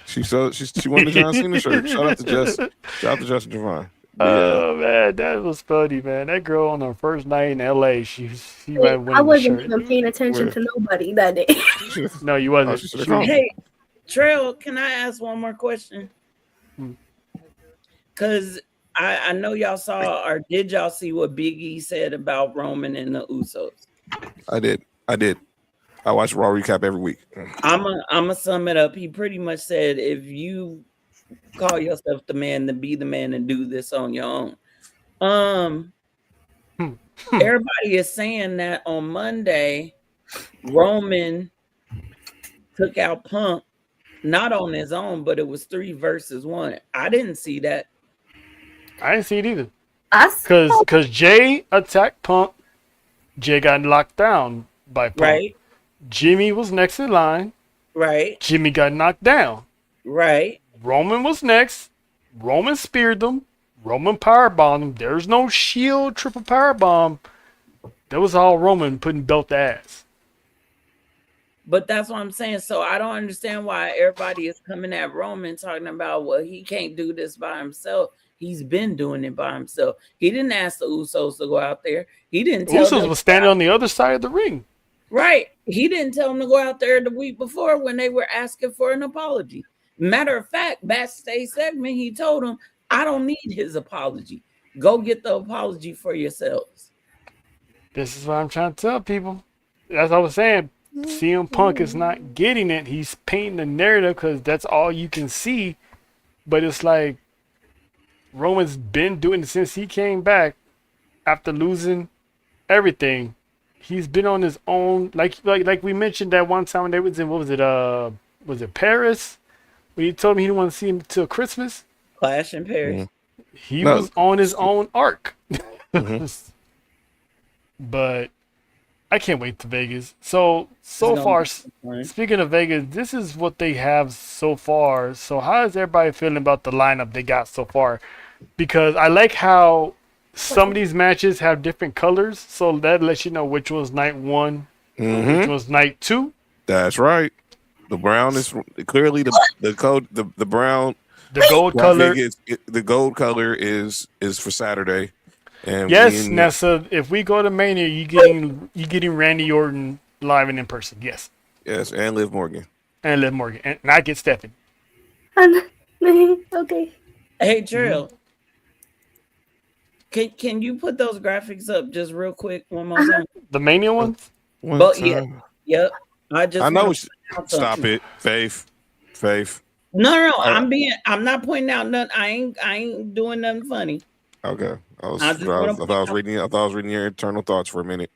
She won the John Cena shirt. Shout out to Justin Javon. Oh man, that was funny, man. That girl on her first night in LA, she I wasn't even paying attention to nobody that day. No, you wasn't. Hey, Trail, can I ask one more question? Because I know y'all saw, or did y'all see what Big E said about Roman and the Usos? I did. I watch Raw recap every week. I'm a sum it up. He pretty much said, if you call yourself the man, to be the man and do this on your own. Everybody is saying that on Monday, Roman took out Punk, not on his own, but it was 3 versus 1. I didn't see that. I didn't see it either. Because Jay attacked Punk. Jay got locked down by Punk. Right. Jimmy was next in line. Right. Jimmy got knocked down. Right. Roman was next. Roman speared them. Roman powerbombed him. There's no shield triple powerbomb. That was all Roman putting belt to ass. But that's what I'm saying. So I don't understand why everybody is coming at Roman talking about, well, he can't do this by himself. He's been doing it by himself. He didn't ask the Usos to go out there. He didn't tell them. Usos was standing on the other side of the ring. Right. He didn't tell them to go out there the week before when they were asking for an apology. Matter of fact, backstage segment, he told them, I don't need his apology. Go get the apology for yourselves. This is what I'm trying to tell people. That's what I was saying. CM Punk is not getting it. He's painting the narrative because that's all you can see. But it's like Roman's been doing it since he came back after losing everything. he's been on his own. Like we mentioned that one time when they was in, what was it Paris? When he told me he didn't want to see him till Christmas. Clash in Paris. He No. was on his own arc. Mhm. But I can't wait to Vegas. So gonna far, be fun. speaking of Vegas, this is what they have so far. So how is everybody feeling about the lineup they got so far? Because I like how some of these matches have different colors, so that lets you know which one's night one, which one's night two. That's right. The brown is clearly the code. The brown. The gold color. The gold color is for Saturday. And Yes, Nessa. If we go to Mania, you getting Randy Orton live and in person. Yes, Yes, and Liv Morgan. and Liv Morgan, and I get Stephanie. Okay. Hey, Trail. Can you put those graphics up just real quick one more time? The Mania ones. But yeah, yep. I know. wanna Stop point out something. it, Faith. No. I'm not pointing out nothing. I ain't doing nothing funny. Okay, I just wanna thought I was reading your internal thoughts for a minute.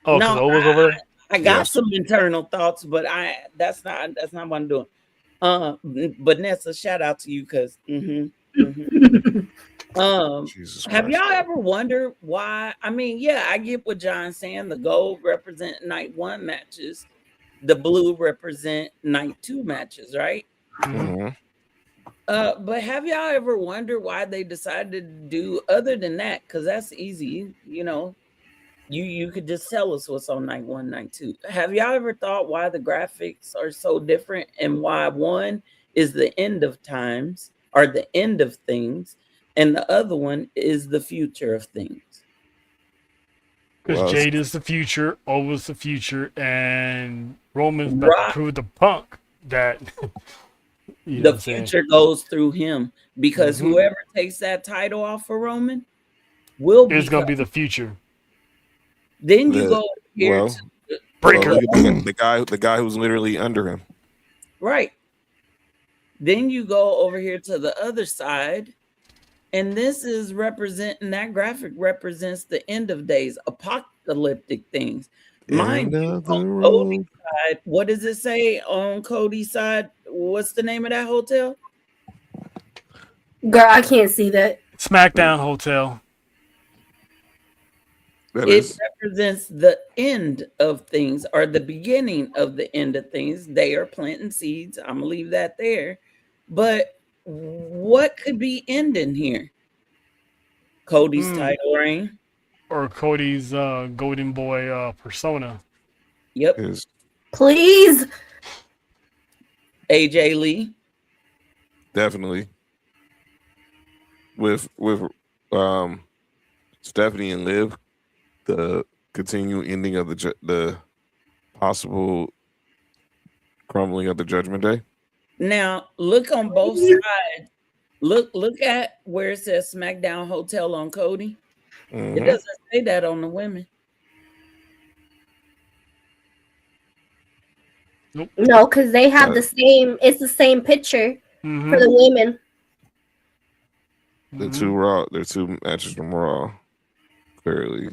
Oh, No, no, was over there. I got Yes. some internal thoughts, but that's not what I'm doing. But Nessa, shout out to you because Jesus have Christ. y'all ever wondered why? I mean, yeah, I get what John's saying. The gold represent night one matches, the blue represent night two matches, right? Mhm. But have y'all ever wondered why they decided to do other than that? Because that's easy, you know. You could just tell us what's on night one, night two. Have y'all ever thought why the graphics are so different and why one is the end of times or the end of things, and the other one is the future of things? Because Well, Jade is the future, O is the future, and Roman's about Right. to prove the Punk that you know The what I'm saying? future goes through him because Mhm. whoever takes that title off for Roman will It's be. gonna be the future. Then you The- go here well, to Breaker. look at the guy who's literally under him. right. Then you go over here to the other side, and this is representing that graphic represents the end of days, apocalyptic things. Mind End you, of the on road. Cody's side, what does it say on Cody's side? What's the name of that hotel? Girl, I can't see that. SmackDown Hotel. That It is represents the end of things or the beginning of the end of things. They are planting seeds. I'm gonna leave that there. But what could be ending here? Cody's title reign. Or Cody's Golden Boy persona. Yep. is Please. AJ Lee. definitely with Stephanie and Liv, the continued ending of the possible crumbling of the Judgment Day. Now look on both sides. Look at where it says SmackDown Hotel on Cody. It Mhm. doesn't say that on the women. No, because they have the same. It's the same picture for the women. The two matches from Raw. Clearly,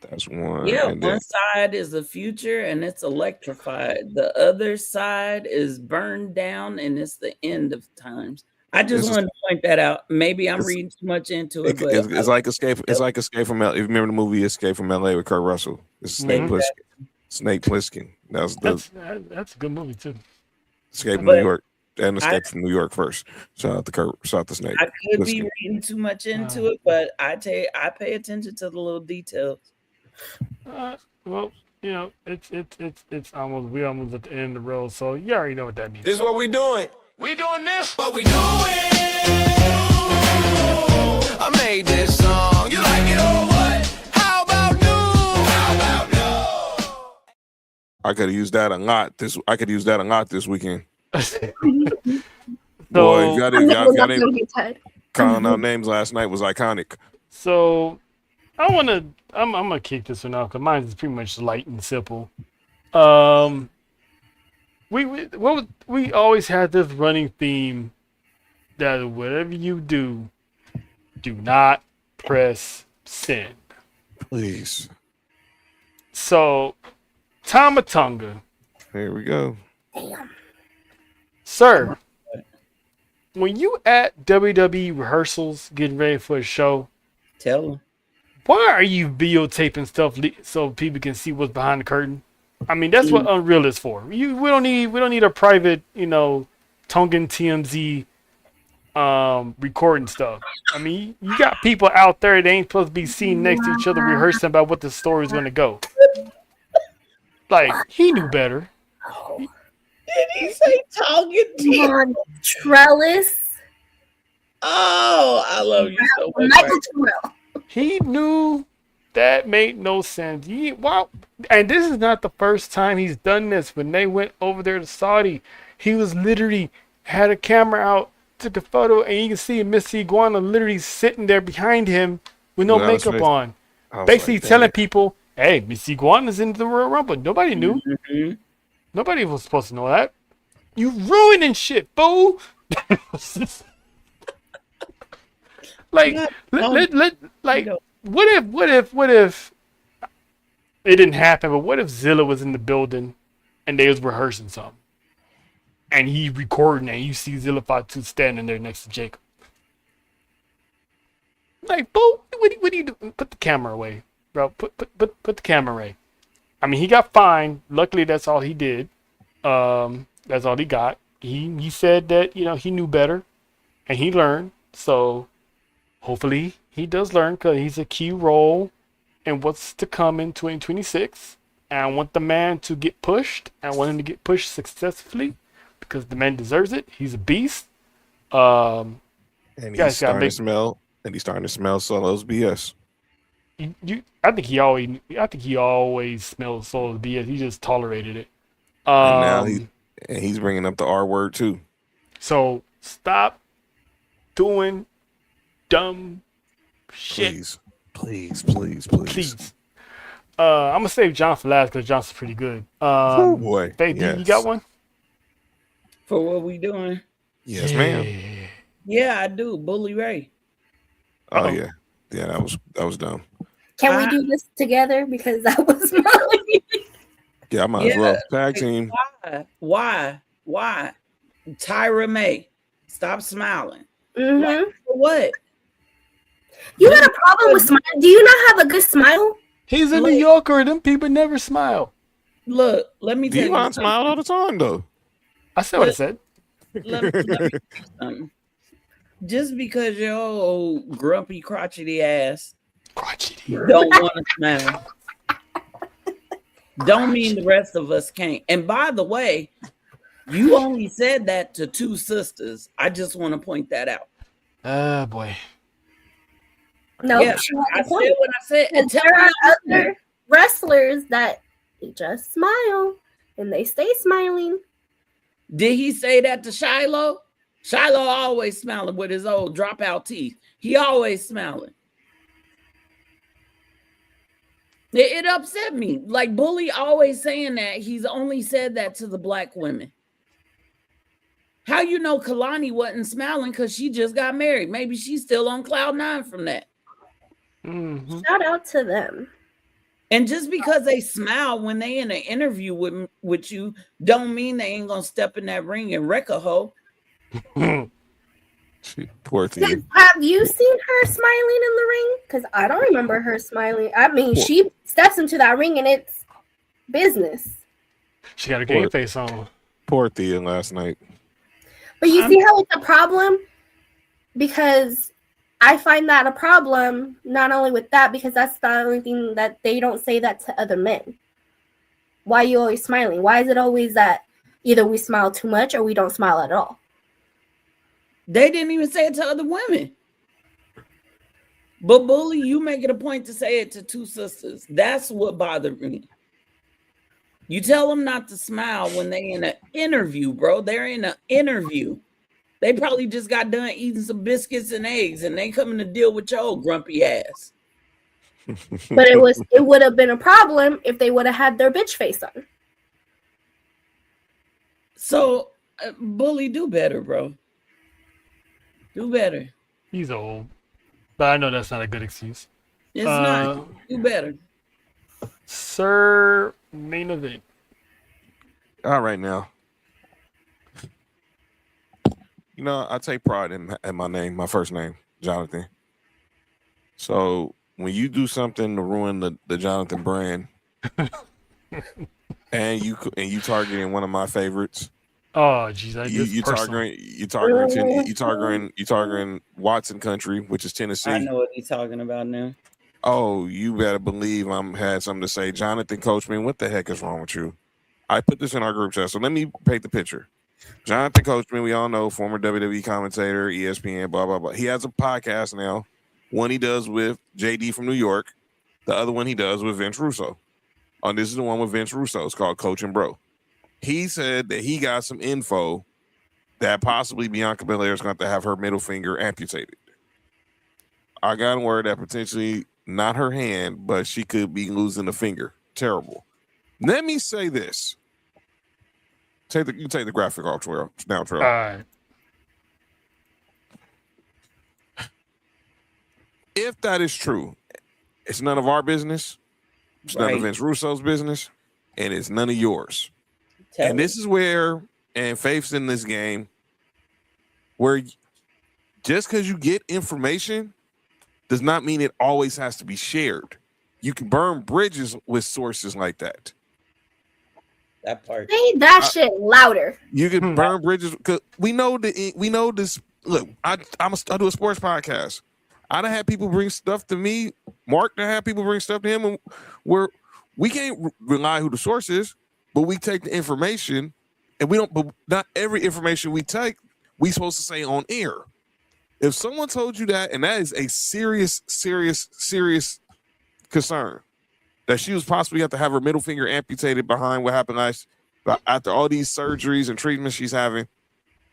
that's one. Yeah, and one then, side is the future and it's electrified. The other side is burned down and it's the end of times. I just wanted to point that out. Maybe I'm reading too much into it, but it's like Escape. It's like Escape from L. If you remember the movie Escape from LA with Kurt Russell, it's Snake Plissken. Snake Plissken. That's a good movie too. Escape from But New York and Escape from New York first. Shout out to Kurt. Shout out to Snake. I could be Plissken. reading too much into it, but I pay attention to the little details. Well, you know, it's almost we almost at the end of the road, so you already know what that means. This is what we doing. We doing this. What we doing? I made this song. You like it or what? How about new? How about new? I could have used that a lot. This weekend. So, Boy, if y'all I'm not didn't gonna get tired. calling out names last night was iconic. So I'm gonna kick this one off because mine is pretty much light and simple. We always had this running theme that whatever you do not press send. Please. So, Tamatonga, Here we go. sir, when you at WWE rehearsals getting ready for a show, Tell him. why are you videotaping stuff so people can see what's behind the curtain? I mean, that's what Unreal is for. We don't need a private, Tongan TMZ recording stuff. I mean, you got people out there that ain't supposed to be seen next to each other rehearsing about what the story is going to go. Like, he knew better. Did he say Tongan? Trellis. Oh, I love you so much. Michael Terrell. He knew that made no sense. Wow. And this is not the first time he's done this. When they went over there to Saudi, he was literally had a camera out, took a photo, and you can see Miss Iguana literally sitting there behind him with no makeup on. Basically telling people, hey, Miss Iguana's in the Royal Rumble. Nobody knew. Mm-hmm. Nobody was supposed to know that. You ruining shit, fool. Like, what if it didn't happen? But what if Zilla was in the building and they was rehearsing something, and he recording, and you see Zilla Fatu standing there next to Jacob? Like, boo, what do you do? Put the camera away, bro. Put the camera away. I mean, he got fined. Luckily, that's all he did. That's all he got. He said that he knew better, and he learned. So hopefully he does learn, because he's a key role in what's to come in 2026. And I want the man to get pushed. I want him to get pushed successfully, because the man deserves it. He's a beast. And he's starting to smell. And he's starting to smell Solo's BS. I think he always smells Solo's BS. He just tolerated it. And now he's bringing up the R word too. So stop doing dumb shit. Please. I'm gonna save John for last, because John's pretty good. Oh boy. Faith, Yes. you got one? For what we doing? Yes, ma'am. Yeah, I do. Bully Ray. Oh yeah. Yeah, that was dumb. Can we do this together? Because that was mine. Yeah, I might as well. Tag team. Why? Tyra May, stop smiling. Mm-hmm. Like, for what? You got a problem with smiling? Do you not have a good smile? He's a New Yorker. Them people never smile. Look, let me tell you. Devon smiled all the time though. I said what I said. Let me tell you something. Just because your old grumpy, crotchety ass don't want to smile, don't mean the rest of us can't. And by the way, you only said that to two sisters. I just want to point that out. Oh boy. No, Yeah, I said what I said. And tell there are me other wrestlers that just smile and they stay smiling. Did he say that to Shiloh? Shiloh always smiling with his old dropout teeth. He always smiling. It upset me. Like Bully always saying that he's only said that to the black women. How you know Kalani wasn't smiling because she just got married? Maybe she's still on cloud 9 from that. Mm-hmm. Shout out to them. And just because they smile when they in an interview with you, don't mean they ain't gonna step in that ring and wreck a hoe. Poor thing. Have you seen her smiling in the ring? Because I don't remember her smiling. I mean, she steps into that ring and it's business. She got a game face on. Poor Thea last night. But you see how it's a problem? Because I find that a problem, not only with that, because that's the only thing that they don't say that to other men. Why are you always smiling? Why is it always that either we smile too much or we don't smile at all? They didn't even say it to other women. But Bully, you make it a point to say it to two sisters. That's what bothered me. You tell them not to smile when they in an interview, bro. They're in an interview. They probably just got done eating some biscuits and eggs, and they coming to deal with your old grumpy ass. But it would have been a problem if they would have had their bitch face on. So, Bully, do better, bro. Do better. He's old. But I know that's not a good excuse. It's not. Do better. Sir, main event. All right now. You know, I take pride in my name, my first name, Jonathan. So when you do something to ruin the Jonathan brand, and you targeting one of my favorites, Oh, geez, I you personal. targeting Watson Country, which is I Tennessee. know what he's talking about now. Oh, you better believe I'm had something to say. Jonathan coached me. What the heck is wrong with you? I put this in our group chat, so let me paint the picture. Jonathan Coachman, we all know, former WWE commentator, ESPN, blah, blah, blah. He has a podcast now. One he does with JD from New York. The other one he does with Vince Russo. And this is the one with Vince Russo. It's called Coach and Bro. He said that he got some info that possibly Bianca Belair is going to have her middle finger amputated. I got word that potentially not her hand, but she could be losing a finger. Terrible. Let me say this. You take the graphic off, Trail. Now, Trail. All right. If that is true, it's none of our business. It's none of Vince Russo's business, and it's none of yours. And this is where, and Faith's in this game, where just because you get information does not mean it always has to be shared. You can burn bridges with sources like that. That part. Say that shit louder. You can burn bridges because we know this. Look, I do a sports podcast. I done had people bring stuff to me. Mark done had people bring stuff to him, and we can't rely who the source is, but we take the information, and we don't. But not every information we take, we supposed to say on air. If someone told you that, and that is a serious concern, that she was possibly have to have her middle finger amputated behind what happened after all these surgeries and treatments she's having,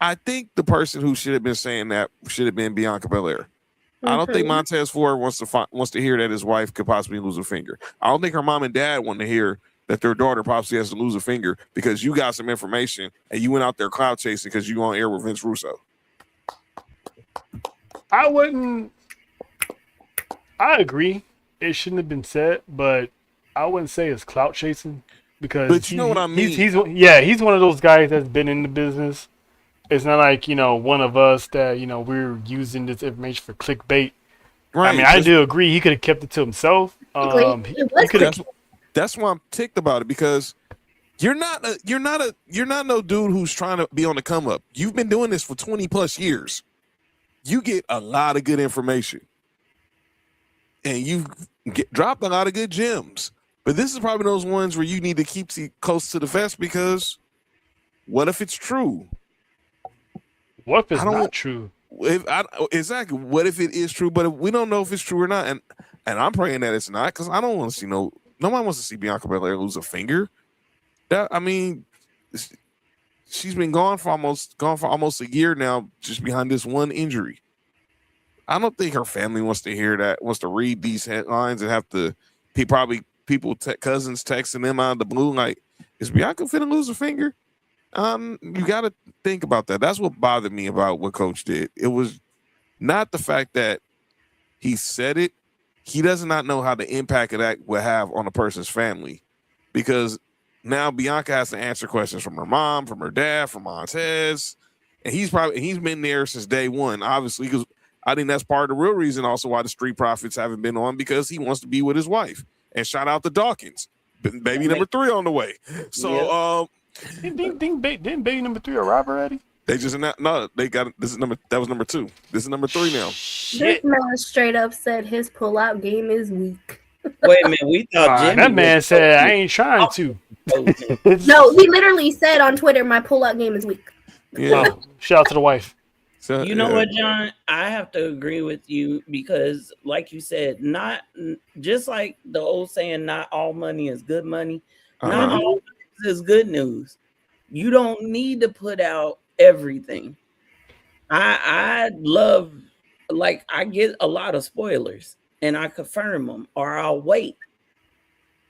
I think the person who should have been saying that should have been Bianca Belair. I don't think Montez Ford wants to hear that his wife could possibly lose a finger. I don't think her mom and dad want to hear that their daughter possibly has to lose a finger because you got some information and you went out there cloud chasing because you on air with Vince Russo. I agree. It shouldn't have been said, but I wouldn't say it's clout chasing because. But you know what I mean? He's one of those guys that's been in the business. It's not like, one of us that, we're using this information for clickbait. Right. I mean, I do agree. He could have kept it to himself. That's why I'm ticked about it because you're not no dude who's trying to be on the come up. You've been doing this for 20 plus years. You get a lot of good information and you've dropped a lot of good gems. But this is probably those ones where you need to keep close to the vest because what if it's true? What if it's not true? Exactly. What if it is true? But we don't know if it's true or not. And I'm praying that it's not because I don't want to see nobody wants to see Bianca Belair lose a finger. She's been gone for almost a year now, just behind this one injury. I don't think her family wants to hear that, wants to read these headlines and have to people cousins texting them out of the blue like, is Bianca finna lose a finger? You got to think about that. That's what bothered me about what Coach did. It was not the fact that he said it. He does not know how the impact of that will have on a person's family because now Bianca has to answer questions from her mom, from her dad, from Montez, and he's been there since day one, obviously, because I think that's part of the real reason also why the Street Profits haven't been on because he wants to be with his wife. And shout out to Dawkins, baby number 3 on the way. So, Didn't baby number 3 arrive already? They just they got this is that was number 2. This is number 3 now. This man straight up said his pull-out game is weak. Wait a minute, we thought Jimmy that man said I ain't trying to. No, he literally said on Twitter, "My pull-out game is weak." Yeah. Shout out to the wife. So, you know what, John? I have to agree with you because, like you said, not just like the old saying, "Not all money is good money." Not all news is good news. You don't need to put out everything. I love, like, I get a lot of spoilers and I confirm them or I'll wait.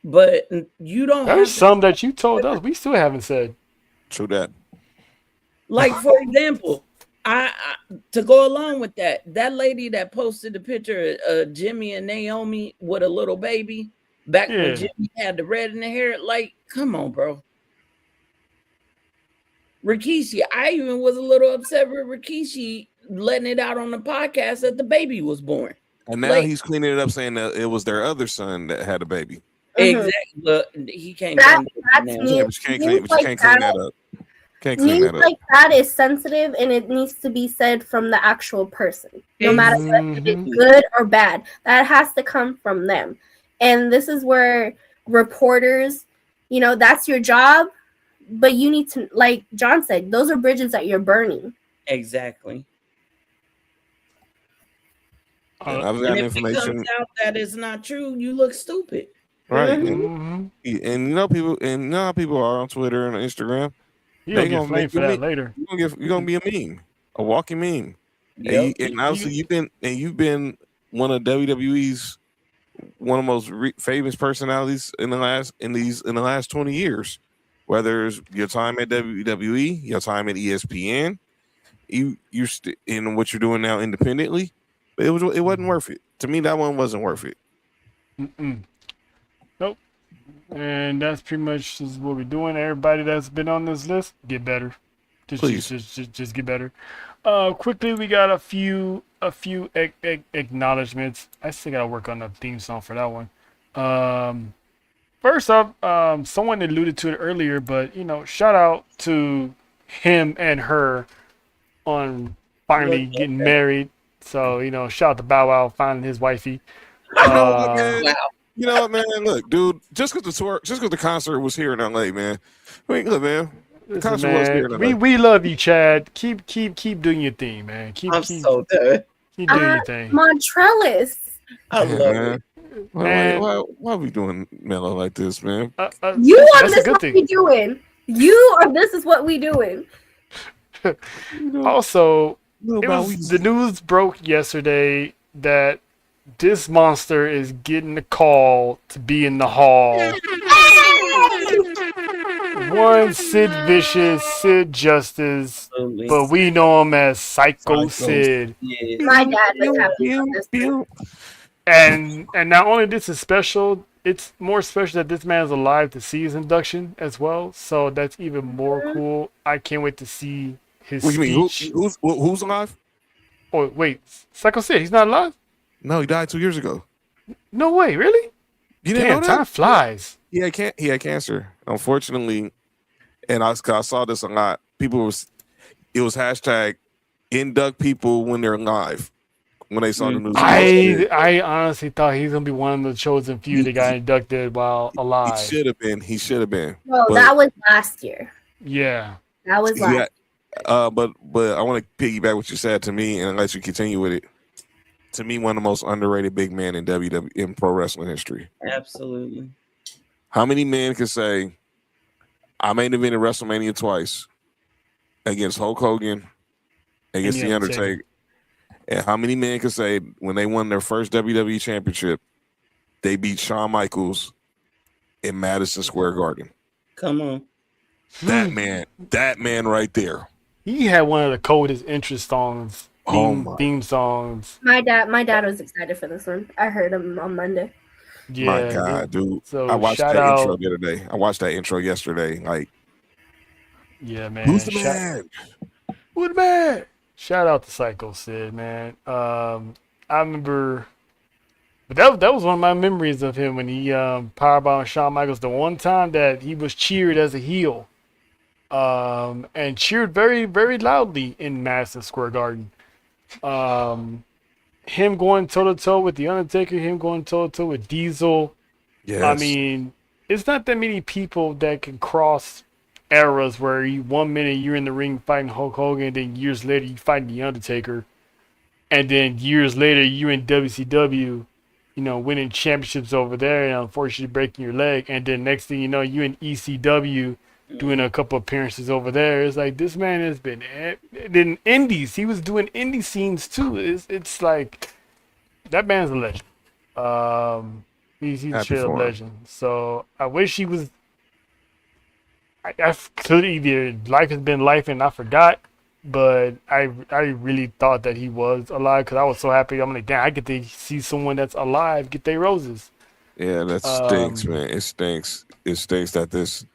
But you don't. There's some that you told us we still haven't said. True that. Like, for example, I to go along with that lady that posted the picture of Jimmy and Naomi with a little baby, Back Yeah. when Jimmy had the red in the hair, like, come on, bro. Rikishi, I even was a little upset with Rikishi letting it out on the podcast that the baby was born. And now Like, he's cleaning it up, saying that it was their other son that had a baby. exactly. But he can't That's claim that now. Yeah, but you can't clean that up. Can't clean News that up. like that is sensitive, and it needs to be said from the actual person, no matter if it's good or bad. That has to come from them. And this is where reporters, that's your job, but you need to, like John said, those are bridges that you're burning. Exactly. And I've And got if it information. comes out that it's not true, you look stupid. Right. Mm-hmm. And you know how people are on Twitter and Instagram. You gonna get flamed for that later. You're gonna be a meme, a walking meme. Yep. And obviously you've been one of WWE's one of the most famous personalities in the last 20 years. Whether it's your time at WWE, your time at ESPN, in what you're doing now independently, but it wasn't worth it. To me, that one wasn't worth it. Nope. And that's pretty much just what we're doing. Everybody that's been on this list, get better. Just get better. Quickly, we got a few acknowledgments. I still gotta work on the theme song for that one. First up, someone alluded to it earlier, but shout out to him and her on finally getting married. So shout out to Bow Wow finding his wifey. Wow. You know what, man? Look, dude. Just because the concert was here in LA, man. Look, man. The Listen, concert was here in LA. we love you, Chad. Keep doing your thing, man. I'm so done. Keep doing your thing. Montrellis. I love it. Man. Why are we doing mellow like this, man? You are that's a this good what thing. we doing. You are this is what we doing. Also, the news broke yesterday that this monster is getting a call to be in the hall. One Sid Vicious, Sid Justice, Absolutely. but we know him as Psycho Sid. Yeah. My dad was happy about this. And not only this is special, it's more special that this man is alive to see his induction as well. So that's even more cool. I can't wait to see his What do you mean? speech. Who's alive? Oh wait, Psycho Sid, he's not alive? No, he died 2 years ago. No way, really? You didn't Damn, know that? time flies. He had cancer, unfortunately, and I saw this a lot. It was hashtag induct people when they're alive. When they saw the news, I honestly thought he's gonna be one of the chosen few that got inducted while alive. He should have been. Well, But- that was last year. Yeah. That was last. Yeah, but I want to piggyback what you said to me and let you continue with it. To me, one of the most underrated big men in WWE in pro wrestling history. Absolutely. How many men can say, I main evented WrestleMania twice against Hulk Hogan, against And The Undertaker? And how many men can say when they won their first WWE championship, they beat Shawn Michaels in Madison Square Garden? Come on. That man right there. He had one of the coldest interest songs, theme songs. My dad was excited for this one. I heard him on Monday. Yeah, My God, dude. So I watched shout that out, intro the other day. I watched that intro yesterday. Like, yeah, man. who's the man? Who's the man? Shout out to Psycho Sid, man. I remember, but that was one of my memories of him when he powerbombed Shawn Michaels. The one time that he was cheered as a heel, and cheered very, very loudly in Madison Square Garden. Him going toe to toe with The Undertaker, him going toe to toe with Diesel. Yes. I mean, it's not that many people that can cross eras where 1 minute you're in the ring fighting Hulk Hogan, and then years later you fighting The Undertaker, and then years later you're in WCW, winning championships over there and unfortunately breaking your leg, and then next thing you know you in ECW doing a couple appearances over there. It's like this man has been in indies. He was doing indie scenes too. It's like that man's a legend. He's a chill legend. So I wish he was. I could either life has been life and I forgot, but I really thought that he was alive because I was so happy. I'm like, damn, I get to see someone that's alive get their roses. Yeah, that stinks, man. It stinks. It stinks that this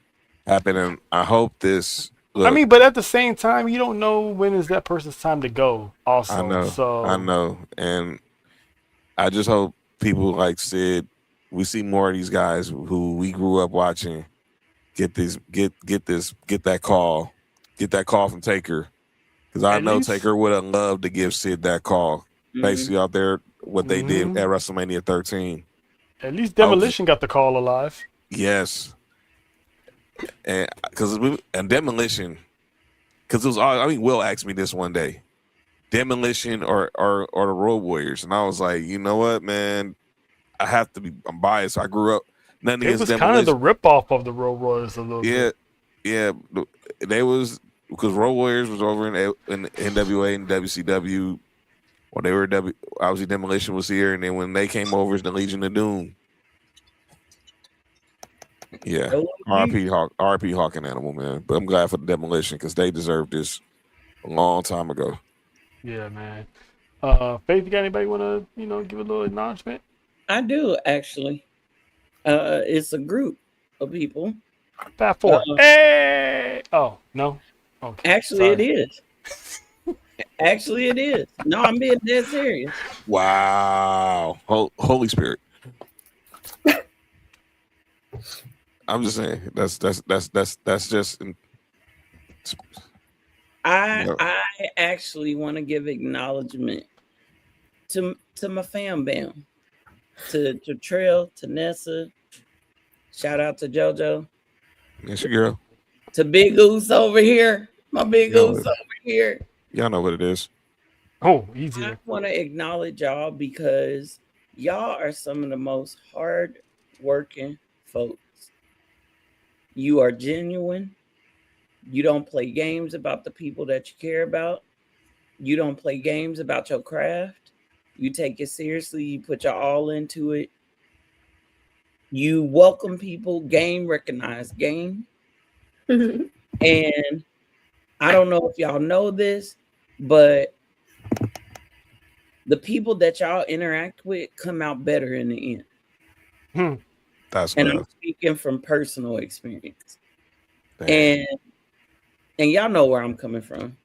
happened, and I hope this. I Look, mean, but at the same time, you don't know when is that person's time to go. I Also, know, I so know, and I just hope people like Sid, we see more of these guys who we grew up watching get that call from Taker, because I at know least, Taker would have loved to give Sid that call. Mhm. Basically, out there, what they did mhm, at WrestleMania 13. at least I hope, Demolition got the call alive. yes, and Demolition, because it was. I mean, Will asked me this one day. Demolition or the Road Warriors, and I was like, you know what, man, I'm biased. I grew up nothing It against was kind of the Demolition. ripoff of the Road Warriors a little Yeah, bit. yeah, they was because Road Warriors was over in NWA and WCW when they were obviously Demolition was here, and then when they came over as the Legion of Doom. Yeah, RP Hawk, RP Hawk and Animal, man. But I'm glad for the Demolition because they deserved this a long time ago. Yeah, man. Faith, you got anybody want to give a little acknowledgement? I do actually. It's a group of people. Fat Four. Uh-oh. Hey. Oh no. Okay. Actually, it sorry. is. Actually, it is. No, I'm being dead serious. Wow, Holy Spirit. I'm just saying that's just I actually want to give acknowledgement to my fam bam, to Trail, to Nessa. Shout out to JoJo, yes, your girl. to Big Goose over here. My Big Yo, Goose over here. Y'all know what it is. Oh, I easier. want to acknowledge y'all because y'all are some of the most hard working folks. You are genuine. You don't play games about the people that you care about. You don't play games about your craft. You take it seriously. You put your all into it. You welcome people. Game recognize game. And I don't know if y'all know this, but the people that y'all interact with come out better in the end. That's And love. I'm speaking from personal experience. Damn. And y'all know where I'm coming from.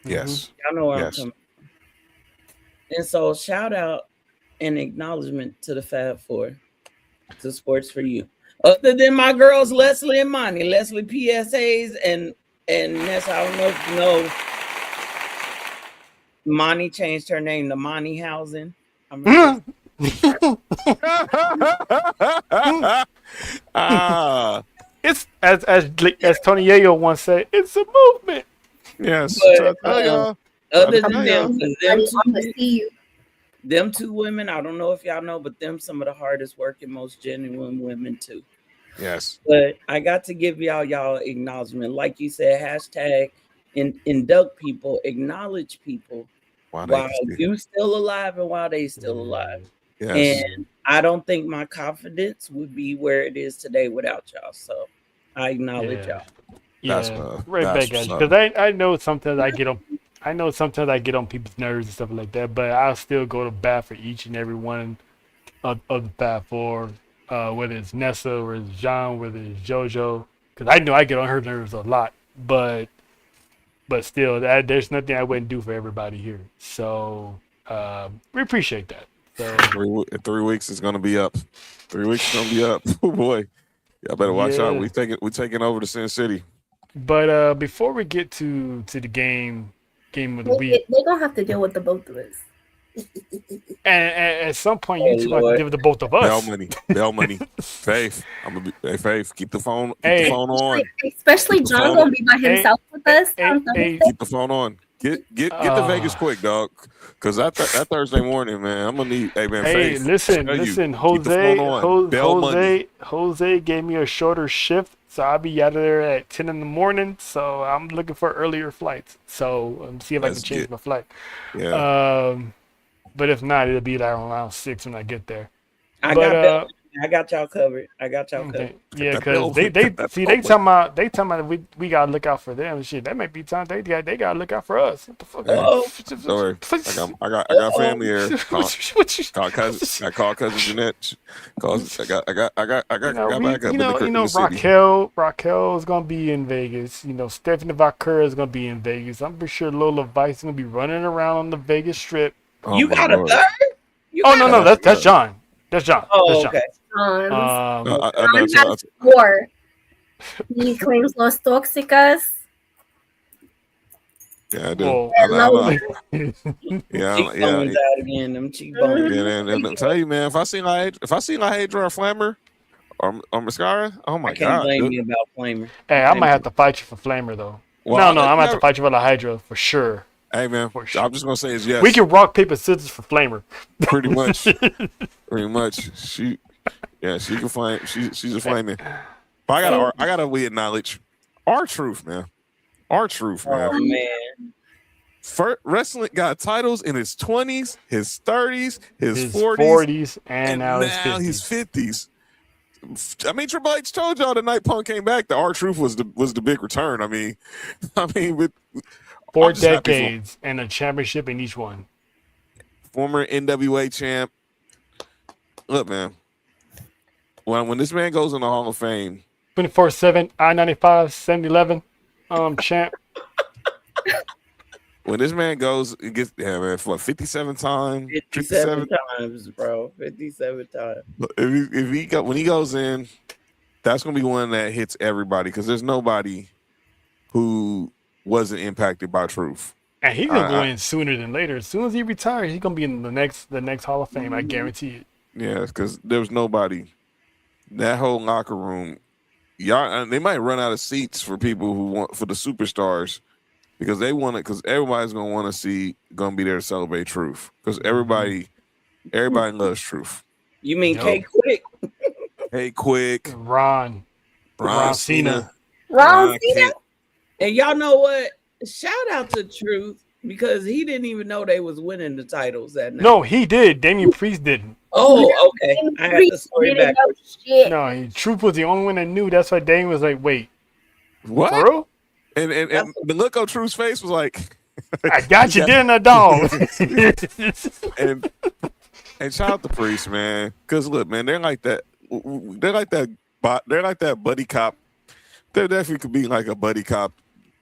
Yes. Y'all know where I'm Yes. coming from. And so shout out and acknowledgement to the Fab Four, to Sports for You. Other than my girls, Leslie and Monty, Leslie PSAs and Ness, I don't know if you know, Monty changed her name to Monty Housing. It's as Tony Yayo once said, it's a movement. Yes. But, y'all. other Tell than y'all. them, 'cause them two women, I don't know if y'all know, but them some of the hardest working, most genuine women too. Yes. But I got to give y'all acknowledgement. Like you said, hashtag induct people, acknowledge people while you still alive and while they still alive. Yes. And I don't think my confidence would be where it is today without y'all. So I acknowledge y'all. That's Yeah, love. right That's back at you. what's Because I know sometimes I get on. I know sometimes I get on people's nerves and stuff like that, but I'll still go to bat for each and every one of the Fab Four, whether it's Nessa or it's Jean, whether it's JoJo, because I know I get on her nerves a lot, but still, there's nothing I wouldn't do for everybody here. So we appreciate that. So 3 weeks is gonna be up. 3 weeks is gonna be up. Oh boy, y'all better watch out. Yeah. We taking over the Sin City. But before we get to the game of the week, They're gonna have to deal with the both of us. and at some point you two have to deal with the both of us. Bell money. Faith, hey Faith, keep the phone Hey. on. Especially Keep the John phone gonna be by himself with us. Hey, Keep the phone on. Get to Vegas quick, dog. Because that Thursday morning, man, I'm gonna need. Hey man, hey, Faith. listen, tell you, listen, keep the phone on. Bell money. Jose gave me a shorter shift, so I'll be out of there at 10 in the morning. So I'm looking for earlier flights. So see if I can That's change good. my flight. Yeah. But if not, it'll be there around 6 when I get there. I But, got Bell I got y'all covered. Okay. Yeah, That because velvet, they that see they velvet. talking about we gotta look out for them and shit. That might be time they gotta look out for us. What the fuck? Hey, Oh, don't worry. I got family here. Call cousin. I call cousin Jeanette. I got backup in the city. Raquel is gonna be in Vegas. Stephanie Vaquera is gonna be in Vegas. I'm pretty sure Lola Vice is gonna be running around on the Vegas Strip. Oh you my got a lord. third? You Oh got no, a- that's John. That's John. Oh, That's John. okay. I know. John has 4. He claims Los Toxicas. Yeah, I do. Well, I know. Cheekbones Yeah. out again. Them cheekbones. Yeah, and I'll tell you, man, if I see Hydra or Flammer or Mascara, oh my I can't god, blame dude. you about Flamer. hey, I might have to fight you for Flamer though. Well, No, I'm gonna have never- to fight you for the Hydra for sure. Hey man, For sure. I'm just gonna say is yes. We can rock paper scissors for Flamer. pretty much. Pretty much. She can flame. She's a flaming. But I gotta we acknowledge R-Truth, man. R-Truth, man. Oh man. Wrestling got titles in his 20s, his 30s, his 40s, 40s, and and now now his he's 50s. 50s. I mean, Triple H told y'all the night Punk came back, the R-Truth was the big return. I mean, with 4 I'm just happy for him. decades and a championship in each one. Former NWA champ. Look, man. When this man goes in the Hall of Fame, 24/7 I-95 7-Eleven champ. when this man goes, it gets man for 57 times, 57 times, bro. 57 times. When he goes in, that's gonna be one that hits everybody because there's nobody who wasn't impacted by Truth. And he's gonna go in sooner than later. As soon as he retires, he's gonna be in the next Hall of Fame. I guarantee it. Yeah, because there was nobody. That whole locker room, y'all, they might run out of seats for people who want for the superstars because they want it. Because everybody's gonna be there to celebrate Truth. Because everybody loves Truth. You mean Yo. K Quick? Hey, Quick, Ron Cena. Ron Cena? And y'all know what? Shout out to Truth because he didn't even know they was winning the titles that night. No, he did. Damian Priest didn't. Oh, okay. I had the story back. Shit. No, Truth was the only one that knew. That's why Damian was like, "Wait, What? for real? And the look on Truth's face was like, I got you, didn't I, dog?" and shout out to Priest, man. Because look, man, they're like that. They're like that buddy cop. They definitely could be like a buddy cop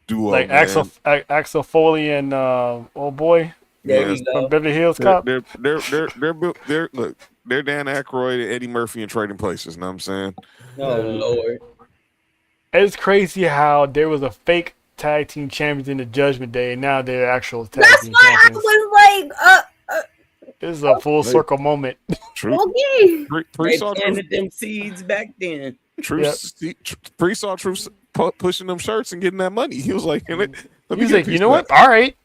duo, like man. Axel Foley and old boy There Yes. you go. from Beverly Hills They're Cop. they're Dan Aykroyd and Eddie Murphy in Trading Places. Know what I'm saying? Oh Lord. It's crazy how there was a fake tag team champions in the Judgment Day, and now they're actual tag That's team why I champions. was like, This is a full circle moment. Truth. okay. Priest They saw Truth. planted them seeds back then. Priest saw Truth pushing them shirts and getting that money. He was like, let me He's get a like, piece you know of what? All right.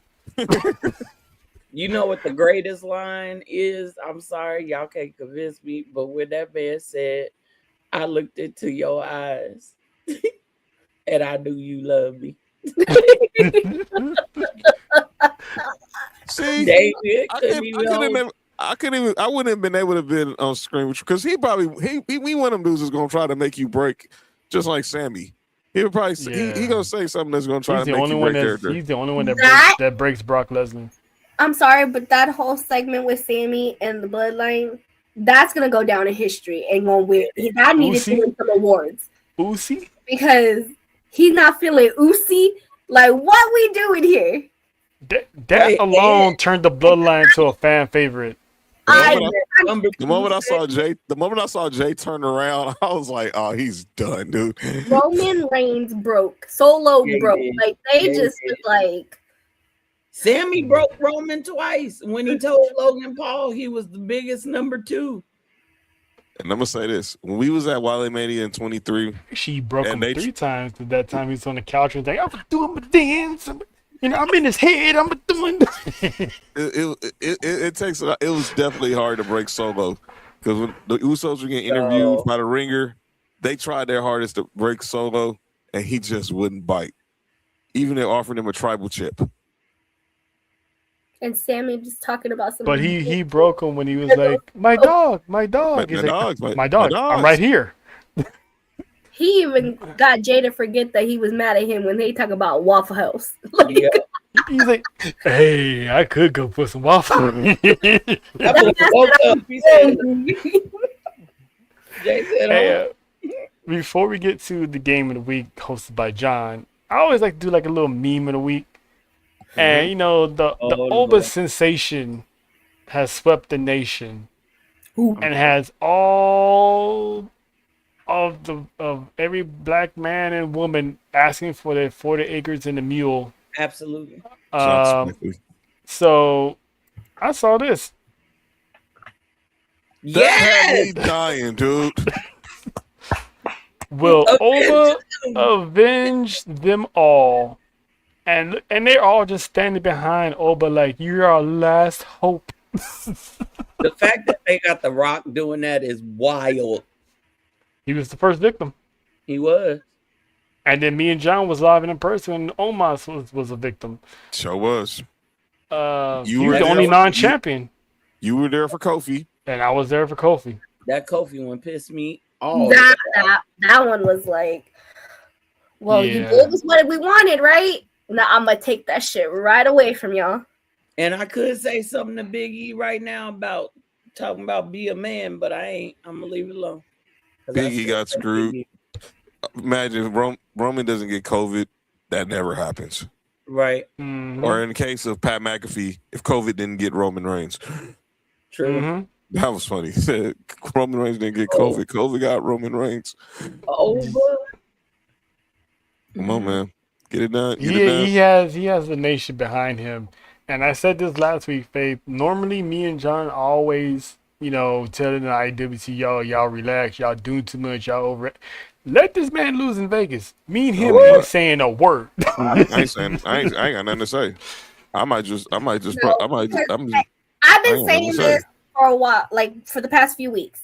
You know what the greatest line is? I'm sorry, y'all can't convince me, but when that man said, I looked into your eyes and I knew you loved me. See, David, I wouldn't have been able to been on screen with you because he one of them dudes is gonna try to make you break, just like Sammy. He would probably he gonna say something that's gonna try He's to the make only you one break that's character. he's the only one That- that breaks Brock Lesnar. I'm sorry, but that whole segment with Sammy and the Bloodline, that's gonna go down in history and gonna win. That needed to Uzi? win some awards Uzi? because he's not feeling Uzi. Like, what we doing here? That Hey, alone turned the Bloodline into a fan favorite. The moment I saw Jay turn around, I was like, "Oh, he's done, dude." Roman Reigns broke. Solo Yeah, he broke. did. Like they Yeah, he just did. was like, Sammy broke Roman twice when he told Logan Paul he was the biggest number 2. And I'm gonna say this: when we was at Wale Mania in 23, She broke And him they 3 times. At that time, he was on the couch and like, I'm doing my dance. I'm in his head. I'm doing. it was definitely hard to break Solo because when the Usos were getting interviewed by the Ringer, they tried their hardest to break Solo, and he just wouldn't bite. Even they offered him a tribal chip. And Sammy just talking about some. But he broke him when he was like, my dog. My He's like, dogs, my dog. I'm right here. He even got Jay to forget that he was mad at him when they talk about Waffle House. Like, Yeah. He's like, hey, I could go put some waffle. That was woke up. He said, Jay said, Hey, before we get to the game of the week hosted by John, I always like to do like a little meme of the week. And you know, the Oba sensation has swept the nation and has all of every black man and woman asking for their 40 acres and a mule. absolutely. So I saw this. That had me dying, dude. Will Oba avenge them all? And they're all just standing behind Oba like, you're our last hope. The fact that they got The Rock doing that is wild. He was the first victim. He was. And then me and John was live in person and Omos was a victim. Sure was. He was were the there only for- non-champion. You were there for Kofi. And I was there for Kofi. That Kofi one pissed me off. that one was like, well, you Yeah. gave us what we wanted, right? Now I'm gonna take that shit right away from y'all. And I could say something to Big E right now about talking about be a man, but I ain't. I'm gonna leave it alone. 'Cause Big I E said got that screwed. Big E. Imagine if Roman doesn't get COVID, that never happens. Right. Mhm. Or in the case of Pat McAfee, if COVID didn't get Roman Reigns. True. Mhm. That was funny. He said Roman Reigns didn't get COVID. COVID got Roman Reigns. Over. Come on, man. Get it done. Get it done. He has the nation behind him. And I said this last week, Faith. Normally me and John always, telling the IWC, y'all relax, y'all doing too much, y'all over it. Let this man lose in Vegas. Me and him ain't saying a word. I ain't got nothing to say. I'm I've just been I ain't saying gonna say. this for a while, like for the past few weeks.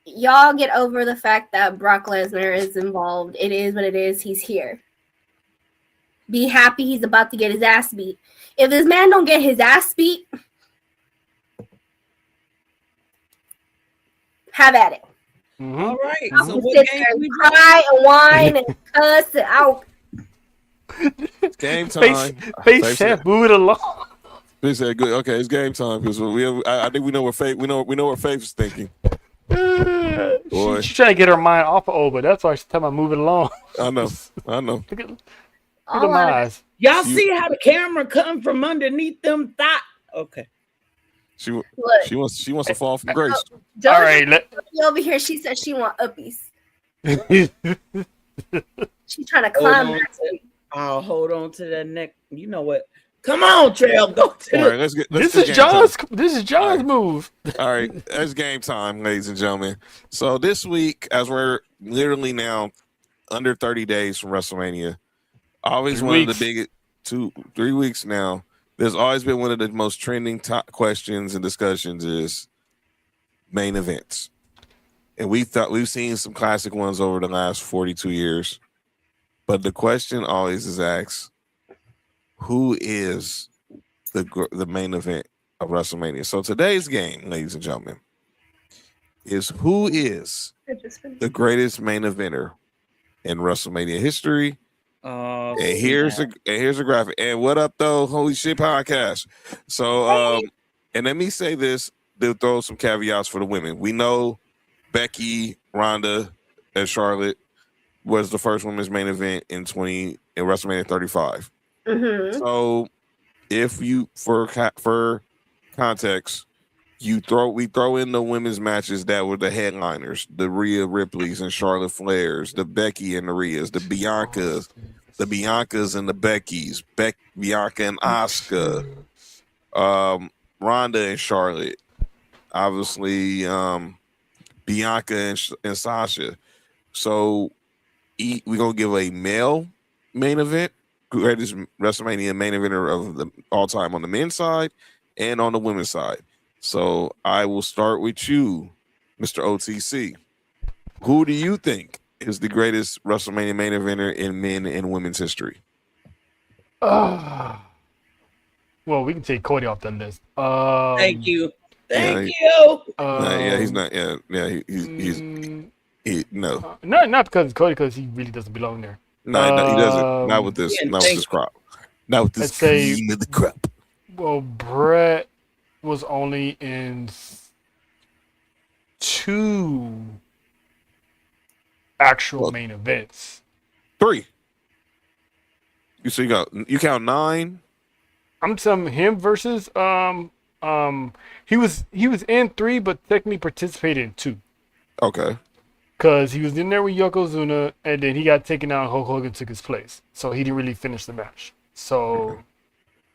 Y'all get over the fact that Brock Lesnar is involved. It is what it is. He's here. Be happy he's about to get his ass beat. If this man don't get his ass beat, have at it. Mhm. All right. I So can what sit game there and we cry and whine and cuss and out. It's game time. Face said, move it along. They said good. Okay, it's game time because I think we know what Faith what Faith is thinking. Boy. She's trying to get her mind off of Oba. That's why she's telling me move it along. I know. Look at All my I- eyes. Y'all see how the camera come from underneath them thigh? Okay. She Look, wants to fall from grace. Joe All right, over here, she said she want uppies. She's trying to Hold climb on, that. I'll hold on to that neck. You know what? Come on, Trail. Go to All the right, let's This it's is game time. John's move. All right, it's game time, ladies and gentlemen. So this week, as we're literally now under 30 days from WrestleMania, always 3 one weeks. of the biggest 3 weeks now. There's always been one of the most trending top questions and discussions is main events, and we've seen some classic ones over the last 42 years. But the question always is asked: who is the main event of WrestleMania? So today's game, ladies and gentlemen, is who is the greatest main eventer in WrestleMania history. Oh, And here's a graphic. And what up though? Holy shit podcast. So and let me say this, they'll throw some caveats for the women. We know Becky, Ronda, and Charlotte was the first women's main event in WrestleMania 35. Mm-hmm. So if you for context, we throw in the women's matches that were the headliners, the Rhea Ripleys and Charlotte Flairs, the Becky and the Rheas, the Biancas and the Beckys, Bianca and Asuka, Ronda and Charlotte, obviously Bianca and Sasha. So we're gonna give a male main event, greatest WrestleMania main eventer of the all time on the men's side and on the women's side. So I will start with you, Mr. OTC. Who do you think is the greatest WrestleMania main eventer in men and women's history? Well, we can take Cody off the list. Thank you. Yeah, Thank you. yeah, he's not. Yeah, he's no, not because it's Cody, because he really doesn't belong there. no, he doesn't. Not with this. Yeah, Not with thank this crop. Not with this I'd say- cream of the crop. Well, Brett was only in 2 actual Well- main events. 3. You count 9. I'm telling him versus he was in 3, but technically participated in 2. Okay. Because he was in there with Yokozuna, and then he got taken out, and Hulk Hogan took his place. So he didn't really finish the match. So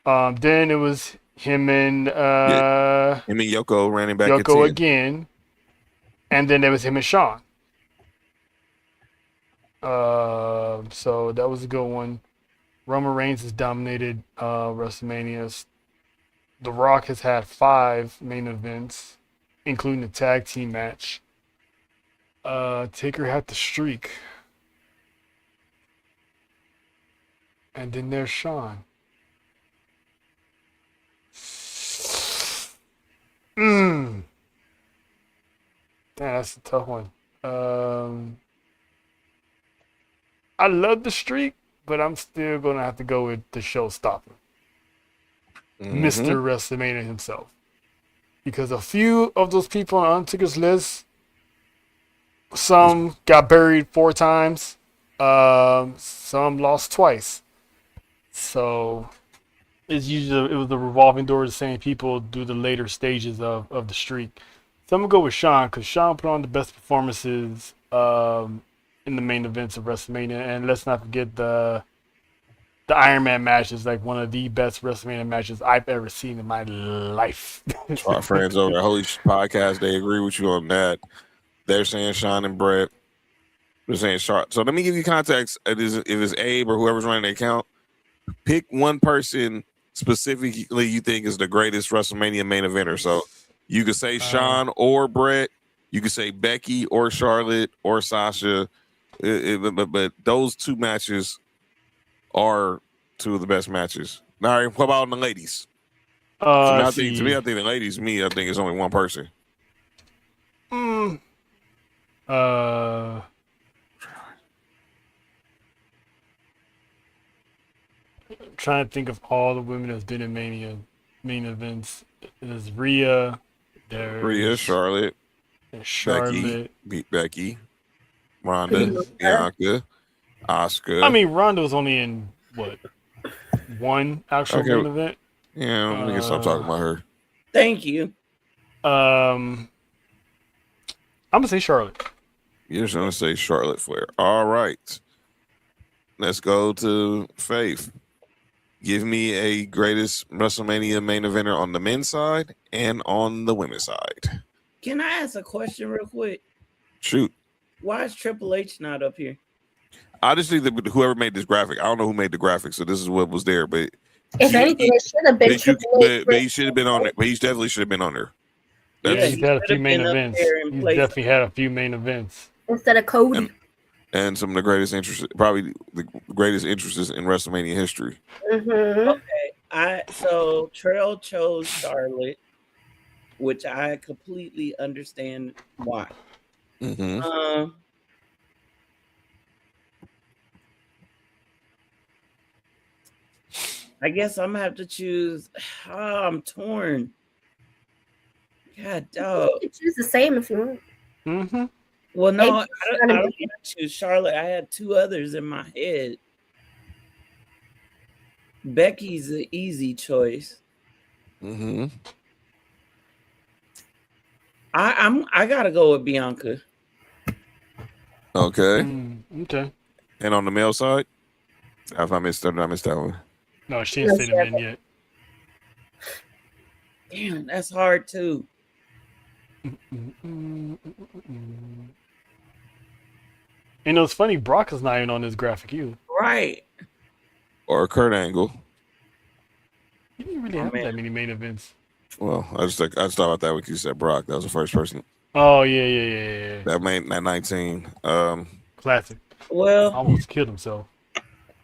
then it was him and Him and Yoko ran it back at Yoko 10. again. And then there was him and Shawn. So that was a good one. Roman Reigns has dominated WrestleManias. The Rock has had 5 main events, including the tag team match. Taker had the streak. And then there's Shawn. Damn, that's a tough one. I love the streak, but I'm still gonna have to go with the showstopper, Mr. WrestleMania himself, because a few of those people on Undertaker's list, some got buried 4 times, some lost twice. So it was the revolving door of the same people through the later stages of the streak. So I'm gonna go with Shawn, because Shawn put on the best performances in the main events of WrestleMania, and let's not forget the Iron Man match is like one of the best WrestleMania matches I've ever seen in my life. Our friends over at Holy Podcast, they agree with you on that. They're saying Shawn and Brett. They're saying Shawn. So let me give you context. If it's Abe or whoever's running the account, pick one person specifically you think is the greatest WrestleMania main eventer. So you could say Shawn or Brett. You could say Becky or Charlotte or Sasha. But those 2 matches are 2 of the best matches. Now, what about the ladies? I think the ladies, I think it's only one person. Trying to think of all the women that's been in main events. There's Rhea. There's Charlotte, Charlotte. Becky, Ronda, Bianca, Asuka. I mean, Ronda was only in what, 1 actual main event? Yeah, we can stop talking about her. Thank you. I'm gonna say Charlotte. You're just gonna say Charlotte Flair. All right. Let's go to Faith. Give me a greatest WrestleMania main eventer on the men's side and on the women's side. Can I ask a question real quick? Shoot. Why is Triple H not up here? I just think that whoever made this graphic, I don't know who made the graphic, so this is what was there. But If anything, it should have been Triple H. but he should have been on there. But he definitely should have been on there. Yeah, he's had a few should've main been up events. there and He's placed- definitely had a few main events. Instead of Cody. And some of the greatest interests, probably the greatest interests in WrestleMania history. Mm-hmm. So Trail chose Charlotte, which I completely understand why. Mm-hmm. I guess I'm gonna have to choose. I'm torn. God, dog. You could choose the same if you want. Mm-hmm. Well, no, I Maybe don't want to choose Charlotte. I had 2 others in my head. Becky's an easy choice. Mm-hmm. I gotta go with Bianca. Okay. Okay. And on the male side, if I missed that one. No, she ain't seen him in yet. Damn, that's hard too. And it was funny, Brock is not even on this graphic either. Right. Or Kurt Angle. He didn't really have that many main events. Well, I just thought about that when you said Brock. That was the first person. Oh yeah. That 19. Classic. Well, Almost killed himself.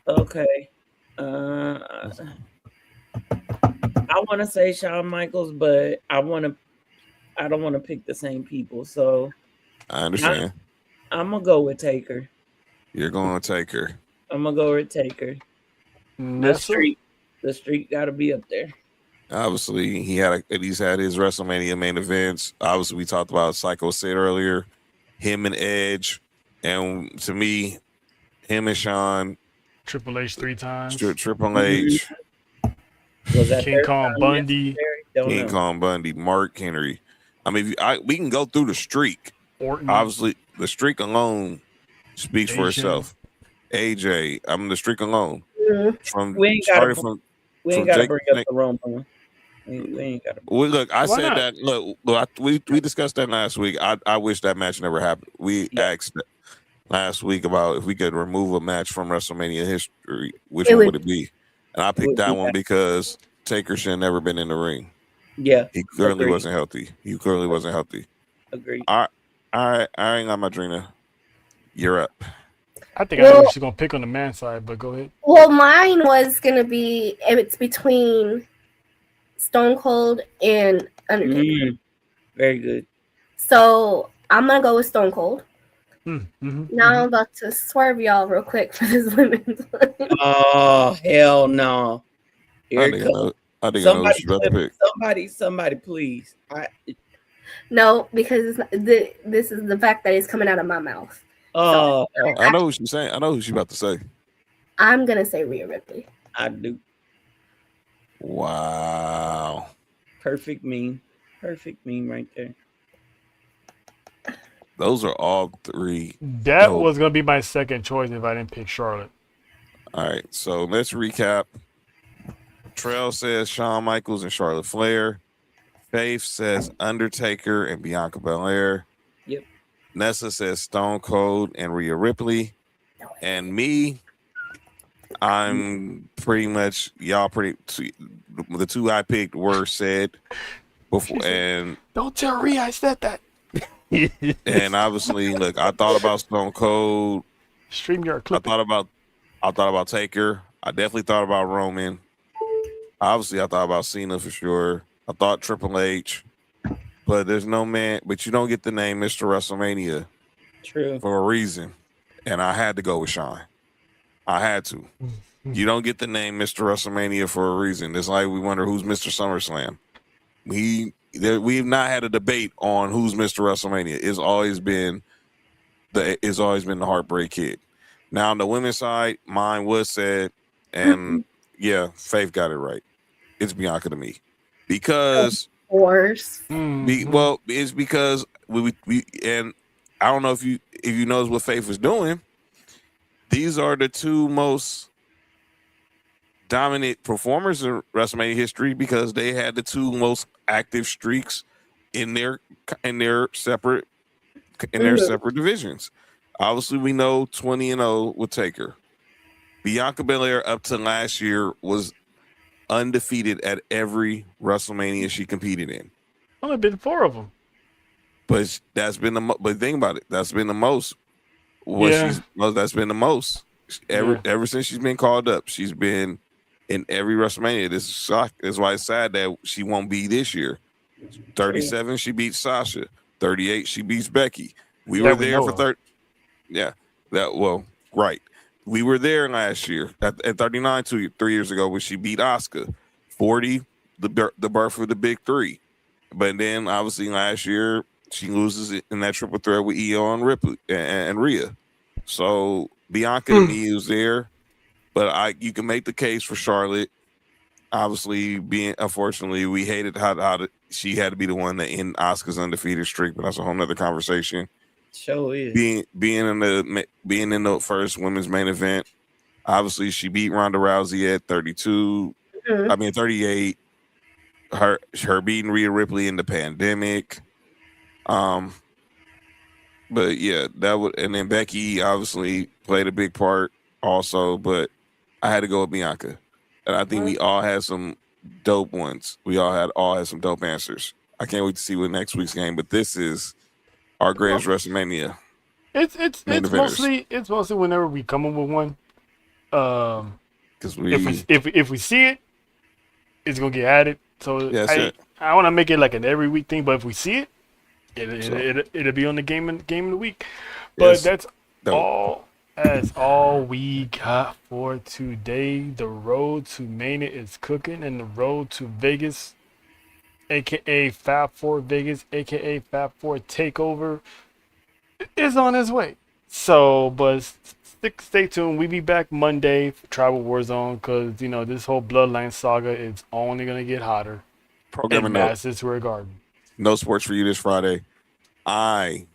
okay. I want to say Shawn Michaels, but I don't want to pick the same people. So I understand. I'm gonna go with Taker. You're going to take her. I'm gonna go with Taker. Nessa? The streak got to be up there. Obviously, he's had his WrestleMania main events. Obviously, we talked about Psycho Sid earlier, him and Edge, and to me, him and Shawn, Triple H 3 times. Triple H, Was that King third Kong time Bundy. necessary? Don't King know. Kong Bundy, Mark Henry. I mean, we can go through the streak. Orton. Obviously, the streak alone speaks for AJ. itself. AJ, I mean, the streak alone from We ain't started gotta- from We ain't from got to Jake- bring up the Roman one. We ain't got to. Well, look, I Why said not? that. Look, we discussed that last week. I wish that match never happened. We asked last week about if we could remove a match from WrestleMania history, which one would it be? And I picked that one because Taker should have never been in the ring. Yeah, He clearly agreed. wasn't healthy. He clearly wasn't healthy. Agreed. All right, I ain't got my Drina. You're up. I think I know what she's going to pick on the man side, but go ahead. Well, mine was gonna be it's between Stone Cold and Undertaker. Very good. So I'm gonna go with Stone Cold. Mm-hmm. Now I'm about to swerve y'all real quick for this women's one. Oh hell no! Here I it think comes. I know what she's about to pick. Somebody, please. No, because this is the fact that it's coming out of my mouth. Oh, I know what she's saying. I know who she's about to say. I'm gonna say Rhea Ripley. I do. Wow. Perfect meme right there. Those are all three. That was going to be my second choice if I didn't pick Charlotte. All right, so let's recap. Trail says Shawn Michaels and Charlotte Flair. Faith says Undertaker and Bianca Belair. Yep. Nessa says Stone Cold and Rhea Ripley. And me, I'm pretty much the two I picked were said before, and don't tell Rhea I said that. And obviously, look, I thought about Stone Cold. StreamYard clip. I thought about Taker. I definitely thought about Roman. Obviously, I thought about Cena for sure. I thought Triple H. But there's no man. But you don't get the name Mr. WrestleMania. True. For a reason. And I had to go with Shawn. I had to. You don't get the name Mr. WrestleMania for a reason. It's like we wonder who's Mr. SummerSlam. We've not had a debate on who's Mr. WrestleMania. It's always been the Heartbreak Kid. Now on the women's side, mine was said, and yeah, Faith got it right. It's Bianca to me because Of course. it's because we and I don't know if you knows what Faith was doing. These are the two most dominant performers in WrestleMania history because they had the two most active streaks in their separate divisions. Obviously, we know 20-0 with Taker. Bianca Belair up to last year was undefeated at every WrestleMania she competed in. Only been 4 of them. But that's been but think about it. That's been the most. That's been the most ever since she's been called up. She's been in every WrestleMania. This is shock. That's why it's sad that she won't be this year. 37, she beats Sasha. 38, she beats Becky. We were there for 30. Yeah, right. We were there last year at 39 3 years ago when she beat Asuka. 40, the birth of the big three. But then obviously last year she loses it in that triple threat with Io and Ripley and Rhea. So Bianca to me is there, but you can make the case for Charlotte. Obviously, unfortunately, we hated how she had to be the one that end Asuka's undefeated streak, but that's a whole nother conversation. Sure is. Being in the first women's main event, obviously she beat Ronda Rousey at 32. I mean 38. Her beating Rhea Ripley in the pandemic. But yeah, and then Becky obviously played a big part also, but I had to go with Bianca. And I think we all had some dope ones. We all had some dope answers. I can't wait to see what next week's game, but this is our greatest WrestleMania. It's mostly whenever we come up with one. Because if we see it, it's gonna get added. So Yeah, that's it. I want to make it like an every week thing. But if we see it, So- it'll be on the game of the week. But Yes. that's Dope. all. That's all we got for today. The road to Mania is cooking, and the road to Vegas, aka Fab Four Vegas, aka Fab Four Takeover, is on his way. So, but stay tuned. We be back Monday for Tribal Warzone because this whole Bloodline saga is only gonna get hotter. Programming And note. Madison Square Garden. No sports for you this Friday. I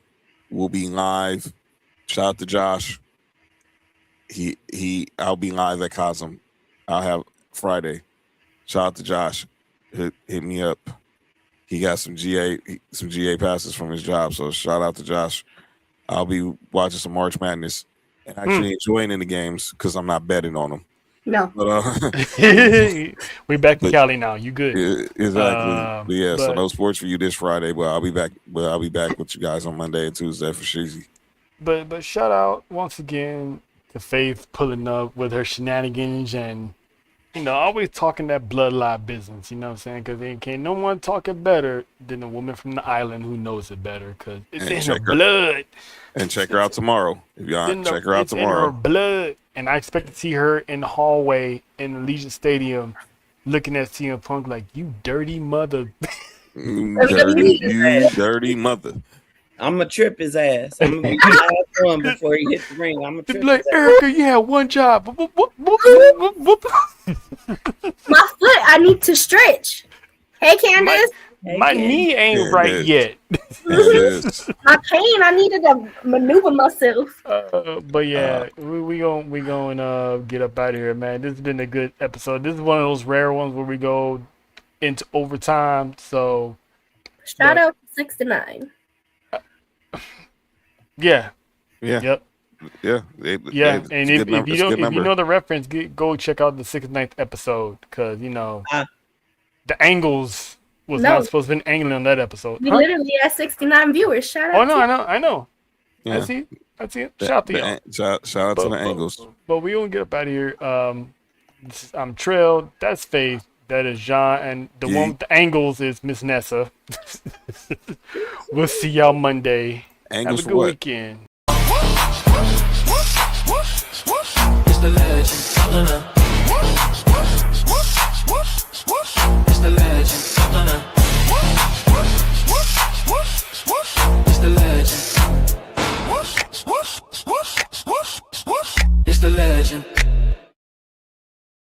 will be live. Shout out to Josh. I'll be live at Cosm. I'll have Friday. Shout out to Josh. Hit me up. He got some GA passes from his job. So shout out to Josh. I'll be watching some March Madness and actually enjoying in the games because I'm not betting on them. No. But We back in Cali now. You good? exactly. But yeah, so but- no sports for you this Friday, but I'll be back. But I'll be back with you guys on Monday and Tuesday for Sheezy. But shout out once again to Faith pulling up with her shenanigans and always talking that bloodline business. You know what I'm saying? Because can't no one talk it better than a woman from the island who knows it better because it's And in her check her- blood. And check her out tomorrow. If y'all check her out It's in her tomorrow. blood, and I expect to see her in the hallway in the Legion Stadium, looking at CM Punk like you dirty mother. You dirty mother. I'm gonna trip his ass. I'm gonna be the last one before he hits the ring. I'm gonna They'd trip be like, his ass. Erica, you had one job. Whoop, whoop, whoop, whoop, whoop. My foot, I need to stretch. Hey, Candace. My knee ain't Yeah, right it yet. It is. My pain, I needed to maneuver myself. But yeah, we going get up out of here, man. This has been a good episode. This is one of those rare ones where we go into overtime. So Shout out to 69. yeah, Yeah. yep, Yeah. yeah. It's And a if good number. you It's a don't good if you number. know the reference, go check out the 69th episode because Ah. the angles was No. not supposed to be angling on that episode. We Huh? literally had 69 viewers. Shout out Oh no, to I know. Yeah. I see it. Shout out to y'all. Shout out to the angles. But we gonna get up out of here. I'm Trail. That's Faith. That is Jean, and the one with the angles is Miss Nessa. We'll see y'all Monday. Angles Have a for good what? weekend. It's the legend, calling up.